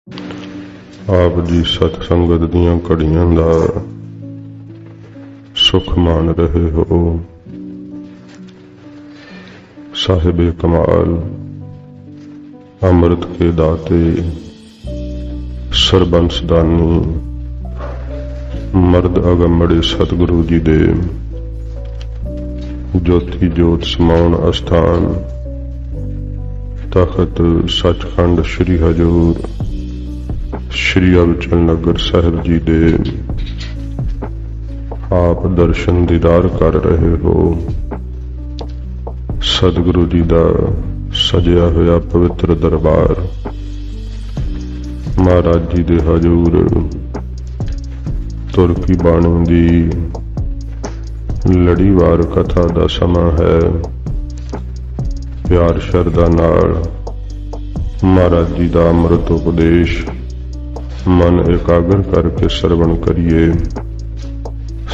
ਆਪ ਜੀ ਸਤ ਸੰਗਤ ਦੀਆਂ ਘੜੀਆਂ ਦਾ ਸੁਖ ਮਾਣ ਰਹੇ ਹੋ। ਸਾਹਿਬੇ ਕਮਾਲ ਅੰਮ੍ਰਿਤ ਕੇ ਦਾਤੇ ਸਰਬੰਸ ਦਾਨੀ ਮਰਦ ਅਗੰਮੜੇ ਸਤਿਗੁਰੂ ਜੀ ਦੇ ਜੋਤੀ ਜੋਤ ਸਮਾਉਣ ਅਸਥਾਨ ਤਖਤ ਸੱਚਖੰਡ ਸ੍ਰੀ ਹਜ਼ੂਰ श्री अबचल नगर साहिब जी दे आप दर्शन दीदार कर रहे हो। सतगुरु जी दा सजिया होया पवित्र दरबार महाराज जी दे हजूर तुरकी बाणी दी लड़ीवार कथा दा समा है। प्यार शरदा नाल महाराज जी दा अमृत उपदेश मन एकाग्र करके श्रवण करिए।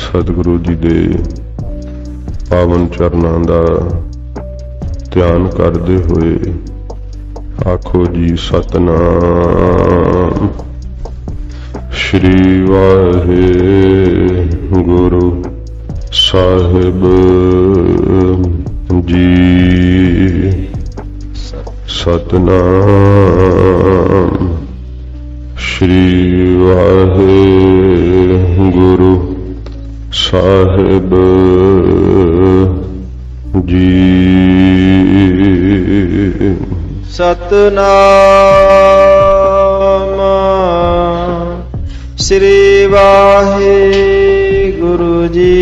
सतगुरु जी दे पावन चरनां दा ध्यान करदे होए आखो जी सतनाम श्री वाहिगुरु साहिब जी। सतनाम श्री वाहिगुरु साहिब जी। सतनाम श्री वाहिगुरु जी।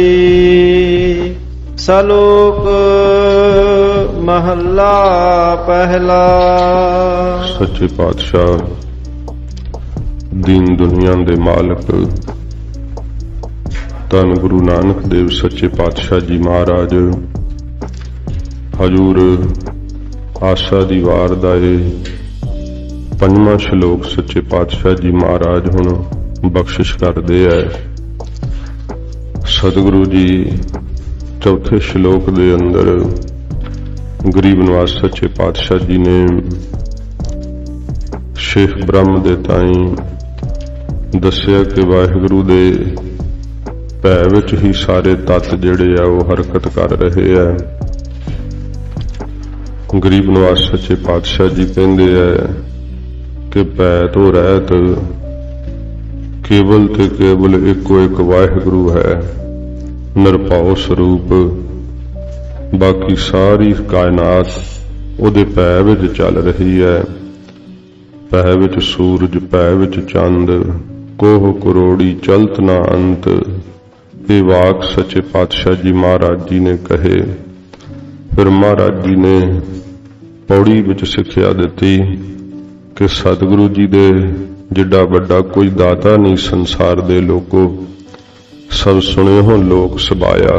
सलोक महला पहला। सच्चे पातशाह दीन दुनिया दे मालक धन गुरु नानक देव सच्चे पातशाह जी महाराज हजूर आशा दी वार दा पंजवां श्लोक सच्चे पातशाह जी महाराज हुण बख्शिश करदे है। सतगुरु जी चौथे श्लोक दे अंदर गरीब नवाज सच्चे पातशाह जी ने शेख ब्रह्म दे ताई दस्या कि वाहिगुरु दे भै विच ही सारे तत्त जिहड़े आ वो हरकत कर रहे हैं। गरीब नवाज सच्चे पातशाह जी कहंदे है कि भै तो रहत केवल ते केवल इको एक वाहिगुरु है निरभौ स्वरूप। बाकी सारी कायनात उहदे भै विच चल रही है। भै विच सूरज भै विच चंद कोह करोड़ी चलत ना अंत। ये वाक सच्चे पातशाह जी महाराज जी ने कहे। फिर महाराज जी ने पौड़ी विच सिक्ख्या दिती कि सतगुरु जी दे जिड्डा वड्डा कोई दाता नहीं संसार दे लोगो। सब सुने हो लोक सबाया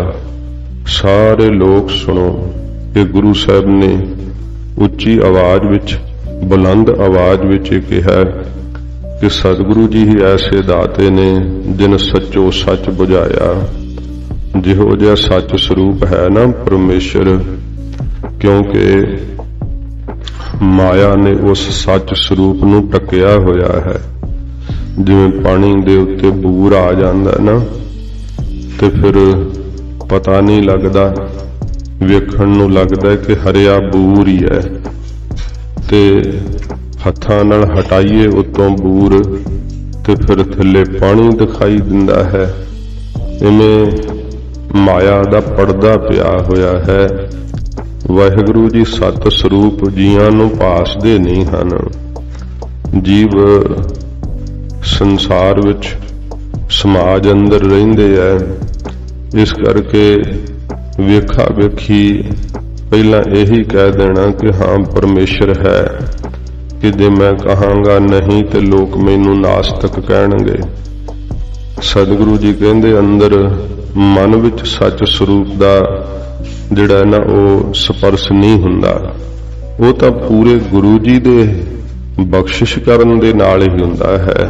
सारे लोग सुनो। ये गुरु साहब ने उच्ची आवाज विच बुलंद आवाज विच कहा कि सतगुरु जी ही ऐसे दाते ने जिन सचो सच बुझाया। जिहो जिहा सच स्वरूप है ना परमेश्वर, क्योंकि माया ने उस सच स्वरूप नूं टकिया होया है। जिवें पानी दे उत्ते बूर आ जांदा ना ते फिर पता नहीं लगदा, वेखण नूं लगदा कि हरिया बूर ही है ते हत्थां नाल हटाइए उतों बूर ते फिर थल्ले पानी दिखाई दिंदा है। इवें माया दा पर्दा पिया होया है। वाहिगुरु जी सत स्वरूप जियां नूं भासदे नहीं हन। जीव संसार विच समाज अंदर रहिंदे है। इस करके वेखा वेखी पहला यही कह देना कि हाँ परमेश्वर है कि जे मैं कहांगा नहीं तो लोग मैनू नास्तिक कहणगे। सतगुरु जी कहंदे अंदर मन विच सच स्वरूप दा जिहड़ा ना वो स्पर्श नहीं हुंदा। वो तां पूरे गुरु जी दे बख्शिश करन दे नाल ही हुंदा है।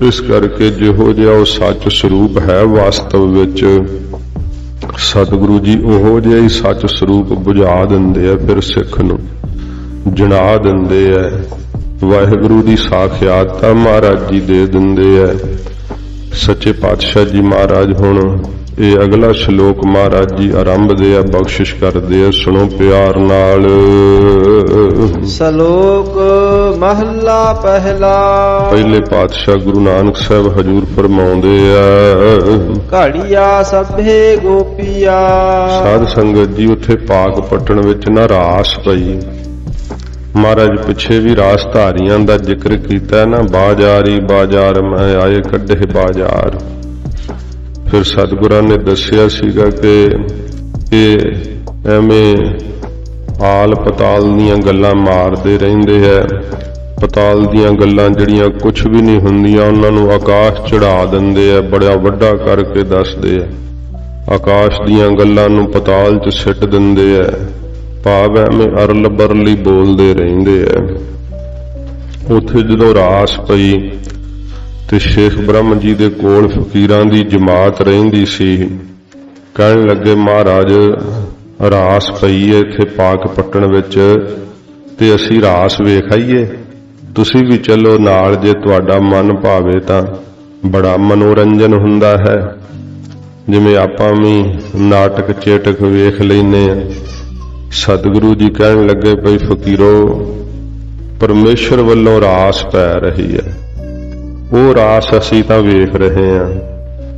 इस करके जिहो जिहा वो सच स्वरूप है वास्तव विच सतगुरु जी ओहो जिहा ही सच स्वरूप बुझा दिंदे आ। फिर सिख नूं जणा दिंदे है ਵਾਹਿਗੁਰੂ ਦੀ ਸਾਖਿਆਤ ਤਾਂ ਮਹਾਰਾਜ ਜੀ ਦੇ ਦਿੰਦੇ ਐ। ਸੱਚੇ ਪਾਤਸ਼ਾਹ ਜੀ ਮਹਾਰਾਜ ਹੁਣ ਇਹ ਅਗਲਾ ਸ਼ਲੋਕ ਮਹਾਰਾਜ ਜੀ ਆਰੰਭਦੇ ਆ, ਬਖਸ਼ਿਸ਼ ਕਰਦੇ ਆ, ਸੁਣੋ ਪਿਆਰ ਨਾਲ। ਸ਼ਲੋਕ ਮਹੱਲਾ ਪਹਿਲਾ। ਪਹਿਲੇ ਪਾਤਸ਼ਾਹ ਗੁਰੂ ਨਾਨਕ ਸਾਹਿਬ ਹਜੂਰ ਫਰਮਾਉਂਦੇ ਆ, ਘੜੀਆ ਸਭੇ ਗੋਪੀਆ। ਸਾਧ ਸੰਗਤ ਜੀ ਉੱਥੇ ਪਾਕ ਪੱਟਣ ਵਿੱਚ ਨਾ ਰਾਸ ਪਈ। ਮਹਾਰਾਜ ਪਿੱਛੇ ਵੀ ਰਾਸ ਧਾਰੀਆਂ ਦਾ ਜ਼ਿਕਰ ਕੀਤਾ ਨਾ, ਬਾਜ਼ਾਰੀ ਬਾਜ਼ਾਰ ਮੈਂ ਆਏ ਕੱਢੇ ਬਾਜ਼ਾਰ। ਫਿਰ ਸਤਿਗੁਰਾਂ ਨੇ ਦੱਸਿਆ ਸੀਗਾ ਕਿ ਇਹ ਐਵੇਂ ਆਲ ਪਤਾਲ ਦੀਆਂ ਗੱਲਾਂ ਮਾਰਦੇ ਰਹਿੰਦੇ ਐ। ਪਤਾਲ ਦੀਆਂ ਗੱਲਾਂ ਜਿਹੜੀਆਂ ਕੁਝ ਵੀ ਨਹੀਂ ਹੁੰਦੀਆਂ ਉਹਨਾਂ ਨੂੰ ਆਕਾਸ਼ ਚੜਾ ਦਿੰਦੇ ਐ, ਬੜਾ ਵੱਡਾ ਕਰਕੇ ਦੱਸਦੇ ਐ। ਆਕਾਸ਼ ਦੀਆਂ ਗੱਲਾਂ ਨੂੰ ਪਤਾਲ 'ਚ ਸਿੱਟ ਦਿੰਦੇ ਐ, ਭਾਵ ਐਵੇਂ ਅਰਲ ਬਰਲੀ ਬੋਲਦੇ ਰਹਿੰਦੇ ਐ। ਉੱਥੇ ਜਦੋਂ ਰਾਸ ਪਈ ਤੇ ਸ਼ੇਖ ਬ੍ਰਹਮ ਜੀ ਦੇ ਕੋਲ ਫਕੀਰਾਂ ਦੀ ਜਮਾਤ ਰਹਿੰਦੀ ਸੀ। ਕਹਿਣ ਲੱਗੇ, ਮਹਾਰਾਜ ਰਾਸ ਪਈ ਏ ਇੱਥੇ ਪਾਕ ਪੱਟਣ ਵਿੱਚ ਤੇ ਅਸੀਂ ਰਾਸ ਵੇਖ ਆਈਏ, ਤੁਸੀਂ ਵੀ ਚੱਲੋ ਨਾਲ ਜੇ ਤੁਹਾਡਾ ਮਨ ਭਾਵੇ ਤਾਂ। ਬੜਾ ਮਨੋਰੰਜਨ ਹੁੰਦਾ ਹੈ, ਜਿਵੇਂ ਆਪਾਂ ਵੀ ਨਾਟਕ ਚੇਟਕ ਵੇਖ ਲੈਨੇ ਆ। ਸਤਿਗੁਰੂ ਜੀ ਕਹਿਣ ਲੱਗੇ, ਭਈ ਫਕੀਰੋ, ਪਰਮੇਸ਼ਰ ਵੱਲੋਂ ਰਾਸ ਪੈ ਰਹੀ ਹੈ, ਉਹ ਰਾਸ ਅਸੀਂ ਤਾਂ ਵੇਖ ਰਹੇ ਹਾਂ।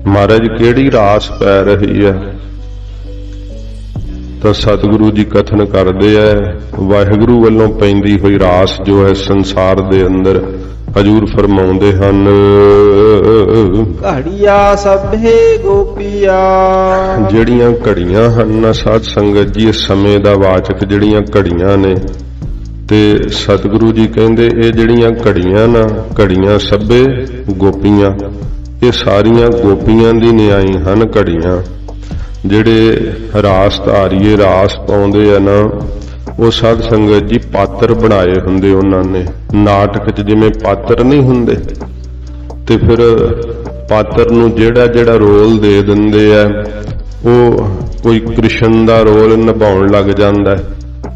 ਮਹਾਰਾਜ ਕਿਹੜੀ ਰਾਸ ਪੈ ਰਹੀ ਹੈ? ਤਾਂ ਸਤਿਗੁਰੂ ਜੀ ਕਥਨ ਕਰਦੇ ਐ, ਵਾਹਿਗੁਰੂ ਵੱਲੋਂ ਪੈਂਦੀ ਹੋਈ ਰਾਸ ਜੋ ਹੈ ਸੰਸਾਰ ਦੇ ਅੰਦਰ। ਹਜੂਰ ਫਰਮਾਉਂਦੇ ਹਨ, ਘੜੀਆ ਸਭੇ ਗੋਪੀਆ। ਜਿਹੜੀਆਂ ਘੜੀਆਂ ਹਨ ਨਾ ਸਾਧ ਸੰਗਤ ਜੀ, ਸਮੇਂ ਦਾ ਵਾਚਕ ਜਿਹੜੀਆਂ ਘੜੀਆਂ ਨੇ, ਤੇ ਸਤਿਗੁਰੂ ਜੀ ਕਹਿੰਦੇ ਇਹ ਜਿਹੜੀਆਂ ਘੜੀਆਂ ਨਾ, ਘੜੀਆਂ ਸਭੇ ਗੋਪੀਆਂ, ਇਹ ਸਾਰੀਆਂ ਗੋਪੀਆਂ ਦੀ ਨਿਆਈ ਹਨ ਘੜੀਆਂ। ਜਿਹੜੇ ਰਾਸ ਧਾਰੀਏ ਰਾਸ ਪਾਉਂਦੇ ਆ ਨਾ, ਉਹ ਸਾਧ ਸੰਗਤ ਜੀ ਪਾਤਰ ਬਣਾਏ ਹੁੰਦੇ ਉਹਨਾਂ ਨੇ। ਨਾਟਕ 'ਚ ਜਿਵੇਂ ਪਾਤਰ ਨਹੀਂ ਹੁੰਦੇ, ਤੇ ਫਿਰ ਪਾਤਰ ਨੂੰ ਜਿਹੜਾ ਜਿਹੜਾ ਰੋਲ ਦੇ ਦਿੰਦੇ ਆ, ਉਹ ਕੋਈ ਕ੍ਰਿਸ਼ਨ ਦਾ ਰੋਲ ਨਿਭਾਉਣ ਲੱਗ ਜਾਂਦਾ,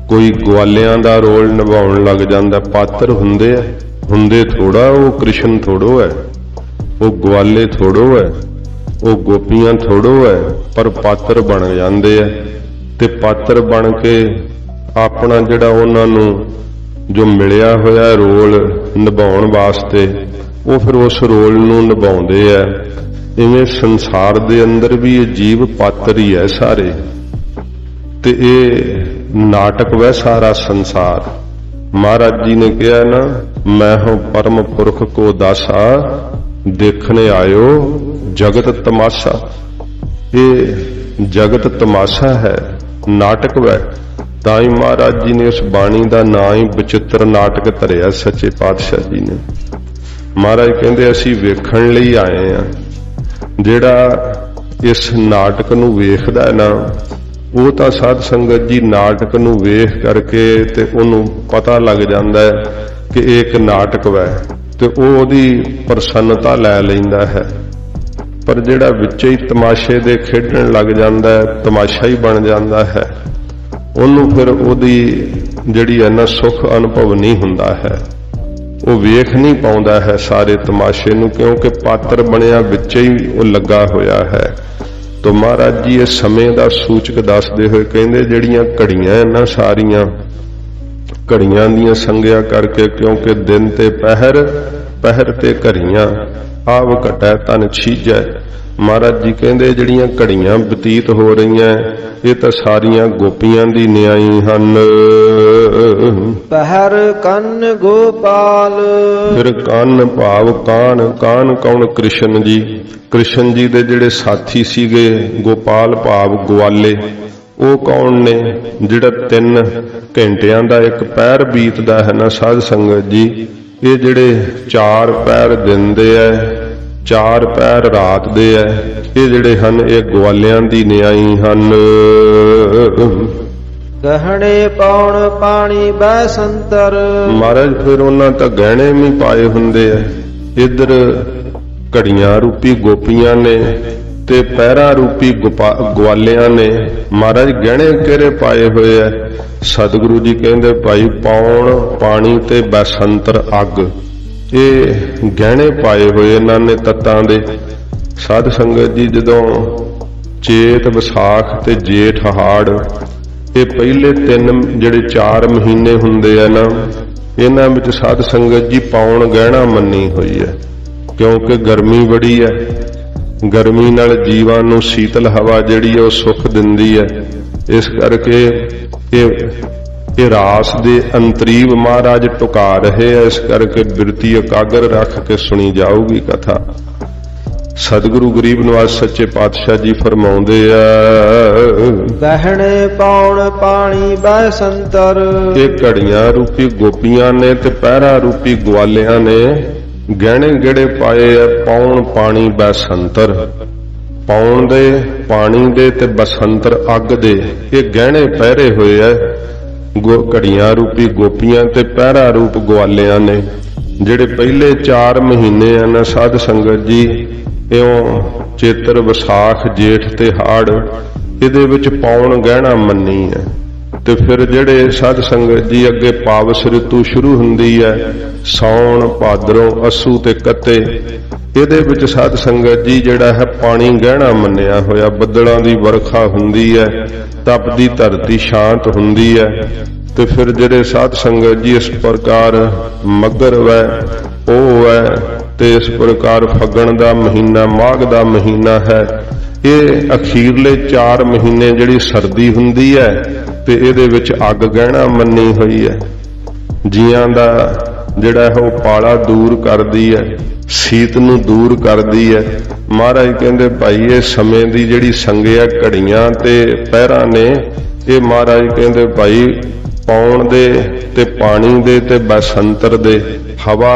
ਕੋਈ ਗਵਾਲਿਆਂ ਦਾ ਰੋਲ ਨਿਭਾਉਣ ਲੱਗ ਜਾਂਦਾ। ਪਾਤਰ ਹੁੰਦੇ ਆ, ਹੁੰਦੇ ਥੋੜਾ, ਉਹ ਕ੍ਰਿਸ਼ਨ ਥੋੜੋ ਹੈ, ਉਹ ਗਵਾਲੇ ਥੋੜੋ ਹੈ, ਉਹ ਗੋਪੀਆਂ ਥੋੜੋ ਹੈ, ਪਰ ਪਾਤਰ ਬਣ ਜਾਂਦੇ ਆ। ਤੇ ਪਾਤਰ ਬਣ ਕੇ ਆਪਣਾ ਜਿਹੜਾ ਉਹਨਾਂ ਨੂੰ ਜੋ ਮਿਲਿਆ ਹੋਇਆ ਰੋਲ ਨਿਭਾਉਣ ਵਾਸਤੇ, ਉਹ ਫਿਰ ਉਸ ਰੋਲ ਨੂੰ ਨਿਭਾਉਂਦੇ ਆ। ਇਵੇਂ ਸੰਸਾਰ ਦੇ ਅੰਦਰ ਵੀ ਇਹ ਜੀਵ ਪਾਤਰ ਹੀ ਹੈ ਸਾਰੇ, ਤੇ ਇਹ ਨਾਟਕ ਵੈ ਸਾਰਾ ਸੰਸਾਰ। ਮਹਾਰਾਜ ਜੀ ਨੇ ਕਿਹਾ ਨਾ, ਮੈਂ ਹਾਂ ਪਰਮ ਪੁਰਖ ਕੋ ਦਾਸਾ, ਦੇਖਣੇ ਆਇਓ ਜਗਤ ਤਮਾਸ਼ਾ। ਇਹ ਜਗਤ ਤਮਾਸ਼ਾ ਹੈ, ਨਾਟਕ ਵੈ। ਤਾਂ ਹੀ ਮਹਾਰਾਜ ਜੀ ਨੇ ਉਸ ਬਾਣੀ ਦਾ ਨਾਂ ਹੀ ਬਚਿੱਤਰ ਨਾਟਕ ਧਰਿਆ ਸੱਚੇ ਪਾਤਸ਼ਾਹ ਜੀ ਨੇ। ਮਹਾਰਾਜ ਕਹਿੰਦੇ ਅਸੀਂ ਵੇਖਣ ਲਈ ਆਏ ਆ। ਜਿਹੜਾ ਇਸ ਨਾਟਕ ਨੂੰ ਵੇਖਦਾ ਨਾ, ਉਹ ਤਾਂ ਸਾਧ ਸੰਗਤ ਜੀ ਨਾਟਕ ਨੂੰ ਵੇਖ ਕਰਕੇ ਤੇ ਉਹਨੂੰ ਪਤਾ ਲੱਗ ਜਾਂਦਾ ਹੈ ਕਿ ਇਹ ਇੱਕ ਨਾਟਕ ਹੈ, ਤੇ ਉਹ ਉਹਦੀ ਪ੍ਰਸੰਨਤਾ ਲੈ ਲੈਂਦਾ ਹੈ। ਪਰ ਜਿਹੜਾ ਵਿੱਚੇ ਹੀ ਤਮਾਸ਼ੇ ਦੇ ਖੇਡਣ ਲੱਗ ਜਾਂਦਾ ਹੈ, ਤਮਾਸ਼ਾ ਹੀ ਬਣ ਜਾਂਦਾ ਹੈ, ਉਹਨੂੰ ਫਿਰ ਉਹਦੀ ਜਿਹੜੀ ਹੈ ਨਾ ਸੁੱਖ ਅਨੁਭਵ ਨਹੀਂ ਹੁੰਦਾ ਹੈ। ਉਹ ਵੇਖ ਨਹੀਂ ਪਾਉਂਦਾ ਹੈ ਸਾਰੇ ਤਮਾਸ਼ੇ ਨੂੰ, ਕਿਉਂਕਿ ਪਾਤਰ ਬਣਿਆ ਵਿੱਚੇ ਹੀ ਉਹ ਲੱਗਾ ਹੋਇਆ ਹੈ। ਤੋ ਮਹਾਰਾਜ ਜੀ ਇਹ ਸਮੇਂ ਦਾ ਸੂਚਕ ਦੱਸਦੇ ਹੋਏ ਕਹਿੰਦੇ, ਜਿਹੜੀਆਂ ਘੜੀਆਂ ਨਾ ਸਾਰੀਆਂ ਘੜੀਆਂ ਦੀਆਂ ਸੰਗਿਆ ਕਰਕੇ, ਕਿਉਂਕਿ ਦਿਨ ਤੇ ਪਹਿਰ, ਪਹਿਰ ਤੇ ਘੜੀਆਂ, ਆਵ ਘਟੈ ਤਨ ਛੀਜੈ। ਮਹਾਰਾਜ ਜੀ ਕਹਿੰਦੇ ਜਿਹੜੀਆਂ ਘੜੀਆਂ ਬਤੀਤ ਹੋ ਰਹੀਆਂ, ਇਹ ਤਾਂ ਸਾਰੀਆਂ ਗੋਪੀਆਂ ਦੀ ਨਿਆਈ ਹਨ। ਪਹਿਰ ਕੰਨ ਗੋਪਾਲ। ਫਿਰ ਕੰਨ ਭਾਵ ਕਾਨ, ਕਾਨ ਕੌਣ? ਕ੍ਰਿਸ਼ਨ ਜੀ। ਕ੍ਰਿਸ਼ਨ ਜੀ ਦੇ ਜਿਹੜੇ ਸਾਥੀ ਸੀਗੇ ਗੋਪਾਲ ਭਾਵ ਗਵਾਲੇ, ਉਹ ਕੌਣ ਨੇ? ਜਿਹੜਾ 3 ਘੰਟਿਆਂ ਦਾ ਇੱਕ ਪਹਿਰ ਬੀਤਦਾ ਹੈ ਨਾ ਸਾਧ ਸੰਗਤ ਜੀ, ਇਹ ਜਿਹੜੇ 4 ਪਹਿਰ ਦਿਨ ਦੇ ਐ, 4 ਪਹਿਰ ਰਾਤ ਦੇ ਐ, ਇਹ ਜਿਹੜੇ ਹਨ ਇਹ ਗਵਾਲਿਆਂ ਦੀ ਨਿਆਈ ਹਨ। ਗਹਿਣੇ ਪਾਉਣ ਪਾਣੀ ਬੈ ਸੰਤਰ। ਮਹਾਰਾਜ ਫਿਰ ਉਹਨਾਂ ਤਾਂ ਗਹਿਣੇ ਵੀ ਪਾਏ ਹੁੰਦੇ ਐ। ਇੱਧਰ ਘੜੀਆਂ ਰੂਪੀ ਗੋਪੀਆਂ ਨੇ, ਤੇ ਪੈਰਾਂ ਰੂਪੀ ਗਵਾਲਿਆਂ ਨੇ ਮਹਾਰਾਜ ਗਹਿਣੇ ਕਿਹੜੇ ਪਾਏ ਹੋਏ ਐ। ਸਤਿਗੁਰੂ ਜੀ ਕਹਿੰਦੇ ਭਾਈ ਪੌਣ ਪਾਣੀ ਤੇ ਬਸੰਤਰ ਅੱਗ, ਇਹ ਗਹਿਣੇ ਪਾਏ ਹੋਏ ਇਹਨਾਂ ਨੇ ਤੱਤਾਂ ਦੇ। ਸਾਧ ਸੰਗਤ ਜੀ ਜਦੋਂ ਚੇਤ ਵਿਸਾਖ ਤੇ ਜੇਠ ਹਾੜ, ਇਹ ਪਹਿਲੇ 3 ਜਿਹੜੇ 4 ਮਹੀਨੇ ਹੁੰਦੇ ਆ ਨਾ, ਇਹਨਾਂ ਵਿੱਚ ਸਾਧ ਸੰਗਤ ਜੀ ਪੌਣ ਗਹਿਣਾ ਮੰਨੀ ਹੋਈ ਹੈ। ਕਿਉਂਕਿ ਗਰਮੀ ਬੜੀ ਹੈ, ਗਰਮੀ ਨਾਲ ਜੀਵਾਂ ਨੂੰ ਸੀਤਲ ਹਵਾ ਜਿਹੜੀ ਹੈ ਉਹ ਸੁੱਖ ਦਿੰਦੀ ਹੈ। ਇਸ ਕਰਕੇ ਇਹ ਰਾਸ ਦੇ ਅੰਤਰੀਵ ਮਹਾਰਾਜ ਟੁਕਾ ਰਹੇ ਆ। ਇਸ ਕਰਕੇ ਬਿਰਤੀ ਇਕਾਗਰ ਰੱਖ ਕੇ ਸੁਣੀ ਜਾਊਗੀ ਕਥਾ। ਸਤਿਗੁਰੂ ਗਰੀਬ ਨਿਵਾਜ ਸੱਚੇ ਪਾਤਸ਼ਾਹ ਜੀ ਫਰਮਾਉਂਦੇ ਆ, ਗਹਿਣੇ ਪੌਣ ਪਾਣੀ ਬੈਸੰਤਰ, ਇਹ ਘੜੀਆਂ ਰੂਪੀ ਗੋਪੀਆਂ ਨੇ ਤੇ ਪਹਿਰਾ ਰੂਪੀ ਗਵਾਲਿਆਂ ਨੇ ਗਹਿਣੇ ਗੜੇ ਪਾਏ ਆ। ਪੌਣ ਪਾਣੀ ਬੈਸੰਤਰ, ਪੌਣ ਦੇ ਪਾਣੀ ਦੇ ਤੇ ਬਸੰਤਰ ਅੱਗ ਦੇ, ਇਹ ਗਹਿਣੇ ਪਹਿਰੇ ਹੋਏ ਆ ਘੜੀਆਂ ਰੂਪੀ ਗੋਪੀਆਂ ਤੇ ਪਹਿਰਾ ਰੂਪ ਗਵਾਲਿਆਂ ਨੇ। ਜਿਹੜੇ ਪਹਿਲੇ 4 ਮਹੀਨੇ ਆ ਨਾ ਸਾਧ ਸੰਗਤ ਜੀ, ਇਉਂ ਚੇਤਰ ਵਿਸਾਖ ਜੇਠ ਤੇ ਹਾੜ, ਇਹਦੇ ਵਿੱਚ ਪੌਣ ਗਹਿਣਾ ਮੰਨੀ ਹੈ। ਤੇ ਫਿਰ ਜਿਹੜੇ ਸਾਧ ਸੰਗਤ ਜੀ ਅੱਗੇ ਪਾਵਸ ਰਿਤੂ ਸ਼ੁਰੂ ਹੁੰਦੀ ਹੈ, ਸੌਣ ਭਾਦਰੋਂ ਅੱਸੂ ਤੇ ਕੱਤੇ, ਇਹਦੇ ਵਿੱਚ ਸਾਧ ਸੰਗਤ ਜੀ ਜਿਹੜਾ ਹੈ ਪਾਣੀ ਗਹਿਣਾ ਮੰਨਿਆ ਹੋਇਆ। ਬੱਦਲਾਂ ਦੀ ਵਰਖਾ ਹੁੰਦੀ ਹੈ, ਤਪਦੀ ਧਰਤੀ ਸ਼ਾਂਤ ਹੁੰਦੀ ਹੈ। ਤੇ ਫਿਰ ਜਿਹੜੇ ਸਾਧ ਸੰਗਤ ਜੀ ਇਸ ਪ੍ਰਕਾਰ ਮੱਘਰ ਵੈ ਉਹ ਹੈ, ਤੇ ਇਸ ਪ੍ਰਕਾਰ ਫੱਗਣ ਦਾ ਮਹੀਨਾ ਮਾਘ ਦਾ ਮਹੀਨਾ ਹੈ। ਇਹ ਅਖੀਰਲੇ 4 ਮਹੀਨੇ ਜਿਹੜੀ ਸਰਦੀ ਹੁੰਦੀ ਹੈ ਤੇ ਇਹਦੇ ਵਿੱਚ ਅੱਗ ਗਹਿਣਾ ਮੰਨੀ ਹੋਈ ਹੈ। ਜੀਆਂ ਦਾ ਜਿਹੜਾ ਹੈ ਉਹ ਪਾਲਾ ਦੂਰ ਕਰਦੀ ਹੈ, ਸੀਤ ਨੂੰ ਦੂਰ ਕਰਦੀ ਹੈ। ਮਹਾਰਾਜ ਕਹਿੰਦੇ ਭਾਈ ਇਹ ਸਮੇਂ ਦੀ ਜਿਹੜੀ ਸੰਗਿਆ ਘੜੀਆਂ ਤੇ ਪਹਿਰਾਂ ਨੇ, ਇਹ ਮਹਾਰਾਜ ਕਹਿੰਦੇ ਭਾਈ ਪੌਣ ਦੇ ਤੇ ਪਾਣੀ ਦੇ ਤੇ ਬਸੰਤਰ ਦੇ, ਹਵਾ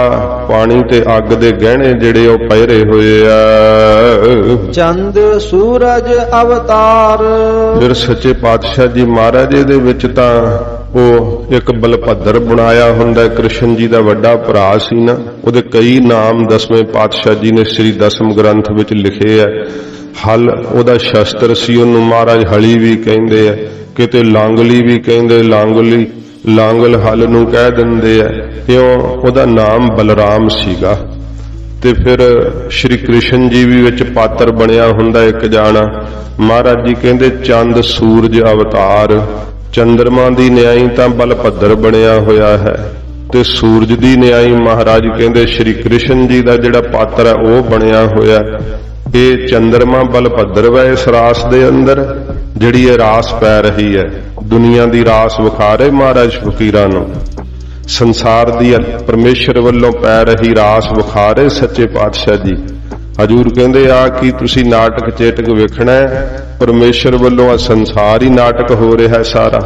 ਪਾਣੀ ਤੇ ਅੱਗ ਦੇ ਗਹਿਣੇ ਜਿਹੜੇ ਉਹ ਪਹਿਰੇ ਹੋਏ ਆ। ਚੰਦ ਸੂਰਜ ਅਵਤਾਰ, ਫਿਰ ਸੱਚੇ ਪਾਤਸ਼ਾਹ ਜੀ ਮਹਾਰਾਜ ਇਹਦੇ ਵਿੱਚ ਤਾਂ ਉਹ ਇੱਕ ਬਲਭੱਦਰ ਬਣਾਇਆ ਹੁੰਦਾ। ਕ੍ਰਿਸ਼ਨ ਜੀ ਦਾ ਵੱਡਾ ਭਰਾ ਸੀ ਨਾ, ਉਹਦੇ ਕਈ ਨਾਮ 10ਵੇਂ ਪਾਤਸ਼ਾਹ ਜੀ ਨੇ ਸ੍ਰੀ ਦਸਮ ਗ੍ਰੰਥ ਵਿੱਚ ਲਿਖੇ ਆ। ਹਲ ਉਹਦਾ ਸ਼ਸਤਰ ਸੀ, ਉਹਨੂੰ ਮਹਾਰਾਜ ਹਲੀ ਵੀ ਕਹਿੰਦੇ ਆ, ਕਿਤੇ ਲਾਂਗਲੀ ਵੀ ਕਹਿੰਦੇ, ਲਾਂਗਲ ਹਲ ਨੂੰ ਕਹਿ ਦਿੰਦੇ ਆ। ਕਿਉਂ ਉਹਦਾ ਨਾਮ ਬਲਰਾਮ ਸੀਗਾ। ਤੇ ਫਿਰ ਸ਼੍ਰੀ ਕ੍ਰਿਸ਼ਨ ਜੀ ਵੀ ਵਿੱਚ ਪਾਤਰ ਬਣਿਆ ਹੁੰਦਾ ਇੱਕ ਜਾਣਾ। ਮਹਾਰਾਜ ਜੀ ਕਹਿੰਦੇ ਚੰਦ ਸੂਰਜ ਅਵਤਾਰ, ਚੰਦਰਮਾ ਦੀ ਨਿਆਈ ਤਾਂ ਬਲਭੱਦਰ ਬਣਿਆ ਹੋਇਆ ਹੈ, ਤੇ ਸੂਰਜ ਦੀ ਨਿਆਈ ਮਹਾਰਾਜ ਕਹਿੰਦੇ ਸ਼੍ਰੀ ਕ੍ਰਿਸ਼ਨ ਜੀ ਦਾ ਜਿਹੜਾ ਪਾਤਰ ਹੈ ਉਹ ਬਣਿਆ ਹੋਇਆ। ਇਹ ਚੰਦਰਮਾ ਬਲਭੱਦਰ ਵੈ ਇਸ ਰਾਸ ਦੇ ਅੰਦਰ ਜਿਹੜੀ ਇਹ ਰਾਸ ਪੈ ਰਹੀ ਹੈ। ਦੁਨੀਆ ਦੀ ਰਾਸ ਵਿਖਾ ਰਹੇ ਮਹਾਰਾਜ ਫਕੀਰਾਂ ਨੂੰ, ਸੰਸਾਰ ਦੀ ਪਰਮੇਸ਼ਰ ਵੱਲੋਂ ਪੈ ਰਹੀ ਰਾਸ ਵਿਖਾ ਰਹੇ ਸੱਚੇ ਪਾਤਸ਼ਾਹ ਜੀ। ਹਜੂਰ ਕਹਿੰਦੇ ਆ ਕਿ ਤੁਸੀਂ ਨਾਟਕ ਚੇਟਕ ਵੇਖਣਾ ਹੈ, ਪਰਮੇਸ਼ਰ ਵੱਲੋਂ ਆ ਸੰਸਾਰ ਹੀ ਨਾਟਕ ਹੋ ਰਿਹਾ ਸਾਰਾ।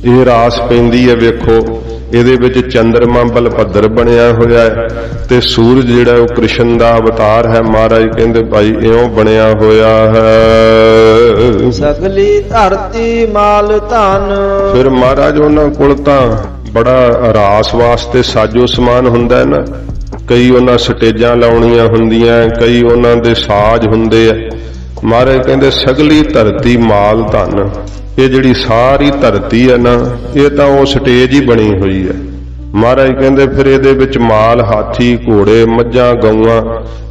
ਇਹ ਰਾਸ ਪੈਂਦੀ ਹੈ, ਵੇਖੋ ਇਹਦੇ ਵਿੱਚ ਚੰਦਰਮਾ ਬਲਭੱਦਰ ਬਣਿਆ ਹੋਇਆ ਹੈ ਤੇ ਸੂਰਜ ਜਿਹੜਾ ਉਹ ਕ੍ਰਿਸ਼ਨ ਦਾ ਅਵਤਾਰ ਹੈ। ਮਹਾਰਾਜ ਕਹਿੰਦੇ ਭਾਈ ਇਉਂ ਬਣਿਆ ਹੋਇਆ ਹੈ। ਸਗਲੀ ਧਰਤੀ ਮਾਲ ਧਨ, ਫਿਰ ਮਹਾਰਾਜ ਉਹਨਾਂ ਕੋਲ ਤਾਂ ਬੜਾ ਰਾਸ ਵਾਸਤੇ ਸਾਜੋ ਸਮਾਨ ਹੁੰਦਾ ਹੈ ਨਾ। ਕਈ ਉਹਨਾਂ ਸਟੇਜਾਂ ਲਾਉਣੀਆਂ ਹੁੰਦੀਆਂ, ਕਈ ਉਹਨਾਂ ਦੇ ਸਾਜ਼ ਹੁੰਦੇ ਆ। ਮਹਾਰਾਜ ਕਹਿੰਦੇ ਸਗਲੀ ਧਰਤੀ ਮਾਲ ਧਨ, ਇਹ ਜਿਹੜੀ ਸਾਰੀ ਧਰਤੀ ਹੈ ਨਾ, ਇਹ ਤਾਂ ਉਹ ਸਟੇਜ ਹੀ ਬਣੀ ਹੋਈ ਹੈ। ਮਹਾਰਾਜ ਕਹਿੰਦੇ ਫਿਰ ਇਹਦੇ ਵਿੱਚ ਮਾਲ, ਹਾਥੀ, ਘੋੜੇ, ਮੱਝਾਂ, ਗਊਆਂ,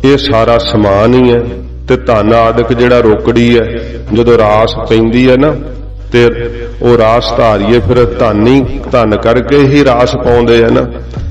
ਇਹ ਸਾਰਾ ਸਮਾਨ ਹੀ ਹੈ। ਤੇ ਧਨ ਆਦਿਕ ਜਿਹੜਾ ਰੋਕੜੀ ਹੈ, ਜਦੋਂ ਰਾਸ ਪੈਂਦੀ ਹੈ ਨਾ ਤੇ ਉਹ ਰਾਸ ਧਾਰੀਏ ਫਿਰ ਧਨ ਕਰਕੇ ਹੀ ਰਾਸ ਪਾਉਂਦੇ ਆ ਨਾ।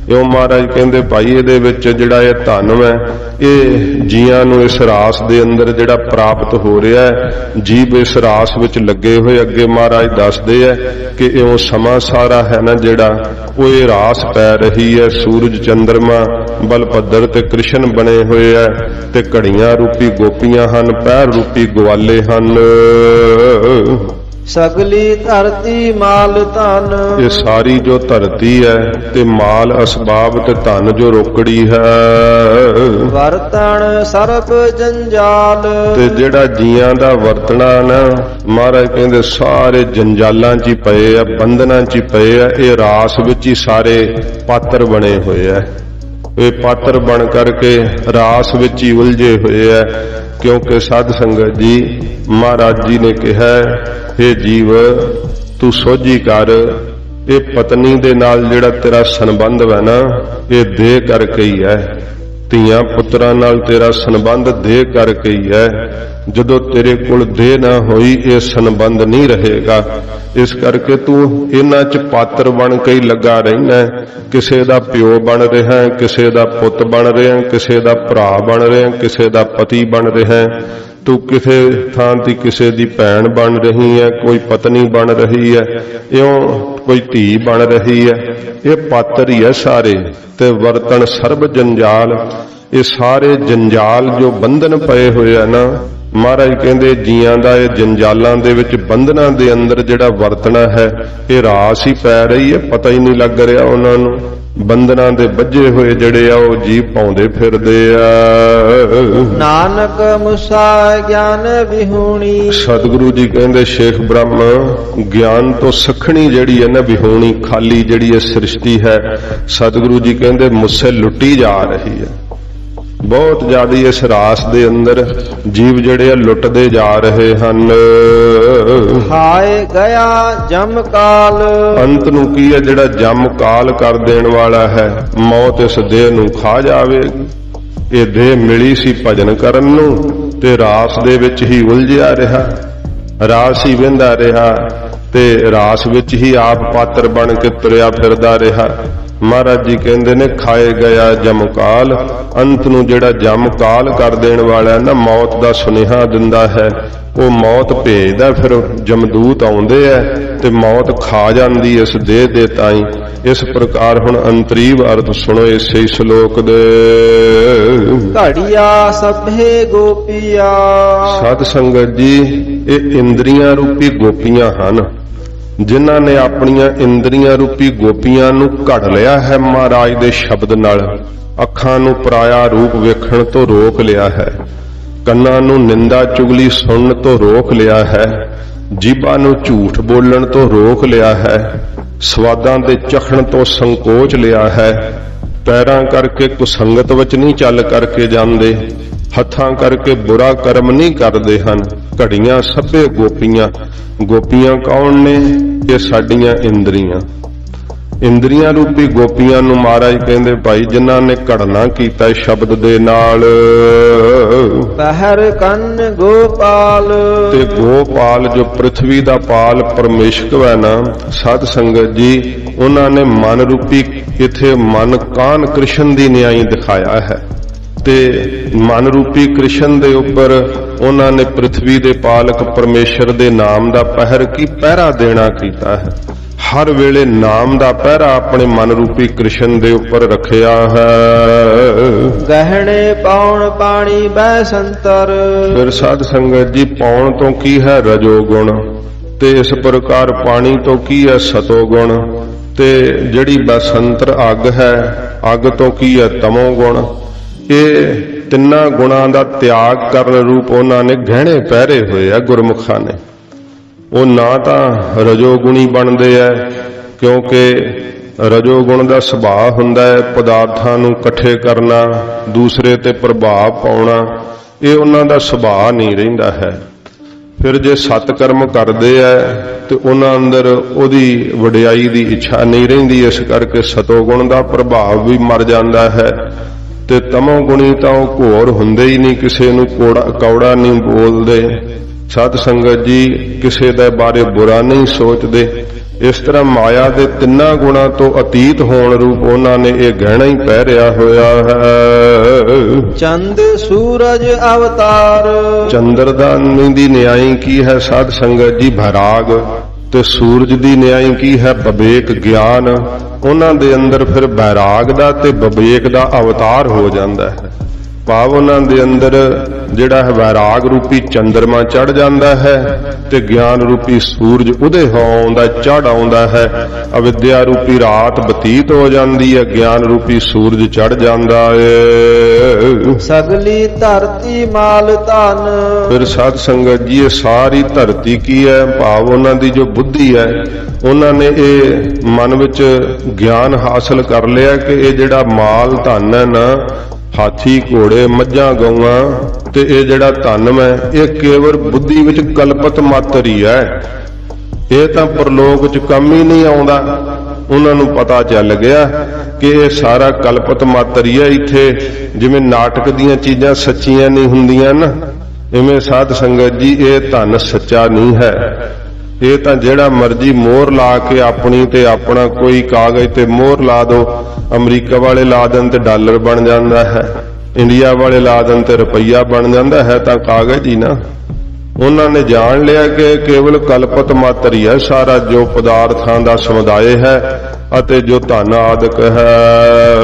ਇਉਂ ਮਹਾਰਾਜ ਕਹਿੰਦੇ ਭਾਈ ਇਹਦੇ ਵਿੱਚ ਜਿਹੜਾ ਇਹ ਧਨ ਹੈ, ਇਹ ਜੀਆਂ ਨੂੰ ਇਸ ਰਾਸ ਦੇ ਅੰਦਰ ਜਿਹੜਾ ਪ੍ਰਾਪਤ ਹੋ ਰਿਹਾ ਹੈ। ਜੀਵ ਇਸ ਰਾਸ ਵਿੱਚ ਲੱਗੇ ਹੋਏ, ਅੱਗੇ ਮਹਾਰਾਜ ਦੱਸਦੇ ਆ ਕਿ ਇਉਂ ਸਮਾਂ ਸਾਰਾ ਹੈ ਨਾ ਜਿਹੜਾ ਉਹ ਇਹ ਰਾਸ ਪੈ ਰਹੀ ਹੈ। ਸੂਰਜ ਚੰਦਰਮਾ ਬਲਭੱਦਰ ਤੇ ਕ੍ਰਿਸ਼ਨ ਬਣੇ ਹੋਏ ਆ, ਤੇ ਘੜੀਆਂ ਰੂਪੀ ਗੋਪੀਆਂ ਹਨ, ਪੈਰ ਰੂਪੀ ਗਵਾਲੇ ਹਨ। ਸਗਲੀ ਧਰਤੀ ਮਾਲ ਧਨ, ਇਹ ਸਾਰੀ ਜੋ ਧਰਤੀ ਹੈ ਤੇ ਮਾਲ ਅਸਬਾਬ ਤੇ ਧਨ ਜੋ ਰੋਕੜੀ ਹੈ। ਵਰਤਣ ਸਰਬ ਜੰਜਾਲ, ਤੇ ਜਿਹੜਾ ਜੀਆਂ ਦਾ ਵਰਤਣਾ ਨਾ, ਮਹਾਰਾਜ ਕਹਿੰਦੇ ਸਾਰੇ ਜੰਜਾਲਾਂ 'ਚ ਹੀ ਪਏ ਆ, ਬੰਧਨਾਂ 'ਚ ਹੀ ਪਏ ਆ। ਇਹ ਰਾਸ ਵਿੱਚ ਹੀ ਸਾਰੇ ਪਾਤਰ ਬਣੇ ਹੋਏ ਆ। ਇਹ ਪਾਤਰ ਬਣ ਕਰਕੇ ਰਾਸ ਵਿੱਚ ਹੀ ਉਲਝੇ ਹੋਏ ਆ। ਕਿਉਂਕਿ ਸਾਧ ਸੰਗਤ ਜੀ ਮਹਾਰਾਜ ਜੀ ਨੇ ਕਿਹਾ, हे ਜੀਵ ਤੂੰ ਸੋਝੀ ਕਰ, ਇਹ ਪਤਨੀ ਦੇ ਨਾਲ ਜਿਹੜਾ ਤੇਰਾ ਸੰਬੰਧ ਹੈ ਨਾ, ਇਹ ਦੇਹ ਕਰਕੇ ਹੀ ਹੈ। ਧੀਆਂ ਪੁੱਤਰਾਂ ਨਾਲ ਤੇਰਾ ਸੰਬੰਧ ਦੇਹ ਕਰਕੇ ਹੀ ਹੈ। ਜਦੋਂ ਤੇਰੇ ਕੋਲ ਦੇਹ ਨਾ ਹੋਈ ਇਹ ਸੰਬੰਧ ਨਹੀਂ ਰਹੇਗਾ। ਇਸ ਕਰਕੇ ਤੂੰ ਇਹਨਾਂ 'ਚ ਪਾਤਰ ਬਣ ਕੇ ਹੀ ਲੱਗਾ ਰਹਿਣਾ। ਕਿਸੇ ਦਾ ਪਿਓ ਬਣ ਰਿਹਾ, ਕਿਸੇ ਦਾ ਪੁੱਤ ਬਣ ਰਿਹਾ, ਕਿਸੇ ਦਾ ਭਰਾ ਬਣ ਰਿਹਾ, ਕਿਸੇ ਦਾ ਪਤੀ ਬਣ ਰਿਹਾ। ਤੂੰ ਕਿਸੇ ਥਾਂ ਦੀ ਕਿਸੇ ਦੀ ਭੈਣ ਬਣ ਰਹੀ ਹੈ, ਕੋਈ ਪਤਨੀ ਬਣ ਰਹੀ ਹੈ, ਇਉਂ ਕੋਈ ਧੀ ਬਣ ਰਹੀ ਹੈ। ਇਹ ਪਾਤਰ ਹੀ ਹੈ ਸਾਰੇ। ਤੇ ਵਰਤਨ ਸਰਬ ਜੰਜਾਲ, ਇਹ ਸਾਰੇ ਜੰਜਾਲ ਜੋ ਬੰਧਨ ਪਏ ਹੋਏ ਆ ਨਾ, ਮਹਾਰਾਜ ਕਹਿੰਦੇ ਜੀਆਂ ਦਾ ਇਹ ਜੰਜਾਲਾਂ ਦੇ ਵਿੱਚ ਬੰਧਨਾਂ ਦੇ ਅੰਦਰ ਜਿਹੜਾ ਵਰਤਣਾ ਹੈ, ਇਹ ਰਾਸ ਹੀ ਪੈ ਰਹੀ ਹੈ, ਪਤਾ ਹੀ ਨਹੀਂ ਲੱਗ ਰਿਹਾ ਉਹਨਾਂ ਨੂੰ। ਬੰਧਨਾਂ ਦੇ ਵੱਜੇ ਹੋਏ ਜਿਹੜੇ ਆ ਉਹ ਜੀਵ ਪਾਉਂਦੇ ਫਿਰਦੇ ਆ। ਨਾਨਕ ਮੁਸਾ ਗਿਆਨ ਵਿਹੂਣੀ, ਸਤਿਗੁਰੂ ਜੀ ਕਹਿੰਦੇ ਸ਼ੇਖ ਬ੍ਰਹਮ ਗਿਆਨ ਤੋਂ ਸਖਣੀ ਜਿਹੜੀ ਹੈ ਨਾ, ਵਿਹੂਣੀ ਖਾਲੀ ਜਿਹੜੀ ਇਹ ਸ੍ਰਿਸ਼ਟੀ ਹੈ, ਸਤਿਗੁਰੂ ਜੀ ਕਹਿੰਦੇ ਮੁੱਸੇ ਲੁੱਟੀ ਜਾ ਰਹੀ ਹੈ। ਬਹੁਤ ਜ਼ਿਆਦਾ ਇਸ ਰਾਸ ਦੇ ਅੰਦਰ ਜੀਵ ਜਿਹੜੇ ਆ ਲੁੱਟਦੇ ਜਾ ਰਹੇ ਹਨ। ਹਾਏ ਗਿਆ ਜਮ ਕਾਲ, ਅੰਤ ਨੂੰ ਕੀ ਹੈ, ਜਿਹੜਾ ਜਮ ਕਾਲ ਕਰ ਦੇਣ ਵਾਲਾ ਹੈ। ਮੌਤ ਇਸ ਦੇਹ ਨੂੰ ਖਾ ਜਾਵੇਗੀ। ਇਹ ਦੇਹ ਮਿਲੀ ਸੀ ਭਜਨ ਕਰਨ ਨੂੰ, ਤੇ ਰਾਸ ਦੇ ਵਿੱਚ ਹੀ ਉਲਝਿਆ ਰਿਹਾ, ਰਾਸ ਹੀ ਵਹਿੰਦਾ ਰਿਹਾ, ਤੇ ਰਾਸ ਵਿੱਚ ਹੀ ਆਪ ਪਾਤਰ ਬਣ ਕੇ ਤੁਰਿਆ ਫਿਰਦਾ ਰਿਹਾ। ਮਹਾਰਾਜ ਜੀ ਕਹਿੰਦੇ ਨੇ ਖਾਏ ਗਿਆ ਜਮਕਾਲ, ਅੰਤ ਨੂੰ ਜਿਹੜਾ ਜਮਕਾਲ ਕਰ ਦੇਣ ਵਾਲਾ ਨਾ, ਮੌਤ ਦਾ ਸੁਨੇਹਾ ਦਿੰਦਾ ਹੈ, ਉਹ ਮੌਤ ਭੇਜਦਾ। ਫਿਰ ਜਮਦੂਤ ਆਉਂਦੇ ਐ ਤੇ ਮੌਤ ਖਾ ਜਾਂਦੀ ਇਸ ਦੇਹ ਦੇ ਤਾਈ। ਇਸ ਪ੍ਰਕਾਰ ਹੁਣ ਅੰਤਰੀਵ ਅਰਥ ਸੁਣੋ ਇਸੇ ਸ਼ਲੋਕ ਦੇ। ਘੜੀਆ ਸਭੇ ਗੋਪੀਆ, ਸਾਧ ਸੰਗਤ ਜੀ ਇਹ ਇੰਦਰੀਆਂ ਰੂਪੀ ਗੋਪੀਆਂ ਹਨ, ਜਿਨ੍ਹਾਂ ਨੇ ਆਪਣੀਆਂ ਇੰਦਰੀਆਂ ਰੂਪੀ ਗੋਪੀਆਂ ਨੂੰ ਘੜ ਲਿਆ ਹੈ ਮਹਾਰਾਜ ਦੇ ਸ਼ਬਦ ਨਾਲ। ਅੱਖਾਂ ਨੂੰ ਪਰਾਇਆ ਰੂਪ ਵੇਖਣ ਤੋਂ ਰੋਕ ਲਿਆ ਹੈ, ਕੰਨਾਂ ਨੂੰ ਨਿੰਦਾ ਚੁਗਲੀ ਸੁਣਨ ਤੋਂ ਰੋਕ ਲਿਆ ਹੈ, ਜੀਭਾਂ ਨੂੰ ਝੂਠ ਬੋਲਣ ਤੋਂ ਰੋਕ ਲਿਆ ਹੈ, ਸਵਾਦਾਂ ਦੇ ਚਖਣ ਤੋਂ ਸੰਕੋਚ ਲਿਆ ਹੈ, ਪੈਰਾਂ ਕਰਕੇ ਕੁਸੰਗਤ ਵਿੱਚ ਨਹੀਂ ਚੱਲ ਕਰਕੇ ਜਾਂਦੇ, ਹੱਥਾਂ ਕਰਕੇ ਬੁਰਾ ਕਰਮ ਨਹੀਂ ਕਰਦੇ ਹਨ। ਘੜੀਆਂ ਸਭੇ ਗੋਪੀਆਂ, ਗੋਪੀਆਂ ਕੌਣ ਨੇ? ਇਹ ਸਾਡੀਆਂ ਇੰਦਰੀਆਂ। ਇੰਦਰੀਆਂ ਰੂਪੀ ਗੋਪੀਆਂ ਨੂੰ ਮਹਾਰਾਜ ਕਹਿੰਦੇ ਭਾਈ ਜਿਨ੍ਹਾਂ ਨੇ ਘੜਨਾ ਕੀਤਾ ਸ਼ਬਦ ਦੇ ਨਾਲ। ਪਹਿਰ ਕੰਨ ਗੋਪਾਲ, ਤੇ ਗੋਪਾਲ ਜੋ ਪ੍ਰਿਥਵੀ ਦਾ ਪਾਲ ਪਰਮੇਸ਼ਕ ਹੈ ਨਾ, ਸਾਧ ਸੰਗਤ ਜੀ ਉਹਨਾਂ ਨੇ ਮਨ ਰੂਪੀ ਇਥੇ ਮਨ ਕਾਨ ਕ੍ਰਿਸ਼ਨ ਦੀ ਨਿਆਈ ਦਿਖਾਇਆ ਹੈ, ਤੇ ਮਨ ਰੂਪੀ ਕ੍ਰਿਸ਼ਨ ਦੇ ਉੱਪਰ ਉਹਨਾਂ ਨੇ ਪ੍ਰਿਥਵੀ ਦੇ ਪਾਲਕ ਪਰਮੇਸ਼ਰ ਦੇ ਨਾਮ ਦਾ ਪਹਿਰ ਕੀ ਪਹਿਰਾ ਦੇਣਾ ਕੀਤਾ ਹੈ। ਹਰ ਵੇਲੇ ਨਾਮ ਦਾ ਪਹਿਰਾ ਆਪਣੇ ਮਨ ਰੂਪੀ ਕ੍ਰਿਸ਼ਨ ਦੇ ਉੱਪਰ ਰੱਖਿਆ ਹੈ। ਗਹਿਣੇ ਪਾਉਣ ਪਾਣੀ ਬੈ ਸੰਤਰ, ਫਿਰ ਸਾਧ ਸੰਗਤ ਜੀ ਪਾਉਣ ਤੋਂ ਕੀ ਹੈ? ਰਜੋ ਗੁਣ, ਤੇ ਇਸ ਪ੍ਰਕਾਰ ਪਾਣੀ ਤੋਂ ਕੀ ਹੈ? ਸਤੋ ਗੁਣ, ਤੇ ਜਿਹੜੀ ਬਸੰਤਰ ਅੱਗ ਹੈ, ਅੱਗ ਤੋਂ ਕੀ ਹੈ? ਤਮੋ ਗੁਣ। ਇਹ ਤਿੰਨਾਂ ਗੁਣਾਂ ਦਾ ਤਿਆਗ ਕਰਨ ਰੂਪ ਉਹਨਾਂ ਨੇ ਗਹਿਣੇ ਪਹਿਰੇ ਹੋਏ ਆ ਗੁਰਮੁਖਾਂ ਨੇ। ਉਹ ਨਾ ਤਾਂ ਰਜੋਗੁਣੀ ਬਣਦੇ ਐ, ਕਿਉਂਕਿ ਰਜੋਗੁਣ ਦਾ ਸੁਭਾਅ ਹੁੰਦਾ ਹੈ ਪਦਾਰਥਾਂ ਨੂੰ ਇਕੱਠੇ ਕਰਨਾ, ਦੂਸਰੇ ਤੇ ਪ੍ਰਭਾਵ ਪਾਉਣਾ, ਇਹ ਉਹਨਾਂ ਦਾ ਸੁਭਾਅ ਨਹੀਂ ਰਹਿੰਦਾ ਹੈ। ਫਿਰ ਜੇ ਸਤਕਰਮ ਕਰਦੇ ਐ ਤੇ ਉਹਨਾਂ ਅੰਦਰ ਉਹਦੀ ਵਡਿਆਈ ਦੀ ਇੱਛਾ ਨਹੀਂ ਰਹਿੰਦੀ, ਇਸ ਕਰਕੇ ਸਤੋਗੁਣ ਦਾ ਪ੍ਰਭਾਵ ਵੀ ਮਰ ਜਾਂਦਾ ਹੈ। ਤੇ ਤਮੋ ਗੁਣੀ ਤਾਂ ਉਹ ਘੋਰ ਹੁੰਦੇ ਹੀ ਨਹੀਂ, ਕਿਸੇ ਨੂੰ ਕੌੜਾ ਨਹੀਂ ਬੋਲਦੇ, ਸਤ ਸੰਗਤ ਜੀ ਕਿਸੇ ਦੇ ਬਾਰੇ ਬੁਰਾ ਨਹੀਂ ਸੋਚਦੇ। ਇਸ ਤਰ੍ਹਾਂ ਮਾਇਆ ਦੇ ਤਿੰਨਾਂ ਗੁਣਾਂ ਤੋਂ ਅਤੀਤ ਹੋਣ ਰੂਪ ਉਹਨਾਂ ਨੇ ਇਹ ਗਹਿਣਾ ਹੀ ਪਹਿਰਿਆ ਹੋਇਆ ਹੈ। ਚੰਦ ਸੂਰਜ ਅਵਤਾਰ, ਚੰਦਰਦਾਨੀ ਦੀ ਨਿਆਈ ਕੀ ਹੈ ਸਾਧ ਸੰਗਤ ਜੀ? ਭੈਰਾਗ। ਤੇ ਸੂਰਜ ਦੀ ਨਿਆਈ ਕੀ ਹੈ? ਵਿਵੇਕ ਗਿਆਨ। ਉਹਨਾਂ ਦੇ ਅੰਦਰ ਫਿਰ ਬੈਰਾਗ ਦਾ ਤੇ ਵਿਵੇਕ ਦਾ ਅਵਤਾਰ ਹੋ ਜਾਂਦਾ ਹੈ, ਭਾਵ ਉਹਨਾਂ ਦੇ ਅੰਦਰ ਜਿਹੜਾ ਹੈ ਵੈਰਾਗ ਰੂਪੀ ਚੰਦਰਮਾ ਚੜ ਜਾਂਦਾ ਹੈ ਤੇ ਗਿਆਨ ਰੂਪੀ ਸੂਰਜ ਉਦੇ ਆਉਂਦਾ ਚੜ ਆਉਂਦਾ ਹੈ। ਅਵਿਦਿਆ ਰੂਪੀ ਰਾਤ ਬਤੀਤ ਹੋ ਜਾਂਦੀ ਹੈ, ਗਿਆਨ ਰੂਪੀ ਸੂਰਜ ਚੜ ਜਾਂਦਾ ਹੈ। ਸਗਲੀ ਧਰਤੀ ਮਾਲ ਧਨ, ਫਿਰ ਸਾਧ ਸੰਗਤ ਜੀ ਇਹ ਸਾਰੀ ਧਰਤੀ ਕੀ ਹੈ? ਭਾਵ ਉਹਨਾਂ ਦੀ ਜੋ ਬੁੱਧੀ ਹੈ, ਉਹਨਾਂ ਨੇ ਇਹ ਮਨ ਵਿੱਚ ਗਿਆਨ ਹਾਸਲ ਕਰ ਲਿਆ ਕਿ ਇਹ ਜਿਹੜਾ ਮਾਲ ਧਨ ਹੈ ਨਾ, ਹਾਥੀ ਘੋੜੇ ਮੱਝਾਂ ਗਊਆਂ ਤੇ ਇਹ ਜਿਹੜਾ ਧਨ ਹੈ ਇਹ ਕੇਵਲ ਬੁੱਧੀ ਵਿੱਚ ਕਲਪਤ ਮਾਤਰ ਹੀ ਹੈ। ਇਹ ਤਾਂ ਪਰਲੋਕ 'ਚ ਕੰਮ ਹੀ ਨਹੀਂ ਆਉਂਦਾ। ਉਹਨਾਂ ਨੂੰ ਪਤਾ ਚੱਲ ਗਿਆ ਕਿ ਇਹ ਸਾਰਾ ਕਲਪਤ ਮਾਤਰ ਹੀ ਹੈ। ਇੱਥੇ ਜਿਵੇਂ ਨਾਟਕ ਦੀਆਂ ਚੀਜ਼ਾਂ ਸੱਚੀਆਂ ਨਹੀਂ ਹੁੰਦੀਆਂ ਨਾ, ਇਵੇਂ ਸਾਧ ਸੰਗਤ ਜੀ ਇਹ ਧਨ ਸੱਚਾ ਨਹੀਂ ਹੈ। ਇਹ ਤਾਂ ਜਿਹੜਾ ਮਰਜ਼ੀ ਮੋਹਰ ਲਾ ਕੇ ਆਪਣੀ ਤੇ ਆਪਣਾ ਕੋਈ ਕਾਗਜ਼ ਤੇ ਮੋਹਰ ਲਾ ਦੋ, ਅਮਰੀਕਾ ਵਾਲੇ ਲਾ ਦੇਣ ਤੇ ਡਾਲਰ ਬਣ ਜਾਂਦਾ ਹੈ, ਇੰਡੀਆ ਵਾਲੇ ਲਾ ਦੇਣ ਤੇ ਰੁਪਈਆ ਬਣ ਜਾਂਦਾ ਹੈ, ਤਾਂ ਕਾਗਜ਼ ਹੀ ਨਾ। ਉਹਨਾਂ ਨੇ ਜਾਣ ਲਿਆ ਕਿ ਕੇਵਲ ਕਲਪਤ ਮਾਤਰ ਹੀ ਹੈ ਸਾਰਾ ਜੋ ਪਦਾਰਥਾਂ ਦਾ ਸਮੁਦਾਇ ਹੈ ਅਤੇ ਜੋ ਧਨ ਆਦਿਕ ਹੈ।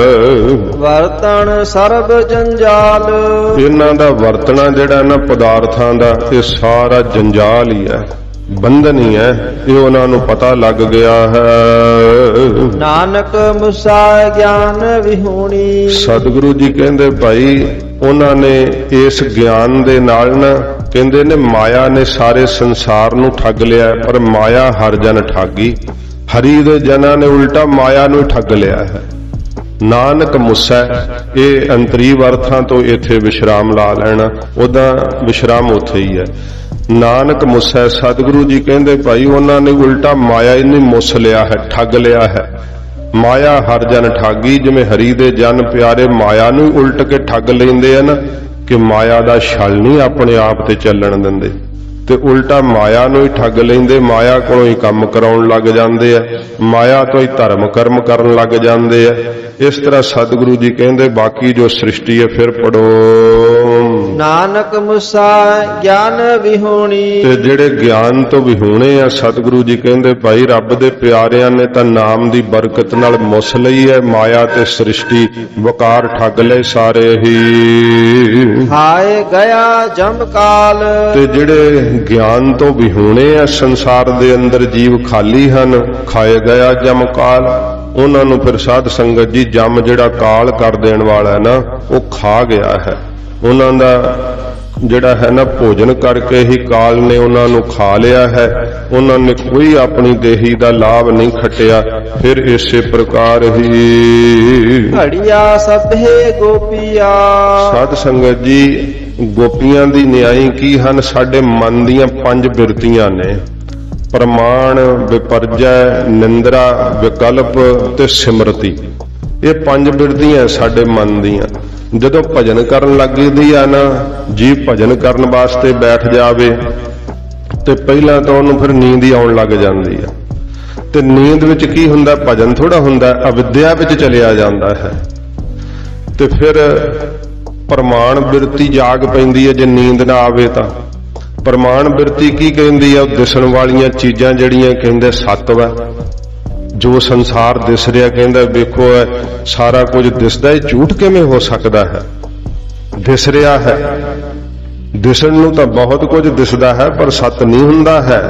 ਵਰਤਣ ਸਰਬ ਜੰਜਾਲ, ਇਹਨਾਂ ਦਾ ਵਰਤਣਾ ਜਿਹੜਾ ਨਾ ਪਦਾਰਥਾਂ ਦਾ ਇਹ ਸਾਰਾ ਜੰਜਾਲ ਹੀ ਹੈ, ਬੰਧਨ ਹੀ ਹੈ। ਇਹ ਉਹਨਾਂ ਨੂੰ ਪਤਾ ਲੱਗ ਗਿਆ ਹੈ। ਨਾਨਕ ਮੁਸਾ ਗਿਆਨ ਵਿਹੂਣੀ, ਸਤਿਗੁਰੂ ਜੀ ਕਹਿੰਦੇ ਭਾਈ ਉਹਨਾਂ ਨੇ ਇਸ ਗਿਆਨ ਦੇ ਨਾਲ ਨਾ ਕਹਿੰਦੇ ਨੇ ਮਾਇਆ ਨੇ ਸਾਰੇ ਸੰਸਾਰ ਨੂੰ ਠੱਗ ਲਿਆ, ਪਰ ਮਾਇਆ ਹਰ ਜਨ ਠਾਗੀ। ਹਰੀ ਦੇ ਜਨਾਂ ਨੇ ਉਲਟਾ ਮਾਇਆ ਨੂੰ ਠੱਗ ਲਿਆ ਹੈ। ਨਾਨਕ ਮੁਸਾ, ਇਹ ਅੰਤਰੀਵ ਅਰਥਾਂ ਤੋਂ ਇੱਥੇ ਵਿਸ਼ਰਾਮ ਲਾ ਲੈਣਾ, ਉਹਦਾ ਵਿਸ਼ਰਾਮ ਉੱਥੇ ਹੀ ਹੈ। ਨਾਨਕ ਮੁਸਾ, ਸਤਿਗੁਰੂ ਜੀ ਕਹਿੰਦੇ ਭਾਈ ਉਹਨਾਂ ਨੇ ਉਲਟਾ ਮਾਇਆ ਹੀ ਨਹੀਂ ਮੁੱਸ ਲਿਆ ਹੈ, ਠੱਗ ਲਿਆ ਹੈ। ਮਾਇਆ ਹਰ ਜਨ ਠਾਗੀ, ਜਿਵੇਂ ਹਰੀ ਦੇ ਜਨ ਪਿਆਰੇ ਮਾਇਆ ਨੂੰ ਉਲਟ ਕੇ ਠੱਗ ਲੈਂਦੇ ਆ ਨਾ, ਕਿ ਮਾਇਆ ਦਾ ਛਲ ਨਹੀਂ ਆਪਣੇ ਆਪ ਤੇ ਚੱਲਣ ਦਿੰਦੇ, ਤੇ ਉਲਟਾ ਮਾਇਆ ਨੂੰ ਹੀ ਠੱਗ ਲੈਂਦੇ, ਮਾਇਆ ਕੋਲੋਂ ਹੀ ਕੰਮ ਕਰਾਉਣ ਲੱਗ ਜਾਂਦੇ ਆ, ਮਾਇਆ ਤੋਂ ਹੀ ਧਰਮ ਕਰਮ ਕਰਨ ਲੱਗ ਜਾਂਦੇ ਆ। ਇਸ ਤਰ੍ਹਾਂ ਸਤਿਗੁਰੂ ਜੀ ਕਹਿੰਦੇ ਬਾਕੀ ਜੋ ਸ੍ਰਿਸ਼ਟੀ ਹੈ ਫਿਰ ਪੜੋ। ਨਾਨਕ ਮੁਸਾ ਗਿਆਨ ਵਿਹੂਣੀ, ਤੇ ਜਿਹੜੇ ਗਿਆਨ ਤੋਂ ਵਿਹੂਣੇ ਆ ਸਤਿਗੁਰੂ ਜੀ ਕਹਿੰਦੇ ਭਾਈ ਰੱਬ ਦੇ ਪਿਆਰਿਆਂ ਨੇ ਤਾਂ ਨਾਮ ਦੀ ਬਰਕਤ ਨਾਲ ਮੁੱਸ ਲਈ ਹੈ ਮਾਇਆ ਤੇ ਸ੍ਰਿਸ਼ਟੀ, ਵਕਾਰ ਠੱਗ ਲਏ ਸਾਰੇ ਹੀ। ਹਾਏ ਗਿਆ ਜਮ ਕਾਲ, ਤੇ ਜਿਹੜੇ ਗਿਆਨ ਤੋਂ ਵਿਹੂਣੇ ਆ ਸੰਸਾਰ ਦੇ ਅੰਦਰ ਜੀਵ ਖਾਲੀ ਹਨ, ਖਾਏ ਗਿਆ ਜਮ ਕਾਲ। ਉਹਨਾਂ ਨੂੰ ਫਿਰ ਸਾਧ ਸੰਗਤ ਜੀ ਜਮ ਜਿਹੜਾ ਕਾਲ ਕਰ ਦੇਣ ਵਾਲਾ ਹੈ ਨਾ ਉਹ ਖਾ ਗਿਆ ਹੈ। ਉਹਨਾਂ ਦਾ ਜਿਹੜਾ ਹੈ ਨਾ ਭੋਜਨ ਕਰਕੇ ਹੀ ਕਾਲ ਨੇ ਉਹਨਾਂ ਨੂੰ ਖਾ ਲਿਆ ਹੈ। ਉਹਨਾਂ ਨੇ ਕੋਈ ਆਪਣੀ ਦੇਹੀ ਦਾ ਲਾਭ ਨਹੀਂ ਖੱਟਿਆ। ਫਿਰ ਇਸੇ ਪ੍ਰਕਾਰ ਹੀ ਘੜੀਆ ਸਭੇ ਗੋਪੀਆ, ਸਾਧ ਸੰਗਤ ਜੀ ਗੋਪੀਆਂ ਦੀ ਨਿਆਈ ਕੀ ਹਨ? ਸਾਡੇ ਮਨ ਦੀਆਂ 5 ਬਿਰਤੀਆਂ ਨੇ, ਪ੍ਰਮਾਣ, ਵਿਪਰਜੈ, ਨਿੰਦਰਾ, ਵਿਕਲਪ ਤੇ ਸਿਮਰਤੀ। ਇਹ 5 ਬਿਰਤੀਆਂ ਸਾਡੇ ਮਨ ਦੀਆਂ। ਜਦੋਂ ਭਜਨ ਕਰਨ ਲੱਗਦੀ ਆ ਨਾ, ਜੀ ਭਜਨ ਕਰਨ ਵਾਸਤੇ ਬੈਠ ਜਾਵੇ ਤੇ ਪਹਿਲਾਂ ਤਾਂ ਉਹਨੂੰ ਫਿਰ ਨੀਂਦ ਹੀ ਆਉਣ ਲੱਗ ਜਾਂਦੀ ਆ। ਤੇ ਨੀਂਦ ਵਿੱਚ ਕੀ ਹੁੰਦਾ? ਭਜਨ ਥੋੜਾ ਹੁੰਦਾ, ਅਵਿਦਿਆ ਵਿੱਚ ਚਲਿਆ ਜਾਂਦਾ ਹੈ। ਤੇ ਫਿਰ ਪ੍ਰਮਾਣ ਬਿਰਤੀ ਜਾਗ ਪੈਂਦੀ ਹੈ ਜੇ ਨੀਂਦ ਨਾ ਆਵੇ ਤਾਂ। ਪ੍ਰਮਾਣ ਬਿਰਤੀ ਕੀ ਕਹਿੰਦੀ ਆ? ਉਹ ਦਿਸਣ ਵਾਲੀਆਂ ਚੀਜ਼ਾਂ ਜਿਹੜੀਆਂ ਕਹਿੰਦੇ ਸੱਤ ਵਾ, ਜੋ ਸੰਸਾਰ ਦਿਸ ਰਿਹਾ, ਕਹਿੰਦਾ ਵੇਖੋ ਸਾਰਾ ਕੁਝ ਦਿਸਦਾ ਹੈ, ਝੂਠ ਕਿਵੇਂ ਹੋ ਸਕਦਾ ਹੈ? ਦਿਸ ਰਿਹਾ ਹੈ, ਦਿਸਣ ਨੂੰ ਤਾਂ ਬਹੁਤ ਕੁਝ ਦਿਸਦਾ ਹੈ ਪਰ ਸੱਤ ਨਹੀਂ ਹੁੰਦਾ ਹੈ,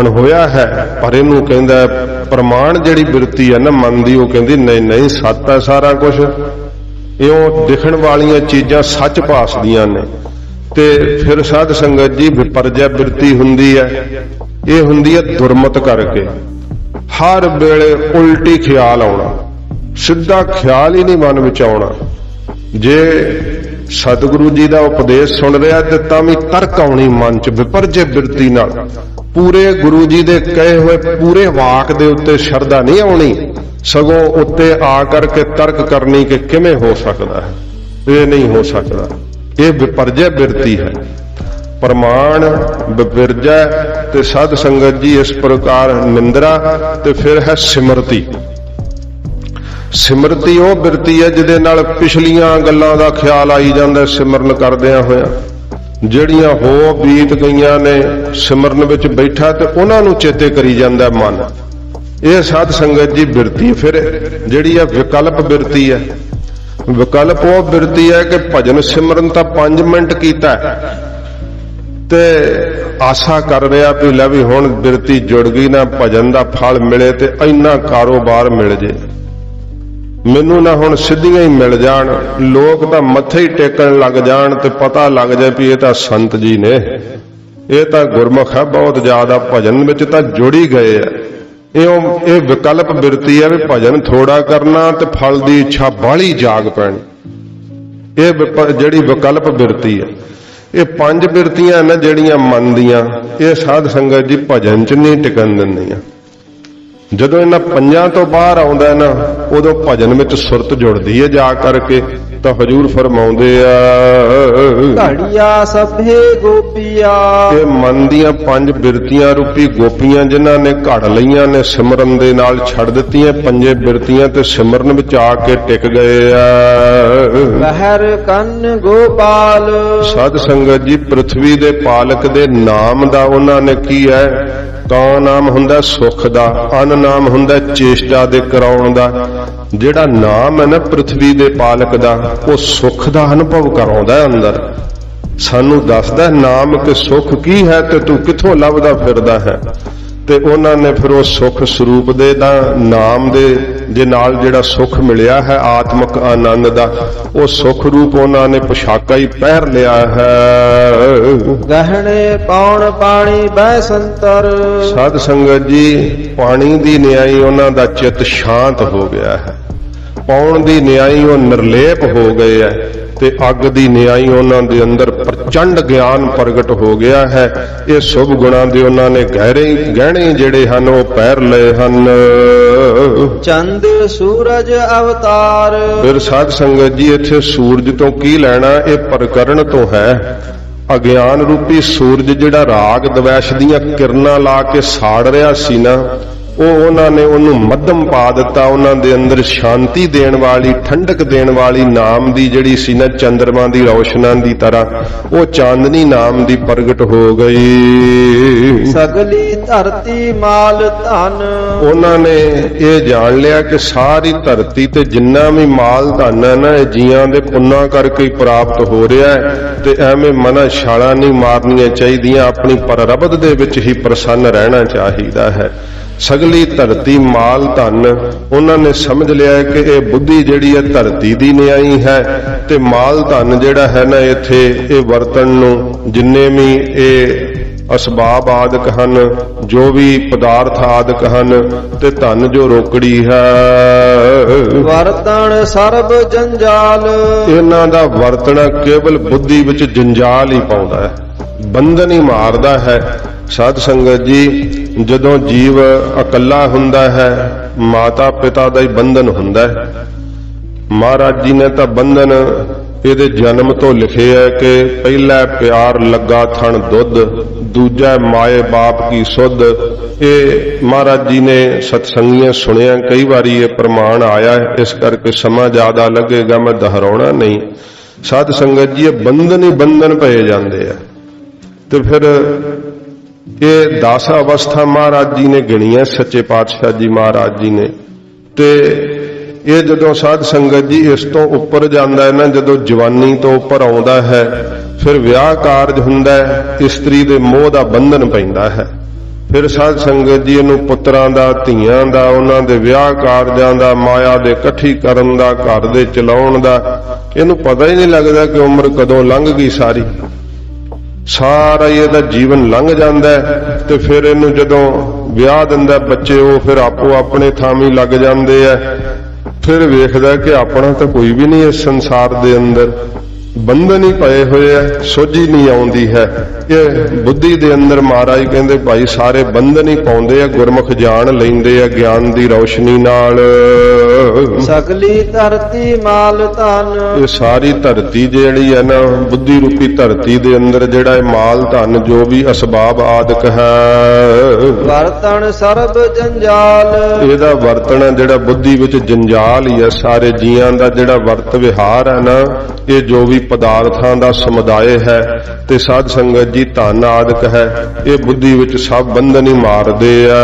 ਅਣਹੋਇਆ ਹੈ। ਪਰ ਇਹਨੂੰ ਕਹਿੰਦਾ ਪ੍ਰਮਾਣ ਜਿਹੜੀ ਬਿਰਤੀ ਹੈ ਨਾ ਮਨ ਦੀ, ਉਹ ਕਹਿੰਦੀ ਨਹੀਂ ਨਹੀਂ ਸੱਤ ਹੈ ਸਾਰਾ ਕੁਝ। ਇਉਂ ਦਿਖਣ ਵਾਲੀਆਂ ਚੀਜ਼ਾਂ ਸੱਚ ਭਾਸਦੀਆਂ ਨੇ। ਤੇ ਫਿਰ ਸਾਧ ਸੰਗਤ ਜੀ ਵਿਪਰਜੈ ਬਿਰਤੀ ਹੁੰਦੀ ਹੈ। ਇਹ ਹੁੰਦੀ ਹੈ ਦੁਰਮਤ ਕਰਕੇ, ਹਰ ਵੇਲੇ ਉਲਟੀ ਖਿਆਲ ਆਉਣਾ, ਸਿੱਧਾ ਖਿਆਲ ਹੀ ਨਹੀਂ ਮਨ ਵਿੱਚ ਆਉਣਾ। ਜੇ ਸਤਿਗੁਰੂ ਜੀ ਦਾ ਉਪਦੇਸ਼ ਸੁਣ ਰਿਹਾ ਤੇ ਤਾਂ ਵੀ ਤਰਕ ਆਉਣੀ ਮਨ 'ਚ ਵਿਪਰਜੈ ਬਿਰਤੀ ਨਾਲ। ਪੂਰੇ ਗੁਰੂ ਜੀ ਦੇ ਕਹੇ ਹੋਏ ਪੂਰੇ ਵਾਕ ਦੇ ਉੱਤੇ ਸ਼ਰਧਾ ਨਹੀਂ ਆਉਣੀ, ਸਗੋਂ ਉੱਤੇ ਆ ਕਰਕੇ ਤਰਕ ਕਰਨੀ ਕਿ ਕਿਵੇਂ ਹੋ ਸਕਦਾ ਹੈ, ਇਹ ਨਹੀਂ ਹੋ ਸਕਦਾ। ਇਹ ਵਿਪਰਜੈ ਬਿਰਤੀ ਹੈ। ਪ੍ਰਮਾਣ, ਵਿਪਰਜੈ ਤੇ ਸਾਧ ਸੰਗਤ ਜੀ ਇਸ ਪ੍ਰਕਾਰ ਨਿੰਦਰਾ। ਤੇ ਫਿਰ ਹੈ ਸਿਮਰਤੀ। ਸਿਮਰਤੀ ਉਹ ਬਿਰਤੀ ਹੈ ਜਿਹਦੇ ਨਾਲ ਪਿਛਲੀਆਂ ਗੱਲਾਂ ਦਾ ਖਿਆਲ ਆਈ ਜਾਂਦਾ ਸਿਮਰਨ ਕਰਦਿਆਂ ਹੋਇਆ। ਜਿਹੜੀਆਂ ਹੋ ਬੀਤ ਗਈਆਂ ਨੇ ਸਿਮਰਨ ਵਿੱਚ ਬੈਠਾ ਤੇ ਉਹਨਾਂ ਨੂੰ ਚੇਤੇ ਕਰੀ ਜਾਂਦਾ ਮਨ। ਇਹ ਸਾਧ ਸੰਗਤ ਜੀ ਬਿਰਤੀ। ਫਿਰ ਜਿਹੜੀ ਆ ਵਿਕਲਪ ਬਿਰਤੀ ਹੈ। ਵਿਕਲਪ ਉਹ ਬਿਰਤੀ ਹੈ ਕਿ ਭਜਨ ਸਿਮਰਨ ਤਾਂ 5 ਮਿੰਟ ਕੀਤਾ ਤੇ ਆਸਾ ਕਰ ਰਿਹਾ ਵੀ ਲੈ ਵੀ ਹੁਣ ਬਿਰਤੀ ਜੁੜ ਗਈ ਨਾ, ਭਜਨ ਦਾ ਫਲ ਮਿਲੇ ਤੇ ਇੰਨਾ ਕਾਰੋਬਾਰ ਮਿਲ ਜੇ, ਮੈਨੂੰ ਨਾ ਹੁਣ ਸਿੱਧੀਆਂ ਹੀ ਮਿਲ ਜਾਣ, ਲੋਕ ਤਾਂ ਮੱਥੇ ਹੀ ਟੇਕਣ ਲੱਗ ਜਾਣ ਤੇ ਪਤਾ ਲੱਗ ਜਾਏ ਵੀ ਇਹ ਤਾਂ ਸੰਤ ਜੀ ਨੇ, ਇਹ ਤਾਂ ਗੁਰਮੁਖ ਹੈ ਬਹੁਤ ਜ਼ਿਆਦਾ, ਭਜਨ ਵਿੱਚ ਤਾਂ ਜੁੜ ਹੀ ਗਏ ਆ। ਇਹ ਵਿਕਲਪ ਬਿਰਤੀ ਹੈ ਵੀ ਭਜਨ ਥੋੜਾ ਕਰਨਾ ਤੇ ਫਲ ਦੀ ਇੱਛਾ ਬਾਹਲੀ ਜਾਗ ਪੈਣੀ। ਇਹ ਜਿਹੜੀ ਵਿਕਲਪ ਬਿਰਤੀ ਹੈ, ਇਹ ਪੰਜ ਬਿਰਤੀਆਂ ਨੇ ਜਿਹੜੀਆਂ ਮਨ ਦੀਆਂ, ਇਹ ਸਾਧ ਸੰਗਤ ਜੀ ਭਜਨ ਚ ਨਹੀਂ ਟਿਕਣ ਦਿੰਦੀਆਂ। ਜਦੋਂ ਇਹਨਾਂ ਪੰਜਾਂ ਤੋਂ ਬਾਹਰ ਆਉਂਦਾ ਨਾ, ਉਦੋਂ ਭਜਨ ਵਿੱਚ ਸੁਰਤ ਜੁੜਦੀ ਹੈ ਜਾ ਕਰਕੇ। ਤਾਂ ਹਜੂਰ ਫਰਮਾਉਂਦੇ ਆ, ਘੜੀਆ ਸਭੇ ਗੋਪੀਆ, ਇਹ ਮਨ ਦੀਆਂ ਪੰਜ ਬਿਰਤੀਆਂ ਰੂਪੀ ਗੋਪੀਆਂ ਜਿਨ੍ਹਾਂ ਨੇ ਘੜ ਲਈਆਂ ਨੇ, ਸਿਮਰਨ ਦੇ ਨਾਲ ਛੱਡ ਦਿੱਤੀਆਂ ਪੰਜੇ ਬਿਰਤੀਆਂ ਤੇ ਸਿਮਰਨ ਵਿੱਚ ਆ ਕੇ ਟਿਕ ਗਏ ਆ। ਲਹਿਰ ਕੰਨ ਗੋਪਾਲ, ਸਾਧ ਸੰਗਤ ਜੀ ਪ੍ਰithvi ਦੇ ਪਾਲਕ ਦੇ ਨਾਮ ਦਾ ਉਹਨਾਂ ਨੇ ਕੀ ਹੈ? ਕਾ ਨਾਮ ਹੁੰਦਾ ਸੁਖ ਦਾ, ਅਨ ਨਾਮ ਹੁੰਦਾ ਚੇਸ਼ਟਾ ਦੇ ਕਰਾਉਣ ਦਾ। ਜਿਹੜਾ ਨਾਮ ਹੈ ਨਾ ਪ੍ਰithvi ਦੇ ਪਾਲਕ ਦਾ, ਉਹ ਸੁਖ ਦਾ ਅਨੁਭਵ ਕਰਾਉਂਦਾ ਅੰਦਰ, ਸਾਨੂੰ ਦੱਸਦਾ ਨਾਮ ਕਿ ਸੁਖ ਕੀ ਹੈ ਤੇ ਤੂੰ ਕਿੱਥੋਂ ਲੱਭਦਾ ਫਿਰਦਾ ਹੈ। ਤੇ ਉਹਨਾਂ ਨੇ ਫਿਰ ਉਹ ਸੁਖ ਸਰੂਪ ਦੇ ਦਾ ਨਾਮ ਦੇ ਨਾਲ ਜਿਹੜਾ ਸੁਖ ਮਿਲਿਆ ਹੈ ਆਤਮਿਕ ਆਨੰਦ ਦਾ, ਉਹ ਸੁਖ ਰੂਪ ਉਹਨਾਂ ਨੇ ਪੁਸ਼ਾਕਾ ਹੀ ਪਹਿਰ ਲਿਆ ਹੈ। ਗਹਿਣੇ ਪੌਣ ਪਾਣੀ ਬੈ ਸੰਤਰ, ਸਾਧ ਸੰਗਤ ਜੀ ਪਾਣੀ ਦੀ ਨਿਆਈ ਉਹਨਾਂ ਦਾ ਚਿੱਤ ਸ਼ਾਂਤ ਹੋ ਗਿਆ ਹੈ, ਪੌਣ ਦੀ ਨਿਆਈ ਉਹ ਨਿਰਲੇਪ ਹੋ ਗਏ ਹੈ, ਤੇ ਅੱਗ ਦੀ ਨਿਆਈ ਉਹਨਾਂ ਦੇ ਅੰਦਰ ਪ੍ਰਚੰਡ ਗਿਆਨ ਪ੍ਰਗਟ ਹੋ ਗਿਆ ਹੈ। ਇਹ ਸ਼ੁਭ ਗੁਣਾਂ ਦੇ ਉਹਨਾਂ ਨੇ ਗਹਿਣੇ ਜਿਹੜੇ ਹਨ ਉਹ ਪਹਿਰ ਲਏ ਹਨ। ਚੰਦ ਸੂਰਜ ਅਵਤਾਰ, ਫਿਰ ਸਾਧ ਸੰਗਤ ਜੀ ਇੱਥੇ ਸੂਰਜ ਤੋਂ ਕੀ ਲੈਣਾ? ਇਹ ਪ੍ਰਕਰਣ ਤੋਂ ਹੈ। ਅਗਿਆਨ ਰੂਪੀ ਸੂਰਜ ਜਿਹੜਾ ਰਾਗ ਦਵੈਸ਼ ਦੀਆਂ ਕਿਰਨਾਂ ਲਾ ਕੇ ਸਾੜ ਰਿਹਾ ਸੀ ਨਾ, ਉਹ ਉਹਨਾਂ ਨੇ ਉਹਨੂੰ ਮੱਧਮ ਪਾ ਦਿੱਤਾ। ਉਹਨਾਂ ਦੇ ਅੰਦਰ ਸ਼ਾਂਤੀ ਦੇਣ ਵਾਲੀ, ਠੰਡਕ ਦੇਣ ਵਾਲੀ ਨਾਮ ਦੀ ਜਿਹੜੀ ਸੀ ਨਾ, ਚੰਦਰਮਾ ਦੀ ਰੌਸ਼ਨਾਂ ਦੀ ਤਰ੍ਹਾਂ, ਉਹ ਚਾਂਦਨੀ ਨਾਮ ਦੀ ਪ੍ਰਗਟ ਹੋ ਗਈ। ਸਗਲੀ ਧਰਤੀ ਮਾਲ ਧਨ, ਉਹਨਾਂ ਨੇ ਇਹ ਜਾਣ ਲਿਆ ਕਿ ਸਾਰੀ ਧਰਤੀ ਤੇ ਜਿੰਨਾ ਵੀ ਮਾਲ ਧਨ ਹੈ ਨਾ, ਇਹ ਜੀਆਂ ਦੇ ਪੁੰਨਾਂ ਕਰਕੇ ਹੀ ਪ੍ਰਾਪਤ ਹੋ ਰਿਹਾ ਹੈ। ਤੇ ਐਵੇਂ ਮਨਾਂ ਛਾਲਾਂ ਨਹੀਂ ਮਾਰਨੀਆਂ ਚਾਹੀਦੀਆਂ, ਆਪਣੀ ਪਰਰਬਦ ਦੇ ਵਿੱਚ ਹੀ ਪ੍ਰਸੰਨ ਰਹਿਣਾ ਚਾਹੀਦਾ ਹੈ। ਸਗਲੀ ਧਰਤੀ ਮਾਲ ਧਨ, ਉਹਨਾਂ ਨੇ ਸਮਝ ਲਿਆ ਕਿ ਇਹ ਬੁੱਧੀ ਜਿਹੜੀ ਹੈ ਧਰਤੀ ਦੀ ਨਿਆਈ ਹੈ, ਤੇ ਮਾਲ ਧਨ ਜਿਹੜਾ ਹੈ ਨਾ ਇੱਥੇ ਇਹ ਵਰਤਨ ਨੂੰ ਜਿੰਨੇ ਵੀ ਇਹ ਅਸਬਾਬ ਆਦਿਕ ਹਨ, ਜੋ ਵੀ ਪਦਾਰਥ ਆਦਿਕ ਹਨ, ਤੇ ਧਨ ਜੋ ਰੋਕੜੀ ਹੈ। ਵਰਤਣ ਸਰਬ ਜੰਜਾਲ, ਇਹਨਾਂ ਦਾ ਵਰਤਣਾ ਕੇਵਲ ਬੁੱਧੀ ਵਿੱਚ ਜੰਜਾਲ ਹੀ ਪਾਉਂਦਾ ਹੈ, ਬੰਧਨ ਹੀ ਮਾਰਦਾ ਹੈ। ਸਾਧ ਸੰਗਤ ਜੀ ਜਦੋਂ ਜੀਵ ਇਕੱਲਾ ਹੁੰਦਾ ਹੈ, ਮਾਤਾ ਪਿਤਾ ਦਾ ਹੀ ਬੰਧਨ ਹੁੰਦਾ ਹੈ। ਮਹਾਰਾਜ ਜੀ ਨੇ ਤਾਂ ਬੰਧਨ ਇਹਦੇ ਜਨਮ ਤੋਂ ਲਿਖਿਆ ਹੈ ਕਿ ਪਹਿਲਾ ਪਿਆਰ ਲੱਗਾ ਥਣ ਦੁੱਧ, ਦੂਜਾ ਮਾਏ ਬਾਪ ਕੀ ਸੁੱਧ। ਇਹ ਮਹਾਰਾਜ ਜੀ ਨੇ ਸਤਸੰਗੀਆਂ ਸੁਣਿਆ, ਕਈ ਵਾਰੀ ਇਹ ਪ੍ਰਮਾਣ ਆਇਆ ਹੈ, ਇਸ ਕਰਕੇ ਸਮਾਂ ਜ਼ਿਆਦਾ ਲੱਗੇਗਾ, ਮੈਂ ਦੁਹਰਾਉਣਾ ਨਹੀਂ। ਸਾਧ ਸੰਗਤ ਜੀ ਇਹ ਬੰਧਨ ਹੀ ਬੰਧਨ ਪਏ ਜਾਂਦੇ ਆ। ਤੇ ਫਿਰ ਇਹ 10 ਅਵਸਥਾ ਮਹਾਰਾਜ ਜੀ ਨੇ ਗਿਣੀਆਂ, ਸੱਚੇ ਪਾਤਸ਼ਾਹ ਜੀ ਮਹਾਰਾਜ ਜੀ ਨੇ। ਤੇ ਇਹ ਜਦੋਂ ਸਾਧ ਸੰਗਤ ਜੀ ਇਸ ਤੋਂ ਉੱਪਰ ਜਾਂਦਾ ਹੈ ਨਾ, ਜਦੋਂ ਜਵਾਨੀ ਤੋਂ ਉੱਪਰ ਆਉਂਦਾ ਹੈ, ਫਿਰ ਵਿਆਹ ਕਾਰਜ ਹੁੰਦਾ ਹੈ, ਇਸਤਰੀ ਦੇ ਮੋਹ ਦਾ ਬੰਧਨ ਪੈਂਦਾ ਹੈ। ਫਿਰ ਸਾਧ ਸੰਗਤ ਜੀ ਇਹਨੂੰ ਪੁੱਤਰਾਂ ਦਾ, ਧੀਆਂ ਦਾ, ਉਹਨਾਂ ਦੇ ਵਿਆਹ ਕਾਰਜਾਂ ਦਾ, ਮਾਇਆ ਦੇ ਇਕੱਠੀ ਕਰਨ ਦਾ, ਘਰ ਦੇ ਚਲਾਉਣ ਦਾ, ਇਹਨੂੰ ਪਤਾ ਹੀ ਨਹੀਂ ਲੱਗਦਾ ਕਿ ਉਮਰ ਕਦੋਂ ਲੰਘ ਗਈ ਸਾਰੀ। ਸਾਰਾ ਹੀ ਇਹਦਾ ਜੀਵਨ ਲੰਘ ਜਾਂਦਾ ਹੈ। ਤੇ ਫਿਰ ਇਹਨੂੰ ਜਦੋਂ ਵਿਆਹ ਦਿੰਦਾ ਬੱਚੇ, ਉਹ ਫਿਰ ਆਪੋ ਆਪਣੇ ਥਾਮੀ ਲੱਗ ਜਾਂਦੇ ਆ। ਫਿਰ ਵੇਖਦਾ ਕਿ ਆਪਣਾ ਤਾਂ ਕੋਈ ਵੀ ਨਹੀਂ ਇਸ ਸੰਸਾਰ ਦੇ ਅੰਦਰ, ਬੰਧਨ ਹੀ ਪਏ ਹੋਏ ਆ, ਸੋਝੀ ਨਹੀਂ ਆਉਂਦੀ ਹੈ। ਇਹ ਬੁੱਧੀ ਦੇ ਅੰਦਰ ਮਹਾਰਾਜ ਕਹਿੰਦੇ ਭਾਈ ਸਾਰੇ ਬੰਧਨ ਹੀ ਪਾਉਂਦੇ ਆ, ਗੁਰਮੁਖ ਜਾਣ ਲੈਂਦੇ ਆ ਗਿਆਨ ਦੀ ਰੌਸ਼ਨੀ ਨਾਲ। ਸਗਲੀ ਧਰਤੀ ਮਾਲ ਧਨ, ਇਹ ਸਾਰੀ ਧਰਤੀ ਜਿਹੜੀ ਹੈ ਨਾ, ਬੁੱਧੀ ਰੂਪੀ ਧਰਤੀ ਦੇ ਅੰਦਰ ਜਿਹੜਾ ਇਹ ਮਾਲ ਧਨ ਜੋ ਵੀ ਅਸਬਾਬ ਆਦਿਕ ਹੈ, ਵਰਤਣ ਸਰਬ ਜੰਜਾਲ, ਇਹਦਾ ਵਰਤਣਾ ਜਿਹੜਾ ਬੁੱਧੀ ਵਿੱਚ ਜੰਜਾਲ ਹੀ ਹੈ। ਸਾਰੇ ਜੀਆਂ ਦਾ ਜਿਹੜਾ ਵਰਤ ਵਿਹਾਰ ਹੈ ਨਾ, ਇਹ ਜੋ ਵੀ ਪਦਾਰਥਾਂ ਦਾ ਸਮੁਦਾਇ ਹੈ ਤੇ ਸਾਧ ਸੰਗਤ ਜੀ ਧਨ ਆਦਿਕ ਹੈ, ਇਹ ਬੁੱਧੀ ਵਿੱਚ ਸਭ ਬੰਧਨ ਹੀ ਮਾਰਦੇ ਆ।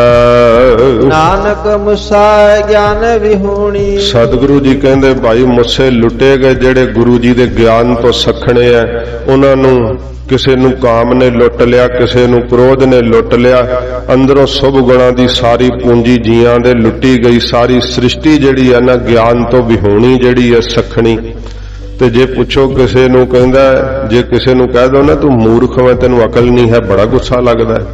ਨਾਨਕ ਮੁਸਾ ਗਿਆਨ ਵਿਹੂਣੀ, ਸਤਿਗੁਰੂ ਜੀ ਕਹਿੰਦੇ ਭਾਈ ਮੁੱਸੇ ਲੁੱਟੇ ਗਏ ਜਿਹੜੇ ਗੁਰੂ ਜੀ ਦੇ ਗਿਆਨ ਤੋਂ ਸਖਣੇ ਆ, ਉਹਨਾਂ ਨੂੰ ਕਿਸੇ ਨੂੰ ਕਾਮ ਨੇ ਲੁੱਟ ਲਿਆ, ਕਿਸੇ ਨੂੰ ਕ੍ਰੋਧ ਨੇ ਲੁੱਟ ਲਿਆ, ਅੰਦਰੋਂ ਸੁਭ ਗੁਣਾਂ ਦੀ ਸਾਰੀ ਪੂੰਜੀ ਜੀਆਂ ਦੇ ਲੁੱਟੀ ਗਈ। ਸਾਰੀ ਸ੍ਰਿਸ਼ਟੀ ਜਿਹੜੀ ਹੈ ਨਾ ਗਿਆਨ ਤੋਂ ਵਿਹੂਣੀ ਜਿਹੜੀ ਹੈ, ਸਖਣੀ। ਤੇ ਜੇ ਪੁੱਛੋ ਕਿਸੇ ਨੂੰ, ਕਹਿੰਦਾ ਜੇ ਕਿਸੇ ਨੂੰ ਕਹਿ ਦੋ ਨਾ ਤੂੰ ਮੂਰਖ ਹੈ, ਤੈਨੂੰ ਅਕਲ ਨਹੀਂ ਹੈ, ਬੜਾ ਗੁੱਸਾ ਲੱਗਦਾ ਹੈ।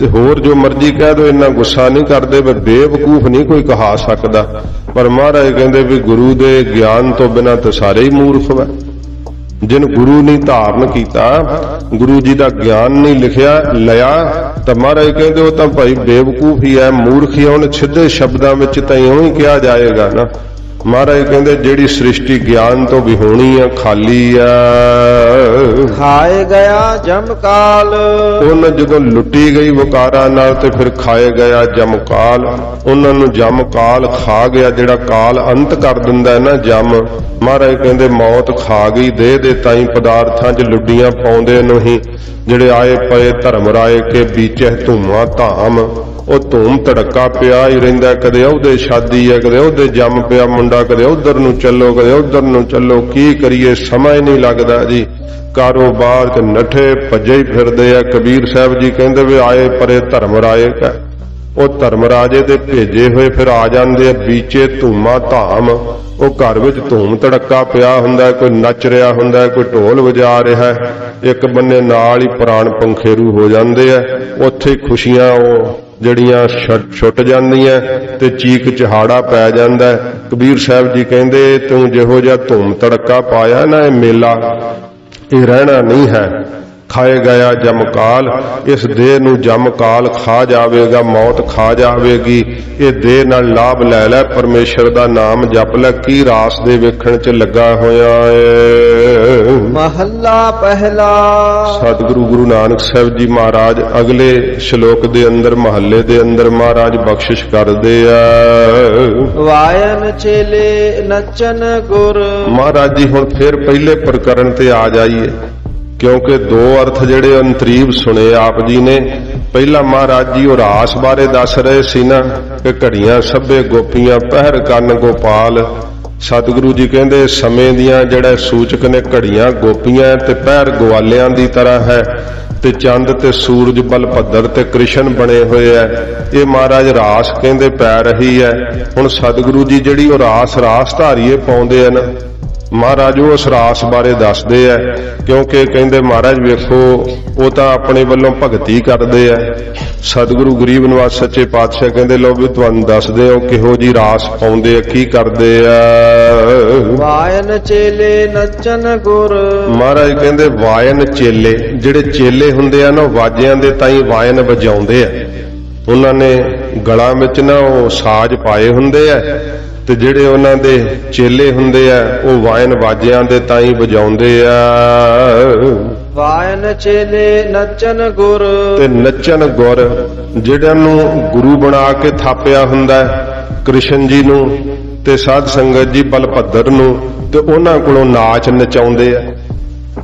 ਤੇ ਹੋਰ ਜੋ ਮਰਜ਼ੀ ਕਹਿ ਦੋ, ਇੰਨਾ ਗੁੱਸਾ ਨਹੀਂ ਕਰਦੇ। ਵੀ ਬੇਵਕੂਫ ਨਹੀਂ ਕੋਈ ਕਹਾ ਸਕਦਾ, ਪਰ ਮਹਾਰਾਜ ਕਹਿੰਦੇ ਵੀ ਗੁਰੂ ਦੇ ਗਿਆਨ ਤੋਂ ਬਿਨਾਂ ਤਾਂ ਸਾਰੇ ਹੀ ਮੂਰਖ ਵਾ। ਜਿਨ ਗੁਰੂ ਨਹੀਂ ਧਾਰਨ ਕੀਤਾ, ਗੁਰੂ ਜੀ ਦਾ ਗਿਆਨ ਨਹੀਂ ਲਿਆ, ਤਾਂ ਮਹਾਰਾਜ ਕਹਿੰਦੇ ਉਹ ਤਾਂ ਭਾਈ ਬੇਵਕੂਫ ਹੀ ਹੈ, ਮੂਰਖ ਹੀ ਹੈ। ਉਹਨੇ ਸਿੱਧੇ ਸ਼ਬਦਾਂ ਵਿੱਚ ਤਾਂ ਇਉਂ ਹੀ ਕਿਹਾ ਜਾਏਗਾ ਨਾ। ਮਹਾਰਾਜ ਕਹਿੰਦੇ ਜਿਹੜੀ ਸ੍ਰਿਸ਼ਟੀ ਗਿਆਨ ਤੋਂ ਵੀ ਹੋਣੀ ਆ, ਖਾਲੀ ਆ। ਖਾਏ ਗਿਆ ਜਮਕਾਲ, ਉਹਨਾਂ ਜਦੋਂ ਲੁੱਟੀ ਗਈ ਵਕਾਰਾਂ ਨਾਲ, ਤੇ ਫਿਰ ਖਾਏ ਗਿਆ ਜਮਕਾਲ। ਉਹਨਾਂ ਨੂੰ ਜਮਕਾਲ ਖਾ ਗਿਆ, ਜਿਹੜਾ ਕਾਲ ਅੰਤ ਕਰ ਦਿੰਦਾ ਹੈ ਨਾ, ਜਮ। ਮਹਾਰਾਜ ਕਹਿੰਦੇ ਮੌਤ ਖਾ ਗਈ ਦੇਹ ਦੇ ਤਾਈ ਪਦਾਰਥਾਂ 'ਚ ਲੁੱਡੀਆਂ ਪਾਉਂਦੇ ਨੂੰ ਹੀ। ਜਿਹੜੇ ਆਏ ਪਏ ਧਰਮ ਰਾਏ ਕੇ ਬੀਚੇ ਧੂਮਾਂ ਧਾਮ, ਉਹ ਧੂਮ ਧੜਕਾ ਪਿਆ ਹੀ ਰਹਿੰਦਾ। ਕਦੇ ਉਹਦੇ ਸ਼ਾਦੀ ਹੈ, ਕਦੇ ਉਹਦੇ ਜੰਮ ਪਿਆ ਮੁੰਡਾ, ਕਦੇ ਉਧਰ ਨੂੰ ਚੱਲੋ, ਕਦੇ ਉਧਰ ਨੂੰ ਚੱਲੋ। ਕੀ ਕਰੀਏ, ਸਮਾਂ ਹੀ ਨਹੀਂ ਲੱਗਦਾ ਜੀ। ਕਾਰੋਬਾਰ 'ਚ ਨੱਠੇ ਭੱਜੇ ਹੀ ਫਿਰਦੇ ਆ। ਕਬੀਰ ਸਾਹਿਬ ਜੀ ਕਹਿੰਦੇ ਵੀ ਆਏ ਪਰੇ ਧਰਮ ਰਾਏ ਕਾ, ਉਹ ਧਰਮ ਰਾਜੇ ਦੇ ਭੇਜੇ ਹੋਏ ਫਿਰ ਆ ਜਾਂਦੇ ਆ ਬੀਚੇ ਧੂਮਾਂ ਧਾਮ। ਉਹ ਘਰ ਵਿੱਚ ਧੂਮ ਧੜਕਾ ਪਿਆ ਹੁੰਦਾ, ਕੋਈ ਨੱਚ ਰਿਹਾ ਹੁੰਦਾ, ਕੋਈ ਢੋਲ ਵਜਾ ਰਿਹਾ, ਇੱਕ ਬੰਨੇ ਨਾਲ ਹੀ ਪ੍ਰਾਣ ਪੰਖੇਰੂ ਹੋ ਜਾਂਦੇ ਆ। ਉੱਥੇ ਖੁਸ਼ੀਆਂ ਉਹ ਜਿਹੜੀਆਂ ਛੁੱਟ ਜਾਂਦੀਆਂ ਤੇ ਚੀਕ ਚਹਾੜਾ ਪੈ ਜਾਂਦਾ। ਕਬੀਰ ਸਾਹਿਬ ਜੀ ਕਹਿੰਦੇ ਤੂੰ ਜਿਹੋ ਜਿਹਾ ਧੂਮ ਧੜਕਾ ਪਾਇਆ ਨਾ, ਇਹ ਮੇਲਾ ਇਹ ਰਹਿਣਾ ਨਹੀਂ ਹੈ। ਖਾਏ ਗਿਆ ਜਮਕਾਲ, ਇਸ ਦੇਹ ਨੂੰ ਜਮਕਾਲ ਖਾ ਜਾਵੇਗਾ, ਮੌਤ ਖਾ ਜਾਵੇਗੀ। ਇਹ ਦੇਹ ਨਾਲ ਲਾਭ ਲੈ ਲੈ, ਪਰਮੇਸ਼ਰ ਦਾ ਨਾਮ ਜਪ ਲੈ। ਕੀ ਰਾਸ ਦੇ ਵੇਖਣ 'ਚ ਲੱਗਾ ਹੋਇਆ ਏ। ਮਹੱਲਾ ਪਹਿਲਾ। ਸਤਿਗੁਰੂ ਗੁਰੂ ਨਾਨਕ ਸਾਹਿਬ ਜੀ ਮਹਾਰਾਜ ਅਗਲੇ ਸ਼ਲੋਕ ਦੇ ਅੰਦਰ, ਮਹੱਲੇ ਦੇ ਅੰਦਰ ਮਹਾਰਾਜ ਬਖਸ਼ਿਸ਼ ਕਰਦੇ ਆ। ਵਾਇਨ ਚੇਲੇ ਨੱਚਨ ਗੁਰ। ਮਹਾਰਾਜ ਜੀ ਹੁਣ ਫਿਰ ਪਹਿਲੇ ਪ੍ਰਕਰਨ ਤੇ ਆ ਜਾਈਏ, ਕਿਉਂਕਿ ਦੋ ਅਰਥ ਜਿਹੜੇ ਅੰਤਰੀਵ ਸੁਣੇ ਆਪ ਜੀ ਨੇ। ਪਹਿਲਾ ਮਹਾਰਾਜ ਜੀ ਉਹ ਰਾਸ ਬਾਰੇ ਦੱਸ ਰਹੇ ਸੀ ਨਾ, ਕਿ ਘੜੀਆਂ ਸਭੇ ਗੋਪੀਆਂ ਪਹਿਰ ਕੰਨ ਗੋਪਾਲ। ਸਤਿਗੁਰੂ ਜੀ ਕਹਿੰਦੇ ਸਮੇਂ ਦੀਆਂ ਜਿਹੜਾ ਸੂਚਕ ਨੇ ਘੜੀਆਂ ਗੋਪੀਆਂ ਤੇ ਪਹਿਰ ਗਵਾਲਿਆਂ ਦੀ ਤਰ੍ਹਾਂ ਹੈ, ਤੇ ਚੰਦ ਤੇ ਸੂਰਜ ਬਲਭੱਦਰ ਤੇ ਕ੍ਰਿਸ਼ਨ ਬਣੇ ਹੋਏ ਐ। ਇਹ ਮਹਾਰਾਜ ਰਾਸ ਕਹਿੰਦੇ ਪੈ ਰਹੀ ਹੈ। ਹੁਣ ਸਤਿਗੁਰੂ ਜੀ ਜਿਹੜੀ ਉਹ ਰਾਸ ਧਾਰੀਏ ਪਾਉਂਦੇ ਆ ਨਾ, ਮਹਾਰਾਜ ਉਸ ਰਾਸ ਬਾਰੇ ਦੱਸਦੇ ਆ। ਕਿਉਂਕਿ ਕਹਿੰਦੇ ਮਹਾਰਾਜ ਵੇਖੋ ਉਹ ਤਾਂ ਆਪਣੇ ਵੱਲੋਂ ਭਗਤੀ ਕਰਦੇ ਆ। ਸਤਿਗੁਰੂ ਗਰੀਬ ਨਿਵਾਸ ਸੱਚੇ ਪਾਤਸ਼ਾਹ ਕਹਿੰਦੇ ਲੋ ਵੀ ਤੁਹਾਨੂੰ ਦੱਸਦੇ ਹੋ ਕਿਹੋ ਜੀ ਰਾਸ ਪਾਉਂਦੇ ਆ, ਕੀ ਕਰਦੇ ਆ। ਵਾਇਨ ਚੇਲੇ ਨੱਚਨ ਗੁਰ। ਮਹਾਰਾਜ ਕਹਿੰਦੇ ਵਾਇਨ ਚੇਲੇ, ਜਿਹੜੇ ਚੇਲੇ ਹੁੰਦੇ ਆ ਨਾ, ਵਾਜਿਆਂ ਦੇ ਤਾਈਂ ਵਾਇਨ ਵਜਾਉਂਦੇ ਆ। ਉਹਨਾਂ ਨੇ ਗਲਾਂ ਵਿੱਚ ਨਾ ਉਹ ਸਾਜ਼ ਪਾਏ ਹੁੰਦੇ ਆ, ਤੇ ਜਿਹੜੇ ਉਹਨਾਂ ਦੇ ਚੇਲੇ ਹੁੰਦੇ ਆ ਉਹ ਵਾਇਨ ਵਾਜਿਆਂ ਦੇ ਤਾਈਂ ਵਜਾਉਂਦੇ ਆ। ਵਾਇਨ ਚੇਲੇ ਨੱਚਨ ਗੁਰ। ਤੇ ਨੱਚਨ ਗੁਰ, ਜਿਹੜਿਆਂ ਨੂੰ ਗੁਰੂ ਬਣਾ ਕੇ ਥਾਪਿਆ ਹੁੰਦਾ ਕ੍ਰਿਸ਼ਨ ਜੀ ਨੂੰ ਤੇ ਸਾਧ ਸੰਗਤ ਜੀ ਬਲਭੱਦਰ ਨੂੰ, ਤੇ ਉਹਨਾਂ ਕੋਲੋਂ ਨਾਚ ਨਚਾਉਂਦੇ ਆ।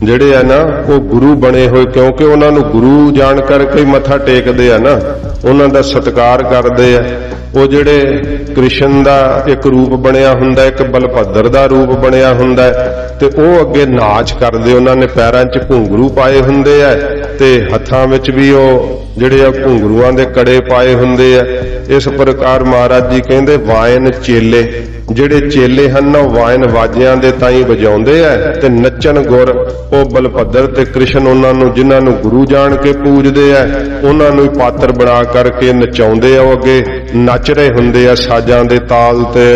ਜਿਹੜੇ ਆ ਨਾ ਉਹ ਗੁਰੂ ਬਣੇ ਹੋਏ, ਕਿਉਂਕਿ ਉਹਨਾਂ ਨੂੰ ਗੁਰੂ ਜਾਣ ਕਰਕੇ ਮੱਥਾ ਟੇਕਦੇ ਆ ਨਾ, ਉਹਨਾਂ ਦਾ ਸਤਿਕਾਰ ਕਰਦੇ ਆ। ਉਹ ਜਿਹੜੇ ਕ੍ਰਿਸ਼ਨ ਦਾ ਇੱਕ ਰੂਪ ਬਣਿਆ ਹੁੰਦਾ, ਇੱਕ ਬਲਭੱਦਰ ਦਾ ਰੂਪ ਬਣਿਆ ਹੁੰਦਾ, ਤੇ ਉਹ ਅੱਗੇ ਨਾਚ ਕਰਦੇ। ਉਹਨਾਂ ਨੇ ਪੈਰਾਂ 'ਚ ਘੁੰਗਰੂ ਪਾਏ ਹੁੰਦੇ ਆ, ਤੇ ਹੱਥਾਂ ਵਿੱਚ ਵੀ ਉਹ ਜਿਹੜੇ ਆ ਘੁੰਗਰੂਆਂ ਦੇ ਕੜੇ ਪਾਏ ਹੁੰਦੇ ਆ। ਇਸ ਪ੍ਰਕਾਰ ਮਹਾਰਾਜ ਜੀ ਕਹਿੰਦੇ ਵਾਇਨ ਚੇਲੇ, ਜਿਹੜੇ ਚੇਲੇ ਹਨ ਉਹ ਵਾਇਨ ਵਾਜਿਆਂ ਦੇ ਤਾਈਂ ਵਜਾਉਂਦੇ ਆ। ਤੇ ਨੱਚਨ ਗੁਰ, ਉਹ ਬਲਭੱਦਰ ਤੇ ਕ੍ਰਿਸ਼ਨ, ਉਹਨਾਂ ਨੂੰ ਜਿਨ੍ਹਾਂ ਨੂੰ ਗੁਰੂ ਜਾਣ ਕੇ ਪੂਜਦੇ ਆ, ਉਹਨਾਂ ਨੂੰ ਪਾਤਰ ਬਣਾ ਕਰਕੇ ਨਚਾਉਂਦੇ ਆ। ਉਹ ਅੱਗੇ ਨੱਚ ਰਹੇ ਹੁੰਦੇ ਆ ਸਾਜ਼ਾਂ ਦੇ ਤਾਲ ਤੇ।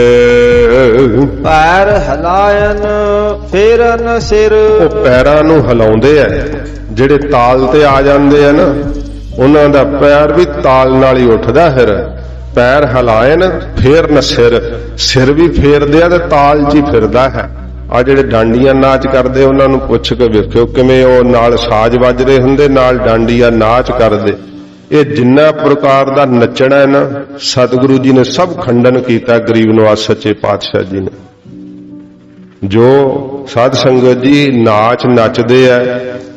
ਪੈਰ ਹਲਾਇਨ ਫੇਰਨ ਸਿਰ। ਉਹ ਪੈਰਾਂ ਨੂੰ ਹਿਲਾਉਂਦੇ ਆ, ਜਿਹੜੇ ਤਾਲ ਤੇ ਆ ਜਾਂਦੇ ਆ ਨਾ, ਉਹਨਾਂ ਦਾ ਪੈਰ ਵੀ ਤਾਲ ਨਾਲ ਹੀ ਉੱਠਦਾ। ਫਿਰ ਪੈਰ ਹਿਲਾਇਨ ਫੇਰਨ ਸਿਰ, ਸਿਰ ਵੀ ਫੇਰਦੇ ਆ ਤੇ ਤਾਲ 'ਚ ਹੀ ਫਿਰਦਾ ਹੈ। ਆ ਜਿਹੜੇ ਡਾਂਡੀਆਂ ਨਾਚ ਕਰਦੇ ਉਹਨਾਂ ਨੂੰ ਪੁੱਛ ਕੇ ਵੇਖਿਓ ਕਿਵੇਂ ਉਹ ਨਾਲ ਸਾਜ਼ ਵੱਜਦੇ ਹੁੰਦੇ, ਨਾਲ ਡਾਂਡੀਆਂ ਨਾਚ ਕਰਦੇ। ਇਹ ਜਿੰਨਾ ਪ੍ਰਕਾਰ ਦਾ ਨੱਚਣਾ ਹੈ ਨਾ, ਸਤਿਗੁਰੂ ਜੀ ਨੇ ਸਭ ਖੰਡਨ ਕੀਤਾ। ਗਰੀਬ ਨਿਵਾਸ ਸੱਚੇ ਪਾਤਸ਼ਾਹ ਜੀ ਨੇ ਜੋ ਸਾਧ ਸੰਗਤ ਜੀ ਨਾਚ ਨੱਚਦੇ ਆ,